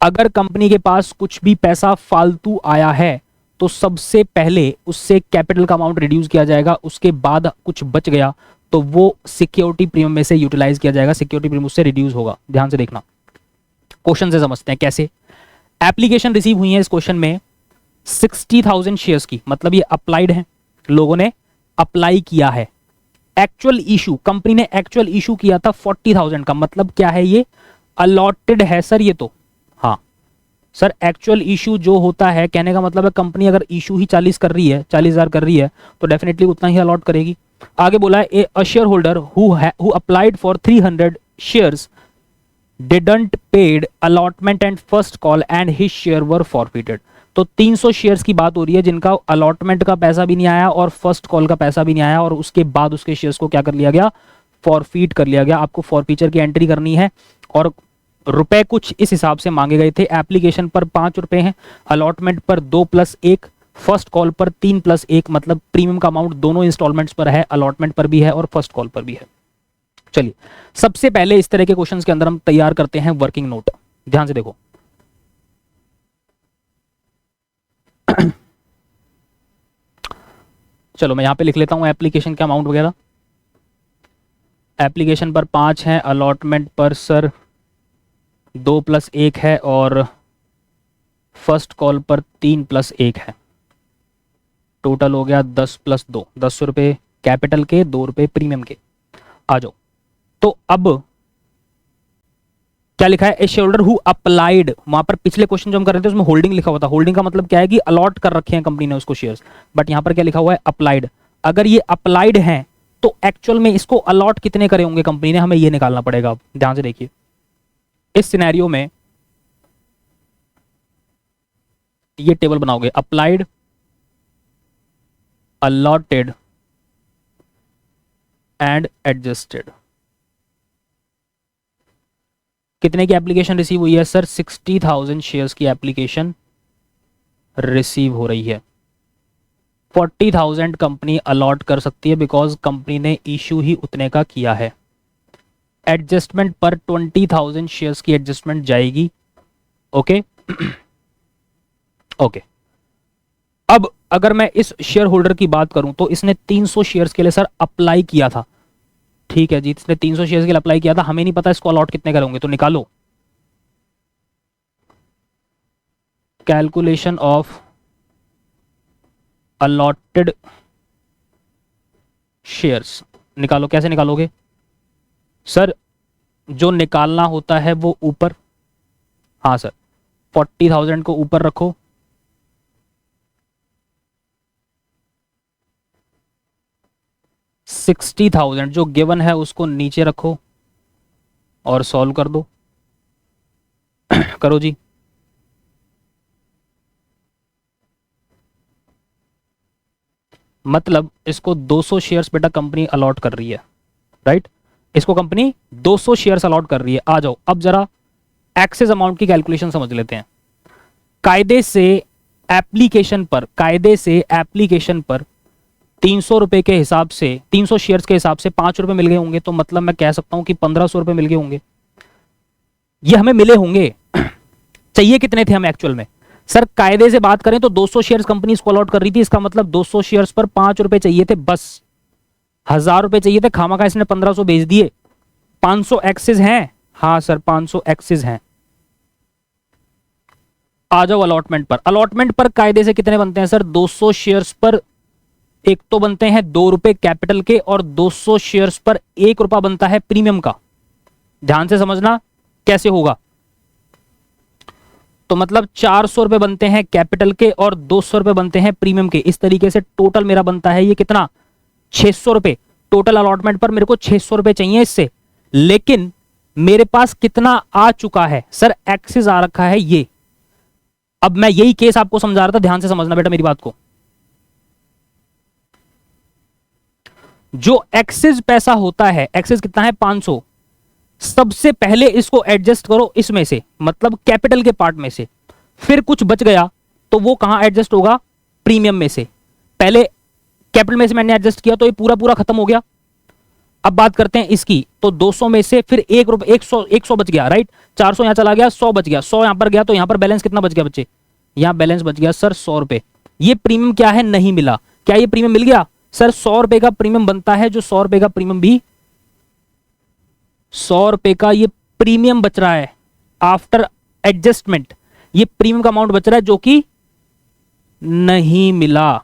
Speaker 1: अगर कंपनी के पास कुछ भी पैसा फालतू आया है तो सबसे पहले उससे कैपिटल का अमाउंट रिड्यूस किया जाएगा, उसके बाद कुछ बच गया तो वो सिक्योरिटी प्रीमियम में से यूटिलाइज किया जाएगा, सिक्योरिटी प्रीमियम उससे रिड्यूस होगा। ध्यान से देखना, क्वेश्चन से समझते हैं कैसे। एप्लीकेशन रिसीव हुई है इस क्वेश्चन में 60,000 शेयर्स की, मतलब ये अप्लाइड है, लोगों ने अप्लाई किया है। एक्चुअल इशू कंपनी ने एक्चुअल इशू किया था 40,000 का, मतलब क्या है ये अलॉटेड है सर ये तो। हाँ सर एक्चुअल इशू जो होता है, कहने का मतलब है कंपनी अगर इशू ही 40 कर रही है, 40,000 कर रही है तो डेफिनेटली उतना ही अलॉट करेगी। आगे बोला है a share holder who applied for 300 shares didn't paid allotment and first call and his share were forfeited. तो 300 शेयर्स की बात हो रही है जिनका अलॉटमेंट का पैसा भी नहीं आया और फर्स्ट कॉल का पैसा भी नहीं आया, और उसके बाद उसके शेयर्स को क्या कर लिया गया, फॉरफीट कर लिया गया। आपको फॉरफीचर की एंट्री करनी है और रुपए कुछ इस हिसाब से मांगे गए थे। एप्लीकेशन पर 5 रुपए हैं, अलॉटमेंट पर 2 + 1, फर्स्ट कॉल पर 3 + 1, मतलब प्रीमियम का अमाउंट दोनों इंस्टॉलमेंट्स पर है, अलॉटमेंट पर भी है और फर्स्ट कॉल पर भी है। चलिए सबसे पहले इस तरह के क्वेश्चंस के अंदर हम तैयार करते हैं वर्किंग नोट। ध्यान से देखो, चलो मैं यहां पे लिख लेता हूं एप्लीकेशन का अमाउंट वगैरह। एप्लीकेशन पर 5 है, अलॉटमेंट पर सर 2 + 1 है और फर्स्ट कॉल पर 3 + 1 है। टोटल हो गया 10 + 2, 10 रुपए कैपिटल के, 2 रुपए प्रीमियम के। आ जाओ, तो अब क्या लिखा है, ए शेयरहोल्डर हु अप्लाइड, वहां पर पिछले क्वेश्चन जो हम कर रहे थे उसमें होल्डिंग लिखा हुआ था। होल्डिंग का मतलब क्या है कि अलॉट कर रखे हैं कंपनी ने उसको शेयर्स, बट यहां पर क्या लिखा हुआ है अप्लाइड। अगर ये अप्लाइड हैं तो एक्चुअल में इसको अलॉट कितने करे होंगे कंपनी ने, हमें ये निकालना पड़ेगा। अब ध्यान से देखिए, इस सिनेरियो में ये टेबल बनाओगे, अप्लाइड, अलॉटेड एंड एडजस्टेड। कितने की एप्लीकेशन रिसीव हुई है सर, 60,000 शेयर्स की एप्लीकेशन रिसीव हो रही है। 40,000 कंपनी अलॉट कर सकती है बिकॉज कंपनी ने इशू ही उतने का किया है। एडजस्टमेंट पर 20,000 शेयर्स की एडजस्टमेंट जाएगी। ओके ओके, अब अगर मैं इस शेयर होल्डर की बात करूं तो इसने 300 शेयर्स के लिए सर अप्लाई किया था। ठीक है जी, इसने 300 शेयर्स के लिए अप्लाई किया था, हमें नहीं पता इसको अलॉट कितने करेंगे, तो निकालो कैलकुलेशन ऑफ अलॉटेड शेयर्स। निकालो, कैसे निकालोगे सर, जो निकालना होता है वो ऊपर, हाँ सर 40,000 को ऊपर रखो, $60,000 जो गिवन है उसको नीचे रखो और सॉल्व कर दो। करो जी, मतलब इसको 200 शेयर्स बेटा कंपनी अलॉट कर रही है, राइट। इसको कंपनी 200 शेयर्स अलॉट कर रही है। आ जाओ अब जरा एक्सेस अमाउंट की कैलकुलेशन समझ लेते हैं। कायदे से एप्लीकेशन पर 300 रुपए के हिसाब से, 300 शेयर्स के हिसाब से 5 रुपए मिल गए होंगे, तो मतलब मैं कह सकता हूं कि 1500 रुपए मिल गए होंगे। ये हमें मिले होंगे। चाहिए कितने थे हमें एक्चुअल में, सर कायदे से बात करें तो 200 शेयर्स कंपनी इसको अलॉट कर रही थी, इसका मतलब 200 शेयर्स पर 5 रुपए चाहिए थे, बस 1000 रुपए चाहिए थे, खामा इसने 1500 भेज दिए। 500 एक्सेस हैं, हाँ सर 500 एक्सेस हैं। आ जाओ अलॉटमेंट पर। अलॉटमेंट पर कायदे से कितने बनते हैं सर? 200 शेयर्स पर एक तो बनते हैं 2 रुपए कैपिटल के, और 200 शेयर्स पर 1 रुपया बनता है प्रीमियम का। ध्यान से समझना कैसे होगा। तो मतलब 400 रुपए बनते हैं कैपिटल के और 200 रुपए बनते हैं प्रीमियम के। इस तरीके से टोटल मेरा बनता है ये कितना? 600 रुपए। टोटल अलॉटमेंट पर मेरे को 600 रुपए चाहिए इससे, लेकिन मेरे पास कितना आ चुका है सर? एक्सेस आ रखा है ये। अब मैं यही केस आपको समझा रहा था, ध्यान से समझना बेटा मेरी बात को। जो एक्सेस पैसा होता है, एक्सेस कितना है? 500। सबसे पहले इसको एडजस्ट करो इसमें से, मतलब कैपिटल के पार्ट में से, फिर कुछ बच गया तो वो कहां एडजस्ट होगा? प्रीमियम में से। पहले कैपिटल में से मैंने एडजस्ट किया तो ये पूरा पूरा खत्म हो गया। अब बात करते हैं इसकी, तो 200 में से फिर 1 रुपए 100 बच गया, राइट। 400 यहां चला गया, 100 बच गया, 100 यहां पर गया, तो यहां पर बैलेंस कितना बच गया बच्चे? यहां बैलेंस बच गया सर 100 रुपए। ये प्रीमियम क्या है? नहीं मिला। क्या ये प्रीमियम मिल गया सर? 100 रुपए का प्रीमियम बनता है, जो 100 रुपए का प्रीमियम भी 100 रुपए का ये प्रीमियम बच रहा है आफ्टर एडजस्टमेंट। ये प्रीमियम का अमाउंट बच रहा है जो कि नहीं मिला।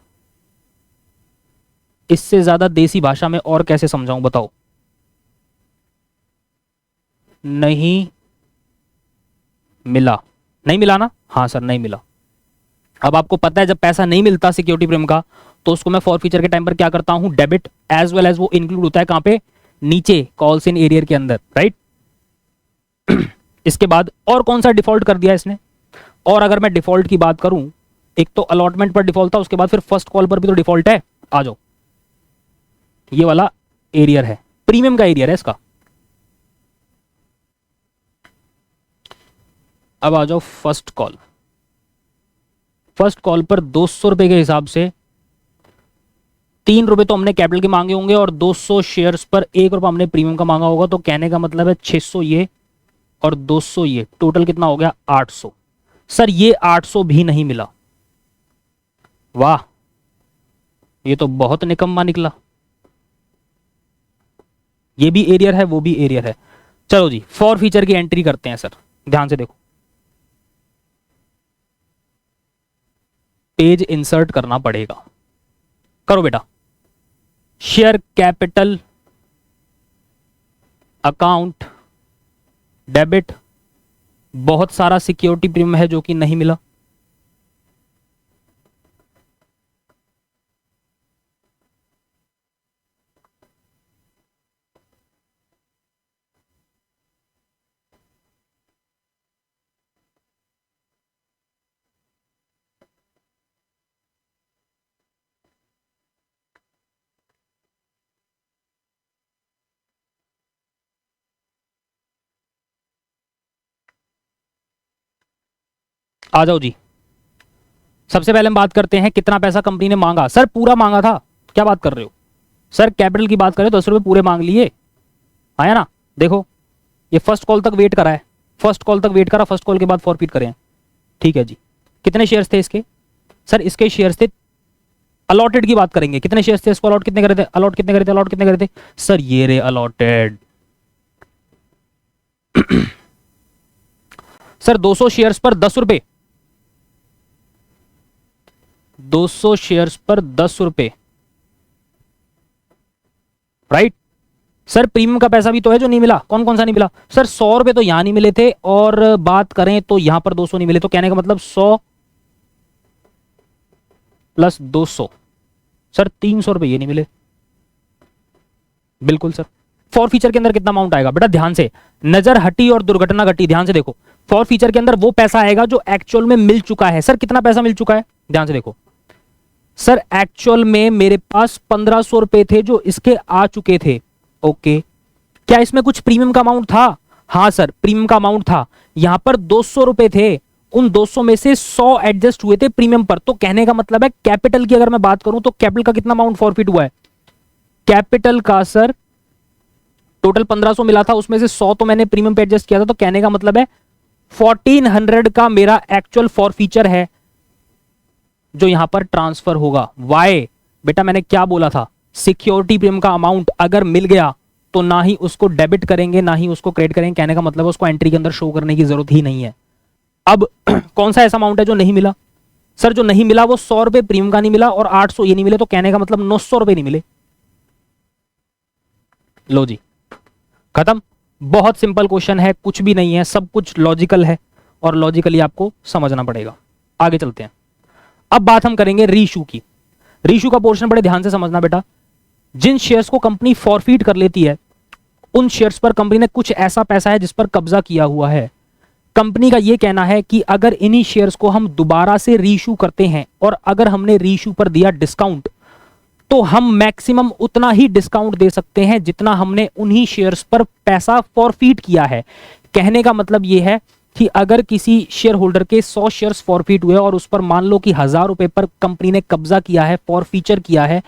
Speaker 1: इससे ज्यादा देसी भाषा में और कैसे समझाऊं बताओ? नहीं मिला। नहीं मिला ना? हाँ सर नहीं मिला। अब आपको पता है जब पैसा नहीं मिलता सिक्योरिटी प्रीमियम का, तो उसको मैं फॉर फीचर के टाइम पर क्या करता हूं? डेबिट एज वेल एज वो इंक्लूड होता है कहां पे? नीचे कॉल्स इन एरियर के अंदर, राइट। इसके बाद और कौन सा डिफॉल्ट कर दिया इसने? और अगर मैं डिफॉल्ट की बात करूं, एक तो अलॉटमेंट पर डिफॉल्ट था, उसके बाद फिर फर्स्ट कॉल पर भी तो डिफॉल्ट है। आ जाओ, ये वाला एरियर है, प्रीमियम का एरियर है इसका। अब आ जाओ फर्स्ट कॉल। फर्स्ट कॉल पर 200 रुपए के हिसाब से 3 रुपए तो हमने कैपिटल के मांगे होंगे और 200 शेयर्स पर 1 रुपया हमने प्रीमियम का मांगा होगा। तो कहने का मतलब है 600 ये और 200 ये, टोटल कितना हो गया? 800। सर ये 800 भी नहीं मिला। वाह, ये तो बहुत निकम्मा निकला। ये भी एरियर है, वो भी एरियर है। चलो जी, फॉर फीचर की एंट्री करते हैं सर, ध्यान से देखो। पेज इंसर्ट करना पड़ेगा, करो बेटा। शेयर कैपिटल अकाउंट डेबिट, बहुत सारा सिक्योरिटी प्रीमियम है जो कि नहीं मिला। आ जाओ जी, सबसे पहले हम बात करते हैं कितना पैसा कंपनी ने मांगा। सर पूरा मांगा था, क्या बात कर रहे हो सर? कैपिटल की बात करें तो 10 रुपए पूरे मांग लिए, आया ना? देखो ये फर्स्ट कॉल तक वेट करा है, फर्स्ट कॉल तक वेट करा, फर्स्ट कॉल के बाद फॉरफिट करें। ठीक है जी। कितने शेयर्स थे इसके? सर इसके शेयर्स थे, अलॉटेड की बात करेंगे, कितने शेयर्स थे इसको अलॉट कितने करे थे? अलॉट कितने करे थे? अलॉट कितने करे थे? सर ये रे अलॉटेड। सर 200 शेयर्स पर 10 रुपए, 200 शेयर्स पर 10 रुपए, राइट। सर प्रीमियम का पैसा भी तो है जो नहीं मिला। कौन कौन सा नहीं मिला? सर 100 रुपए तो यहां नहीं मिले थे, और बात करें तो यहां पर 200 नहीं मिले। तो कहने का मतलब 100 प्लस 200, सर 300 रुपए ये नहीं मिले। बिल्कुल सर। फॉर फीचर के अंदर कितना अमाउंट आएगा बेटा? ध्यान से, नजर हटी और दुर्घटना घटी, ध्यान से देखो। फॉर फीचर के अंदर वो पैसा आएगा जो एक्चुअल में मिल चुका है। सर कितना पैसा मिल चुका है? ध्यान से देखो सर, एक्चुअल में मेरे पास 1500 रुपए थे जो इसके आ चुके थे। ओके, क्या इसमें कुछ प्रीमियम का अमाउंट था? हाँ सर प्रीमियम का अमाउंट था। यहां पर 200 रुपए थे, उन 200 में से 100 एडजस्ट हुए थे प्रीमियम पर। तो कहने का मतलब है कैपिटल की अगर मैं बात करूं तो कैपिटल का कितना अमाउंट फॉरफिट हुआ है? कैपिटल का सर टोटल 1500 मिला था, उसमें से 100 तो मैंने प्रीमियम पे एडजस्ट किया था। तो कहने का मतलब है 1400 का मेरा एक्चुअल फॉर फीचर है जो यहां पर ट्रांसफर होगा। वाई बेटा मैंने क्या बोला था, सिक्योरिटी प्रीमियम का अमाउंट अगर मिल गया तो ना ही उसको डेबिट करेंगे ना ही उसको क्रेडिट करेंगे, कहने का मतलब है उसको एंट्री के अंदर शो करने की जरूरत ही नहीं है। अब कौन सा ऐसा अमाउंट है जो नहीं मिला, सर जो नहीं मिला वो 100 रुपए प्रीमियम का नहीं मिला और 800 ये नहीं मिले, तो कहने का मतलब 900 रुपए नहीं मिले। लो जी खत्म। बहुत सिंपल क्वेश्चन है, कुछ भी नहीं है, सब कुछ लॉजिकल है और लॉजिकली आपको समझना पड़ेगा। आगे चलते हैं। अब बात हम करेंगे रीशू की। रीशू का पोर्शन बड़े ध्यान से समझना बेटा। जिन शेयर्स को कंपनी फॉरफीट कर लेती है उन शेयर्स पर कंपनी ने कुछ ऐसा पैसा है जिस पर कब्जा किया हुआ है। कंपनी का यह कहना है कि अगर इन्हीं शेयर्स को हम दोबारा से रीशू करते हैं और अगर हमने रीशू पर दिया डिस्काउंट तो हम मैक्सिमम उतना ही डिस्काउंट दे सकते हैं जितना हमने उन्हीं शेयर्स पर पैसा फॉरफीट किया है। कहने का मतलब यह है कि अगर किसी शेयर होल्डर के 100 शेयर्स फॉरफीट हुए और उस पर मान लो कि 1000 रुपए पर कंपनी ने कब्जा किया है, फॉरफीचर किया है,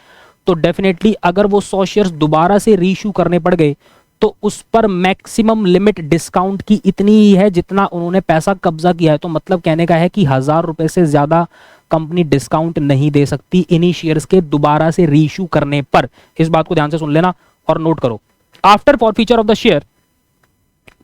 Speaker 1: तो डेफिनेटली अगर वो 100 शेयर्स दोबारा से रीइश्यू करने पड़ गए तो उस पर मैक्सिमम लिमिट डिस्काउंट की इतनी ही है जितना उन्होंने पैसा कब्जा किया है। तो मतलब कहने का है कि 1000 रुपए से ज्यादा कंपनी डिस्काउंट नहीं दे सकती इन्हीं शेयर्स के दोबारा से रीइश्यू करने पर। इस बात को ध्यान से सुन लेना और नोट करो। After forfeiture of the share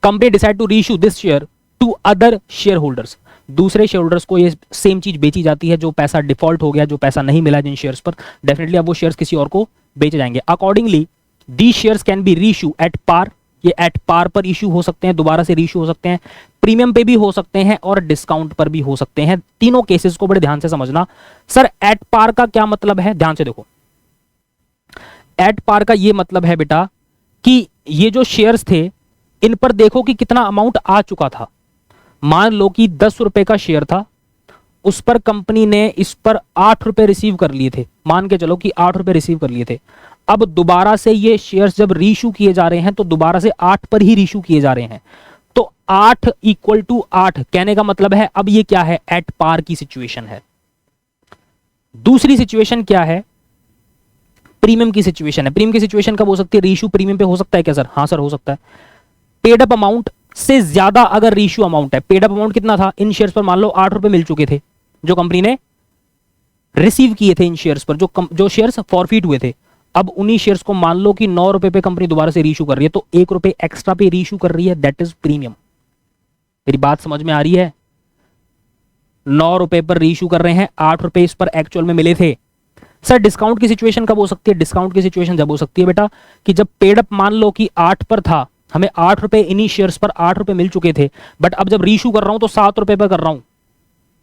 Speaker 1: company decide to reissue this share to other share holders. दूसरे शेयर होल्डर्स को ये सेम चीज बेची जाती है, जो पैसा डिफॉल्ट हो गया, जो पैसा नहीं मिला जिन शेयर्स पर, डेफिनेटली अब वो शेयर्स किसी और को बेचे जाएंगे। Accordingly the shares can be reissue at par, ये एट पार पर इश्यू हो सकते हैं, दोबारा से रीइश्यू हो सकते हैं, प्रीमियम पे भी हो सकते हैं और डिस्काउंट पर भी हो सकते हैं। तीनों केसेस को बड़े ध्यान से समझना। सर एट पार का क्या मतलब है, ध्यान से देखो। एट पार का ये मतलब है बेटा कि ये जो शेयर्स थे इन पर देखो कि कितना अमाउंट आ चुका था। मान लो कि 10 रुपए का शेयर था, उस पर कंपनी ने इस पर 8 रुपए रिसीव कर लिए थे, मान के चलो कि 8 रुपए रिसीव कर लिए थे। अब दोबारा से ये शेयर्स जब रीइश्यू किए जा रहे हैं तो दोबारा से 8 पर ही रीइश्यू किए जा रहे हैं, तो 8 इक्वल टू 8 कहने का मतलब है अब ये क्या है, एट पार की सिचुएशन है। दूसरी सिचुएशन क्या है, प्रीमियम की सिचुएशन है। प्रीमियम की सिचुएशन कब हो सकती है, रीइश्यू प्रीमियम पे हो सकता है क्या सर, हाँ सर हो सकता है। पेड अप अमाउंट से ज्यादा अगर रीइश्यू अमाउंट है, पेड अप अमाउंट कितना था, इन शेयर्स पर मान लो 8 रुपए मिल चुके थे जो कंपनी ने रिसीव किए थे इन शेयर्स पर, जो शेयर्स फॉरफीट हुए थे। अब उन्हीं शेयर्स को मान लो कि 9 रुपए पे कंपनी दोबारा से रीइश्यू कर रही है, तो 1 रुपए एक्स्ट्रा पे रीइश्यू कर रही है, दैट इज प्रीमियम। मेरी बात समझ में आ रही है। 9 रुपए पर रीइश्यू कर रहे हैं, 8 रुपए इस पर एक्चुअल में मिले थे। सर डिस्काउंट की सिचुएशन कब हो सकती है, डिस्काउंट की सिचुएशन जब हो सकती है बेटा कि जब पेड अप मान लो कि 8 पर था, हमें 8 रुपए इन्हीं शेयर्स पर 8 रुपए मिल चुके थे, बट अब जब रीइश्यू कर रहा हूं तो 7 रुपए पर कर रहा हूं,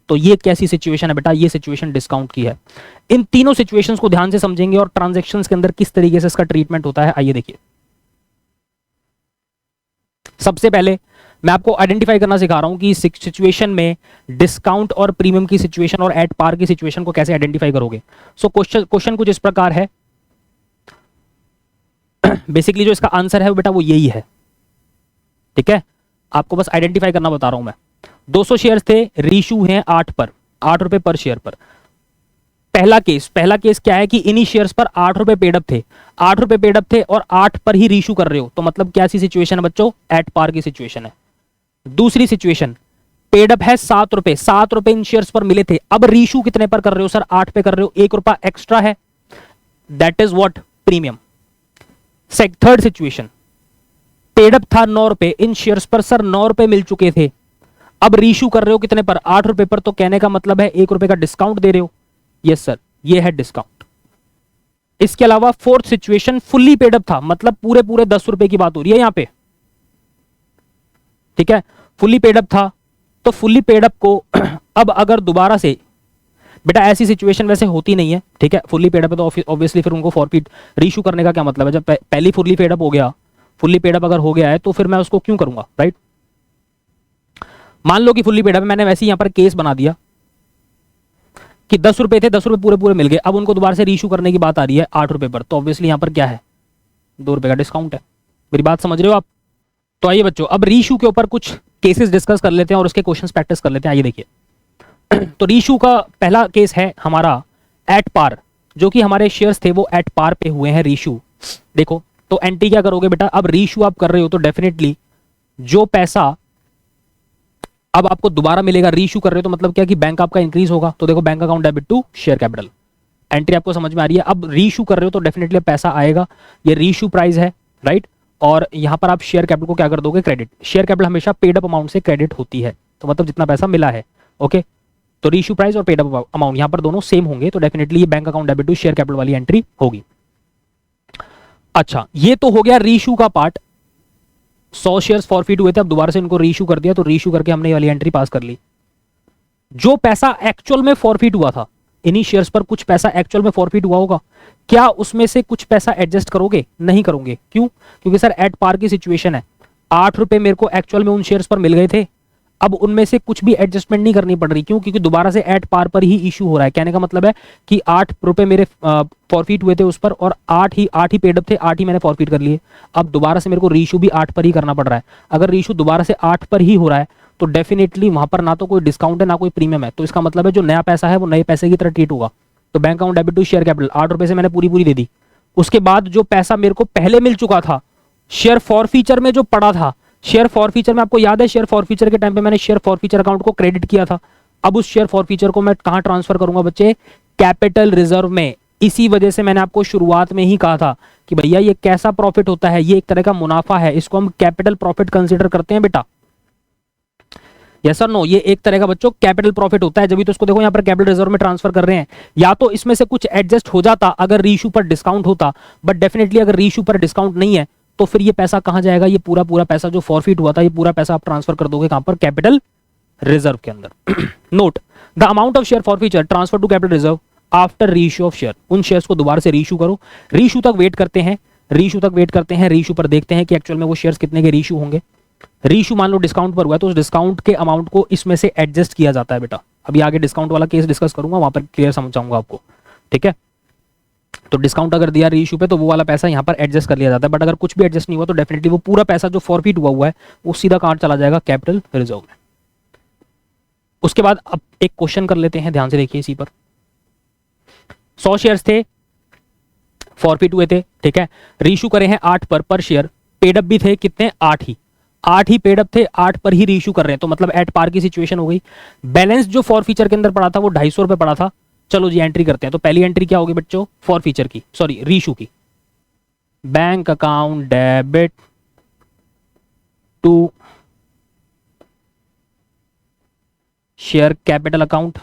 Speaker 1: तो ये कैसी सिचुएशन है बेटा, ये सिचुएशन डिस्काउंट की है। इन तीनों सिचुएशंस को ध्यान से समझेंगे और ट्रांजैक्शंस के अंदर किस तरीके से इसका ट्रीटमेंट होता है, आइए देखिए। सबसे पहले मैं आपको आइडेंटिफाई करना सिखा रहा हूं कि सिचुएशन में डिस्काउंट और प्रीमियम की सिचुएशन और एट पार की सिचुएशन को कैसे आइडेंटिफाई करोगे। सो क्वेश्चन कुछ इस प्रकार है। बेसिकली जो इसका आंसर है वो बेटा वो यही है, ठीक है। आपको बस आइडेंटिफाई करना बता रहा हूं मैं। 200 शेयर्स थे, रीइश्यू हैं 8 पर, 8 रुपए पर शेयर पर। पहला केस क्या है कि इन्हीं शेयर्स पर 8 रुपए पेड अप थे, 8 रुपए पेड अप थे और 8 पर ही रीइश्यू कर रहे हो, तो मतलब क्या सी सिचुएशन है बच्चों, एट पार की सिचुएशन है। दूसरी सिचुएशन, पेड अप है 7 रुपए, 7 रुपए इन शेयर्स पर मिले थे, अब रीइश्यू कितने पर कर रहे हो सर, 8 पे कर रहे हो, 1 रुपया एक्स्ट्रा है, that is what, premium. Third situation, paid up था 9 रुपए, इन शेयर्स पर सर 9 रुपए मिल चुके थे, अब रीइश्यू कर रहे हो कितने पर, 8 रुपए पर, तो कहने का मतलब है 1 रुपए का डिस्काउंट दे रहे हो। यस सर, ये है डिस्काउंट। इसके अलावा fourth situation, fully paid up था, मतलब पूरे पूरे 10 रुपए की बात हो रही है यहां पे, ठीक है। फुल्ली पेड अप था, तो फुल्ली पेड अप को अब अगर दोबारा से, बेटा ऐसी सिचुएशन वैसे होती नहीं है, ठीक है। फुल्ली पेड अप है तो ऑब्वियसली फिर उनको फॉरफीट रीइश्यू करने का क्या मतलब है, जब पहली फुल्ली पेड अप हो गया, फुल्ली पेड अप अगर हो गया है तो फिर मैं उसको क्यों करूंगा, राइट। मान लो कि फुल्ली पेड अप, मैंने वैसे ही यहां पर केस बना दिया कि 10 रुपए थे, 10 रुपए पूरे पूरे मिल गए, अब उनको दोबारा से रीइश्यू करने की बात आ रही है 8 रुपए पर, तो ऑब्वियसली यहां पर क्या है, 2 रुपए का डिस्काउंट है। मेरी बात समझ रहे हो आप। तो आइए बच्चों, अब रीइश्यू के ऊपर कुछ केसेस डिस्कस कर लेते हैं और उसके क्वेश्चंस प्रैक्टिस कर लेते हैं। आइए देखिए। तो रीइश्यू का पहला केस है हमारा एट पार, जो कि हमारे शेयर्स थे वो एट पार पे हुए हैं रीइश्यू। देखो तो एंट्री क्या करोगे बेटा, अब रीइश्यू आप कर रहे हो तो डेफिनेटली जो पैसा अब आपको दोबारा मिलेगा, रीइश्यू कर रहे हो तो मतलब क्या कि बैंक आपका इंक्रीज होगा, तो देखो bank account debit to share capital, entry आपको समझ में आ रही है। अब रीइश्यू कर रहे हो तो डेफिनेटली पैसा आएगा, ये रीइश्यू प्राइस है, राइट। और यहां पर आप शेयर कैपिटल को क्या कर दोगे, क्रेडिट। शेयर कैपिटल हमेशा पेड अप अमाउंट से क्रेडिट होती है, तो मतलब जितना पैसा मिला है, ओके। तो रीइश्यू प्राइस और पेड अप अमाउंट यहां पर दोनों सेम होंगे, तो डेफिनेटली ये bank account debit to share capital वाली एंट्री होगी। अच्छा, ये तो हो गया रीइश्यू का पार्ट। 100 शेयर्स फॉरफिट हुए थे, अब दोबारा से इनको रीइश्यू कर दिया, तो रीइश्यू करके हमने ये वाली एंट्री पास कर ली। जो पैसा एक्चुअल में फॉरफिट हुआ था, इन्हीं शेयर्स पर कुछ पैसा एक्चुअल में फॉरफिट हुआ होगा, क्या उसमें से कुछ पैसा एडजस्ट करोगे? नहीं करोगे। क्यों? क्योंकि सर एट पार की सिचुएशन है, 8 रुपए मेरे को एक्चुअल में उन शेयर्स पर मिल गए थे, अब उनमें से कुछ भी एडजस्टमेंट नहीं करनी पड़ रही। क्यों? क्योंकि दोबारा से एट पार पर ही इशू हो रहा है। कहने का मतलब है कि 8 रुपए मेरे फॉरफिट हुए थे उस पर, और 8 ही पेड अप थे, 8 ही मैंने फॉरफिट कर लिए। अब दोबारा से मेरे को रीइश्यू भी 8 पर ही करना पड़ रहा है। अगर रीइश्यू दोबारा से 8 पर ही हो रहा है तो डेफिनेटली वहां पर ना तो कोई डिस्काउंट है ना कोई प्रीमियम है, तो इसका मतलब है जो नया पैसा है वो नए पैसे की तरह ट्रीट होगा। तो bank account debit to share capital, 8 रुपए से मैंने पूरी दे दी। उसके बाद जो पैसा मेरे को पहले मिल चुका था शेयर फॉरफीचर में जो पड़ा था, शेयर फॉरफीचर में आपको याद है, शेयर फॉरफीचर के टाइम पे मैंने शेयर फॉरफीचर अकाउंट को क्रेडिट किया था। अब उस शेयर फॉरफीचर को मैं कहां ट्रांसफर करूंगा बच्चे? कैपिटल रिजर्व में। इसी वजह से मैंने आपको शुरुआत में ही कहा था कि भैया ये कैसा प्रॉफिट होता है, ये एक तरह का मुनाफा है, इसको हम कैपिटल प्रॉफिट कंसिडर करते हैं बेटा। यस और नो? ये एक तरह का बच्चों कैपिटल प्रॉफिट होता है, जब भी तो इसको देखो यहाँ पर कैपिटल रिजर्व में ट्रांसफर कर रहे हैं। या तो इसमें से कुछ एडजस्ट हो जाता अगर रीइश्यू पर डिस्काउंट होता, बट डेफिनेटली अगर रीइश्यू पर डिस्काउंट नहीं है तो फिर ये पैसा कहां जाएगा? ये पूरा पैसा जो फॉरफिट हुआ था, ये पूरा पैसा आप ट्रांसफर कर दोगे कहां पर? कैपिटल रिजर्व के अंदर। Note the amount of share forfeiture transfer to capital reserve after reissue of share. उन शेयर्स को दोबारा से रीइश्यू करो, रीइश्यू तक वेट करते हैं, रीइश्यू पर देखते हैं कि एक्चुअल में वो शेयर्स कितने के रीइश्यू होंगे। रीइश्यू मान लो डिस्काउंट पर हुआ है तो उस डिस्काउंट के अमाउंट को इसमें से एडजस्ट किया जाता है बेटा। अभी आगे डिस्काउंट वाला केस डिस्कस करूंगा, वहां पर क्लियर समझाऊंगा आपको, ठीक है। तो डिस्काउंट अगर दिया रीइश्यू पे तो वो वाला पैसा यहाँ पर एडजस्ट कर लिया जाता है, बट अगर कुछ भी एडजस्ट नहीं हुआ तो डेफिनेटली वो पूरा पैसा जो फॉरफिट हुआ है वो सीधा कहां चला जाएगा? कैपिटल रिजर्व में। उसके बाद अब एक क्वेश्चन कर लेते हैं, ध्यान से देखिए इसी पर। 100 शेयर्स थे, फॉरफिट हुए थे, ठीक है। रीइश्यू करे हैं 8 पर शेयर, पेडअप भी थे कितने? 8 ही पेडअप थे, 8 पर ही रीइश्यू कर रहे हैं, तो मतलब एट पार की सिचुएशन हो गई। बैलेंस जो फॉरफीचर के अंदर पड़ा था वो 250 रुपए पड़ा था। चलो जी एंट्री करते हैं। तो पहली एंट्री क्या होगी बच्चों? फॉरफीचर की, सॉरी रीइश्यू की। Bank account debit to share capital account,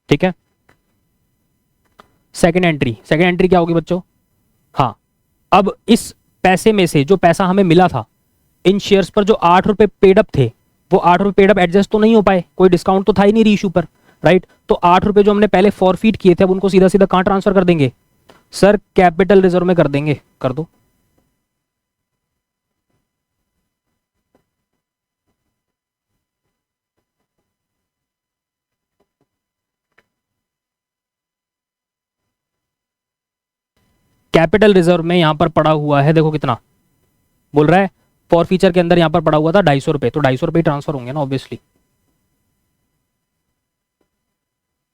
Speaker 1: ठीक है। सेकेंड एंट्री क्या होगी बच्चों? हाँ, अब इस पैसे में से जो पैसा हमें मिला था इन शेयर्स पर, जो 8 रुपए पेडअप थे, वो 8 रुपए पेडअप एडजस्ट तो नहीं हो पाए, कोई डिस्काउंट तो था ही नहीं रीइश्यू पर, राइट। तो 8 रुपए जो हमने पहले फॉरफीट किए थे अब उनको सीधा सीधा कहां ट्रांसफर कर देंगे? सर कैपिटल रिजर्व में कर देंगे। कर दो। कैपिटल रिजर्व में यहां पर पड़ा हुआ है, देखो कितना बोल रहा है, फॉरफीचर के अंदर यहां पर पड़ा हुआ था 250 रुपए, तो 250 रुपए ट्रांसफर होंगे ना ऑब्वियसली,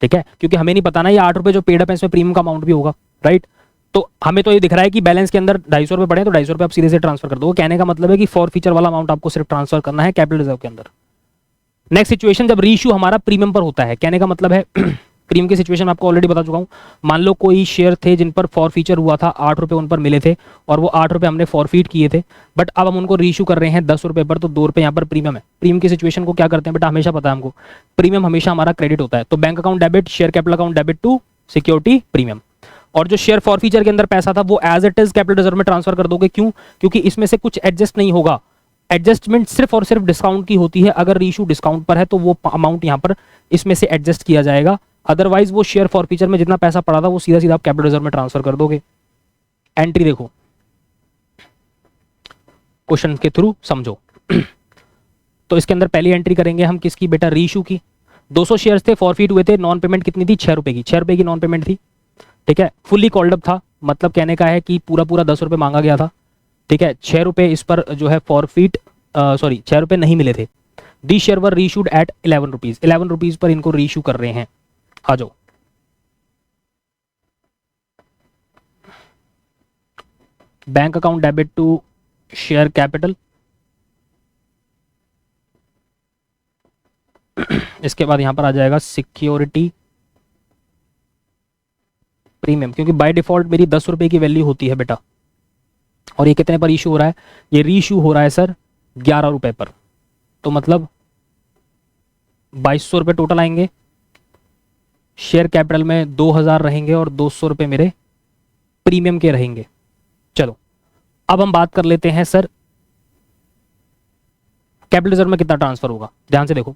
Speaker 1: ठीक है। क्योंकि हमें नहीं पता ना ये 8 रुपए जो पेड अप है इसमें प्रीमियम का अमाउंट भी होगा, राइट। तो हमें तो ये दिख रहा है कि बैलेंस के अंदर 250 रुपए पड़े, तो 250 रुपए आप सीधे से ट्रांसफर कर दो। कहने का मतलब है कि फॉरफीचर वाला अमाउंट आपको सिर्फ ट्रांसफर करना है कैपिटल रिजर्व के अंदर। नेक्स्ट सिचुएशन जब रीइश्यू हमारा प्रीमियम पर होता है, कहने का मतलब है प्रीमियम की सिचुएशन आपको ऑलरेडी बता चुका हूं। मान लो कोई शेयर थे जिन पर फॉरफीचर हुआ था, 8 रुपए उन पर मिले थे और वो 8 रुपए हमने फॉरफीट किए थे, बट अब हम उनको रीइश्यू कर रहे हैं 10 रुपए पर, तो 2 रुपए यहाँ पर प्रीमियम है। प्रीमियम की सिचुएशन को क्या करते हैं बेटा? हमेशा पता है हमको, प्रीमियम हमेशा हमारा क्रेडिट होता है। तो bank account debit share capital account debit to security premium, और जो शेयर फॉरफीचर के अंदर पैसा था वो as it is capital reserve में ट्रांसफर कर दोगे। क्यों? क्योंकि इसमें से कुछ एडजस्ट नहीं होगा, एडजस्टमेंट सिर्फ और सिर्फ डिस्काउंट की होती है। अगर रीइश्यू डिस्काउंट पर है तो वो अमाउंट यहाँ पर इसमें से एडजस्ट किया जाएगा, अदरवाइज वो शेयर फॉरफीचर में जितना पैसा पड़ा था वो सीधा सीधा आप कैपिटल रिजर्व में ट्रांसफर कर दोगे। एंट्री देखो, क्वेश्चन के थ्रू समझो। तो इसके अंदर पहली एंट्री करेंगे हम किसकी बेटा? रीइश्यू की। 200 शेयर्स थे, फॉरफीट हुए थे, नॉन पेमेंट कितनी थी? 6 रुपए की। 6 रुपए की नॉन पेमेंट थी, ठीक है। फुल्ली कॉल्ड अप था, मतलब कहने का है कि पूरा 10 रुपए मांगा गया था, ठीक है। 6 रुपए इस पर जो है फॉरफीट, सॉरी 6 रुपए नहीं मिले थे। The share were reissued at 11 rupees, 11 rupees पर इनको रीइश्यू कर रहे हैं। आ जाओ, bank account debit to share capital. इसके बाद यहां पर आ जाएगा सिक्योरिटी प्रीमियम, क्योंकि बाय डिफॉल्ट मेरी 10 रुपए की वैल्यू होती है बेटा, और ये कितने पर इशू हो रहा है, ये रीइशू हो रहा है सर 11 रुपए पर, तो मतलब 2200 रुपए टोटल आएंगे। शेयर कैपिटल में 2000 रहेंगे और 200 रुपए मेरे प्रीमियम के रहेंगे। चलो अब हम बात कर लेते हैं सर कैपिटल रिजर्व में कितना ट्रांसफर होगा। ध्यान से देखो,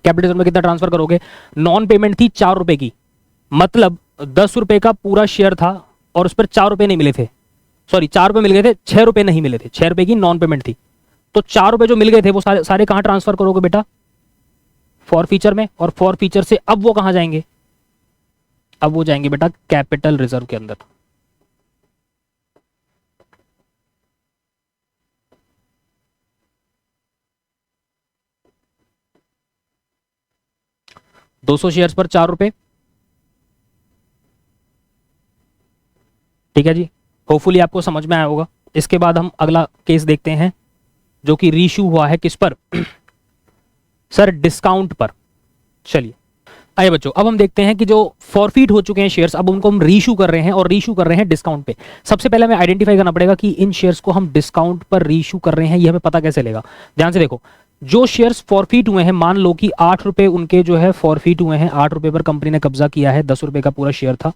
Speaker 1: कैपिटल रिजर्व में कितना ट्रांसफर करोगे। नॉन पेमेंट थी 4 रुपए की, मतलब 10 रुपए का पूरा शेयर था और उस पर 4 रुपए नहीं मिले थे, सॉरी 4 रुपए मिल गए थे, 6 रुपए नहीं मिले थे, 6 रुपए की नॉन पेमेंट थी। तो 4 रुपए जो मिल गए थे वो सारे सारे कहां ट्रांसफर करोगे बेटा, फॉर फीचर में, और फॉर फीचर से अब वो कहां जाएंगे, अब वो जाएंगे बेटा कैपिटल रिजर्व के अंदर। ₹200 शेयर्स पर 4 रुपए, ठीक है जी, होपफुली आपको समझ में आया होगा। इसके बाद हम अगला केस देखते हैं जो कि रीइशू हुआ है किस पर सर डिस्काउंट पर। चलिए आइए बच्चों, अब हम देखते हैं कि जो फॉरफीट हो चुके हैं शेयर्स, अब उनको हम रीइशू कर रहे हैं और रीइशू कर रहे हैं डिस्काउंट पे। सबसे पहले हमें आइडेंटिफाई करना पड़ेगा कि इन शेयर्स को हम डिस्काउंट पर रीइशू कर रहे हैं, ये हमें पता कैसे चलेगा। ध्यान से देखो, जो शेयर्स फॉरफीट हुए हैं, मान लो कि 8 रुपए उनके जो है फॉरफीट हुए हैं, 8 रुपए पर कंपनी ने कब्जा किया है, 10 रुपए का पूरा शेयर था।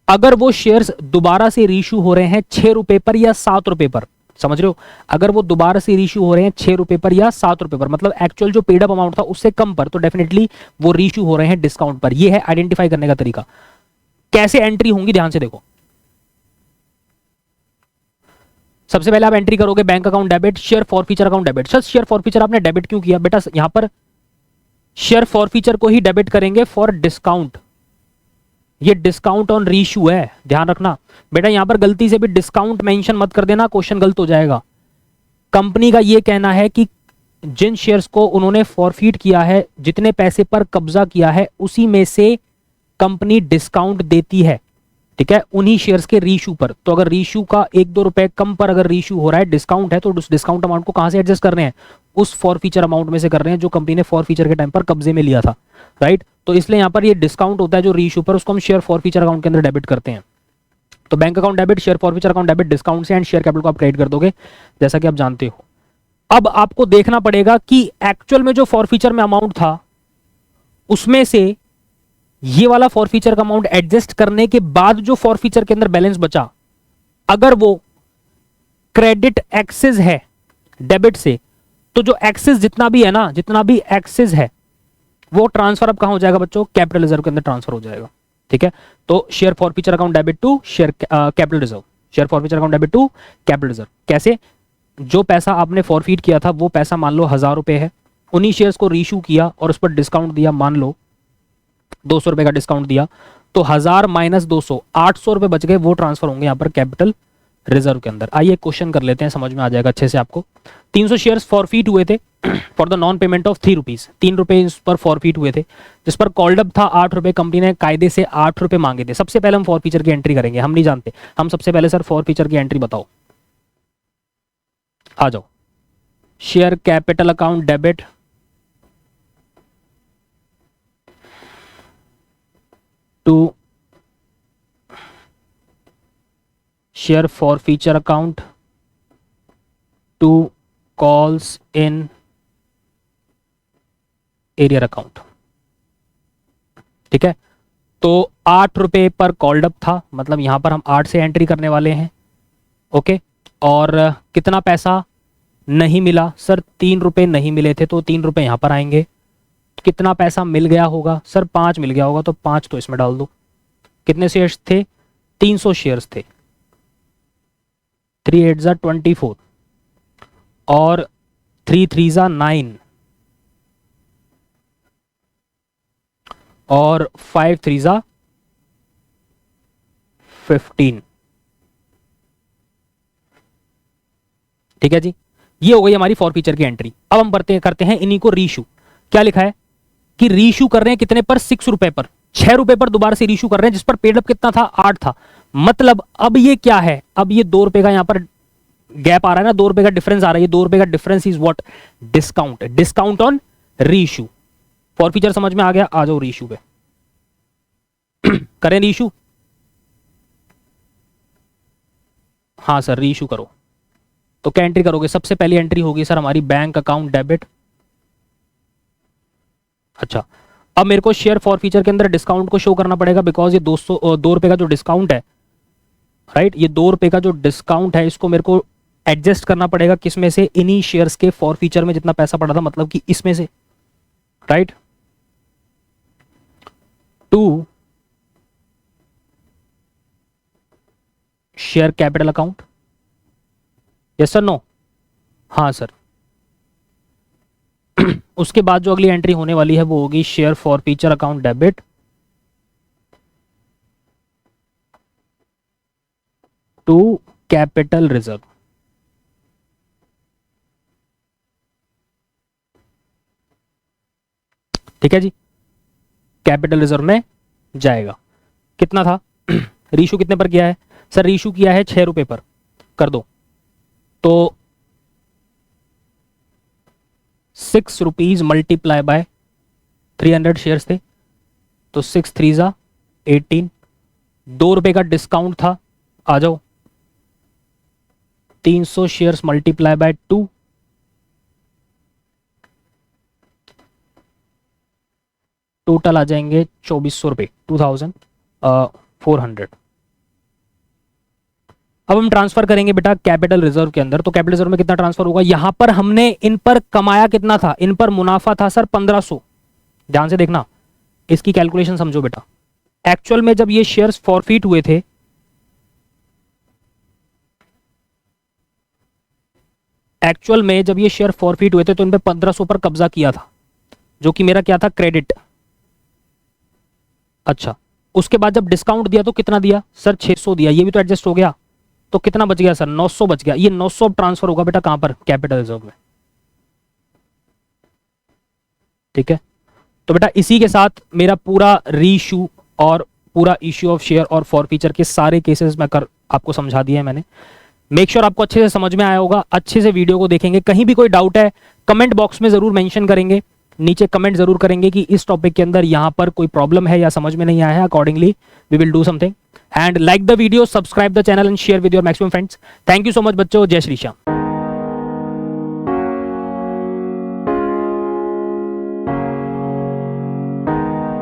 Speaker 1: अगर वो शेयर्स दोबारा से रीइशू हो रहे हैं 6 रुपए पर या 7 रुपए पर, समझ रहे हो, अगर वो दोबारा से रीइशू हो रहे हैं 6 रुपए पर या 7 रुपए पर, मतलब एक्चुअल जो पेड अप अमाउंट था उससे कम पर, तो डेफिनेटली वो रीइशू हो रहे हैं डिस्काउंट पर। ये है आइडेंटिफाई करने का तरीका। कैसे एंट्री होंगी, ध्यान से देखो। सबसे पहले आप एंट्री करोगे bank account debit, share forfeiture account debit. Sir share forfeiture आपने डेबिट क्यों किया बेटा, यहां पर शेयर फॉरफीचर को ही डेबिट करेंगे फॉर डिस्काउंट, ये डिस्काउंट ऑन रीइशू है, ध्यान रखना बेटा। यहां पर गलती से भी डिस्काउंट मेंशन मत कर देना, क्वेश्चन गलत हो जाएगा। कंपनी का ये कहना है कि जिन शेयर्स को उन्होंने फॉरफीट किया है, जितने पैसे पर कब्जा किया है, उसी में से कंपनी डिस्काउंट देती है, ठीक है, उन्हीं शेयर्स के रीइशू पर। तो अगर रीइशू का 1-2 रुपए कम पर अगर रीइशू हो रहा है, डिस्काउंट है, तो उस डिस्काउंट अमाउंट को कहां से एडजस्ट कर रहे हैं, उस फॉरफीचर अमाउंट में से कर रहे हैं जो कंपनी ने फॉरफीचर के टाइम पर कब्जे में लिया था, राइट। तो इसलिए यहां पर ये डिस्काउंट होता है जो रीइशू पर, उसको हम शेयर फॉरफीचर अकाउंट के अंदर डेबिट करते हैं। तो bank account debit, share forfeiture account debit discount से, एंड शेयर कैपिटल को आप क्रेडिट कर दोगे, जैसा कि आप जानते हो। अब आपको देखना पड़ेगा कि एक्चुअल में जो फॉरफीचर में अमाउंट था उसमें से ये वाला फॉरफीचर का अमाउंट एडजस्ट करने के बाद जो फॉरफीचर के अंदर बैलेंस बचा, अगर वो क्रेडिट एक्सेस है डेबिट से, तो जो एक्सेस जितना भी है ना, जितना भी एक्सेस है वो ट्रांसफर अब कहां हो जाएगा बच्चों, कैपिटल रिजर्व के अंदर ट्रांसफर हो जाएगा, ठीक है। तो share forfeiture account debit to share capital reserve, share forfeiture account debit to capital reserve. कैसे, जो पैसा आपने फॉरफीट किया था वो पैसा मान लो 1000 रुपए है, उन्हीं शेयर्स को रीइशू किया और उस पर डिस्काउंट दिया, मान लो 200 रुपए का डिस्काउंट दिया, तो 1000 माइनस 200, 800 रुपए बच गए, वो ट्रांसफर होंगे यहाँ पर कैपिटल रिजर्व के अंदर। आइए क्वेश्चन कर लेते हैं, समझ में आ जाएगा अच्छे से आपको। 300 शेयर्स फॉरफीट हुए थे for the non payment of 3 rupees, 3 रुपए इस पर फॉरफीट हुए थे, जिस पर कॉल्ड अप था 8 रुपए, कंपनी ने कायदे से 8 रुपए मांगे थे। सबसे पहले हम फॉरफीचर की एंट्री करेंगे, हम नहीं जानते, हम सबसे पहले सर फॉरफीचर की एंट्री बताओ, आ जाओ। Share capital account debit to share forfeiture account to calls in arrear account, ठीक है। तो 8 रुपए पर कॉल्ड अप था, मतलब यहां पर हम 8 से एंट्री करने वाले हैं, ओके। और कितना पैसा नहीं मिला सर, 3 रुपए नहीं मिले थे, तो 3 रुपए यहां पर आएंगे। कितना पैसा मिल गया होगा सर, 5 मिल गया होगा, तो 5 तो इसमें डाल दो। कितने शेयर्स थे, 300 शेयर्स थे, 3 8 जा 24 और 3 3 जा 9 और 5 3 जा 15, ठीक है जी। ये हो गई हमारी फॉरफीचर की एंट्री। अब हम करते हैं इन्हीं को रीइशू। क्या लिखा है कि रीइशू कर रहे हैं कितने पर, 6 रुपए पर, 6 रुपए पर दोबारा से रीइशू कर रहे हैं, जिस पर पेड अप कितना था, 8 था। मतलब अब ये क्या है, अब ये 2 रुपए का यहां पर गैप आ रहा है ना, 2 रुपए का डिफरेंस आ रहा है, ये 2 रुपए का difference is what, discount, discount on reissue. For feature समझ में आ गया, आ जाओ रीइश्यू पे करें रीइश्यू। हाँ सर रीइश्यू करो, तो क्या एंट्री करोगे, सबसे पहली एंट्री होगी सर हमारी बैंक अकाउंट डेबिट। अच्छा, अब मेरे को शेयर फॉर फीचर के अंदर डिस्काउंट को शो करना पड़ेगा, बिकॉज ये 2 रुपए का जो डिस्काउंट है, राइट, ये 2 रुपए का जो डिस्काउंट है इसको मेरे को एडजस्ट करना पड़ेगा, किसमें से, इन्हीं शेयर्स के फॉर फीचर में जितना पैसा पड़ा था, मतलब कि इसमें से, right, to share capital account. Yes sir, no, हाँ सर उसके बाद जो अगली एंट्री होने वाली है वो होगी share forfeiture account debit to capital reserve. ठीक है जी, कैपिटल रिजर्व में जाएगा। कितना था रीशू कितने पर किया है सर, रीशू किया है 6 रुपए पर, कर दो, तो 6 रुपीज मल्टीप्लाई बाय 300 शेयर्स थे, तो 6 3 जा 18, 2 रुपए का डिस्काउंट था, आ जाओ 300 शेयर्स मल्टीप्लाई बाय 2, टोटल आ जाएंगे 2400 रुपए, 2400। अब हम ट्रांसफर करेंगे बेटा कैपिटल रिजर्व के अंदर, तो कैपिटल रिजर्व में कितना ट्रांसफर होगा, यहां पर हमने इन पर कमाया कितना था, इन पर मुनाफा था सर 1500। ध्यान से देखना, इसकी कैलकुलेशन समझो बेटा। एक्चुअल में जब ये शेयर्स फॉरफीट हुए थे, एक्चुअल में जब ये शेयर फॉरफीट हुए थे तो इन पे 1500 पर कब्जा किया था, जो कि मेरा क्या था, क्रेडिट। अच्छा, उसके बाद जब डिस्काउंट दिया तो कितना दिया सर, 600 दिया, ये भी तो एडजस्ट हो गया, तो कितना बच गया सर, 900 बच गया। ये 900 ट्रांसफर होगा बेटा कहां पर, कैपिटल रिजर्व में। ठीक है, तो बेटा इसी के साथ मेरा पूरा रीइश्यू और पूरा इश्यू ऑफ शेयर और फॉर फीचर के सारे केसेस मैं कर आपको समझा दिए हैं मैंने। मेक श्योर आपको अच्छे से समझ में आया होगा, अच्छे से वीडियो को देखेंगे। कहीं भी कोई डाउट है कमेंट बॉक्स में जरूर मेंशन करेंगे, नीचे कमेंट जरूर करेंगे कि इस टॉपिक के अंदर यहां पर कोई प्रॉब्लम है या समझ में नहीं आया है, accordingly we will do something. And like the video, subscribe the channel and share with your maximum friends. Thank you so much बच्चों, जय श्री श्याम।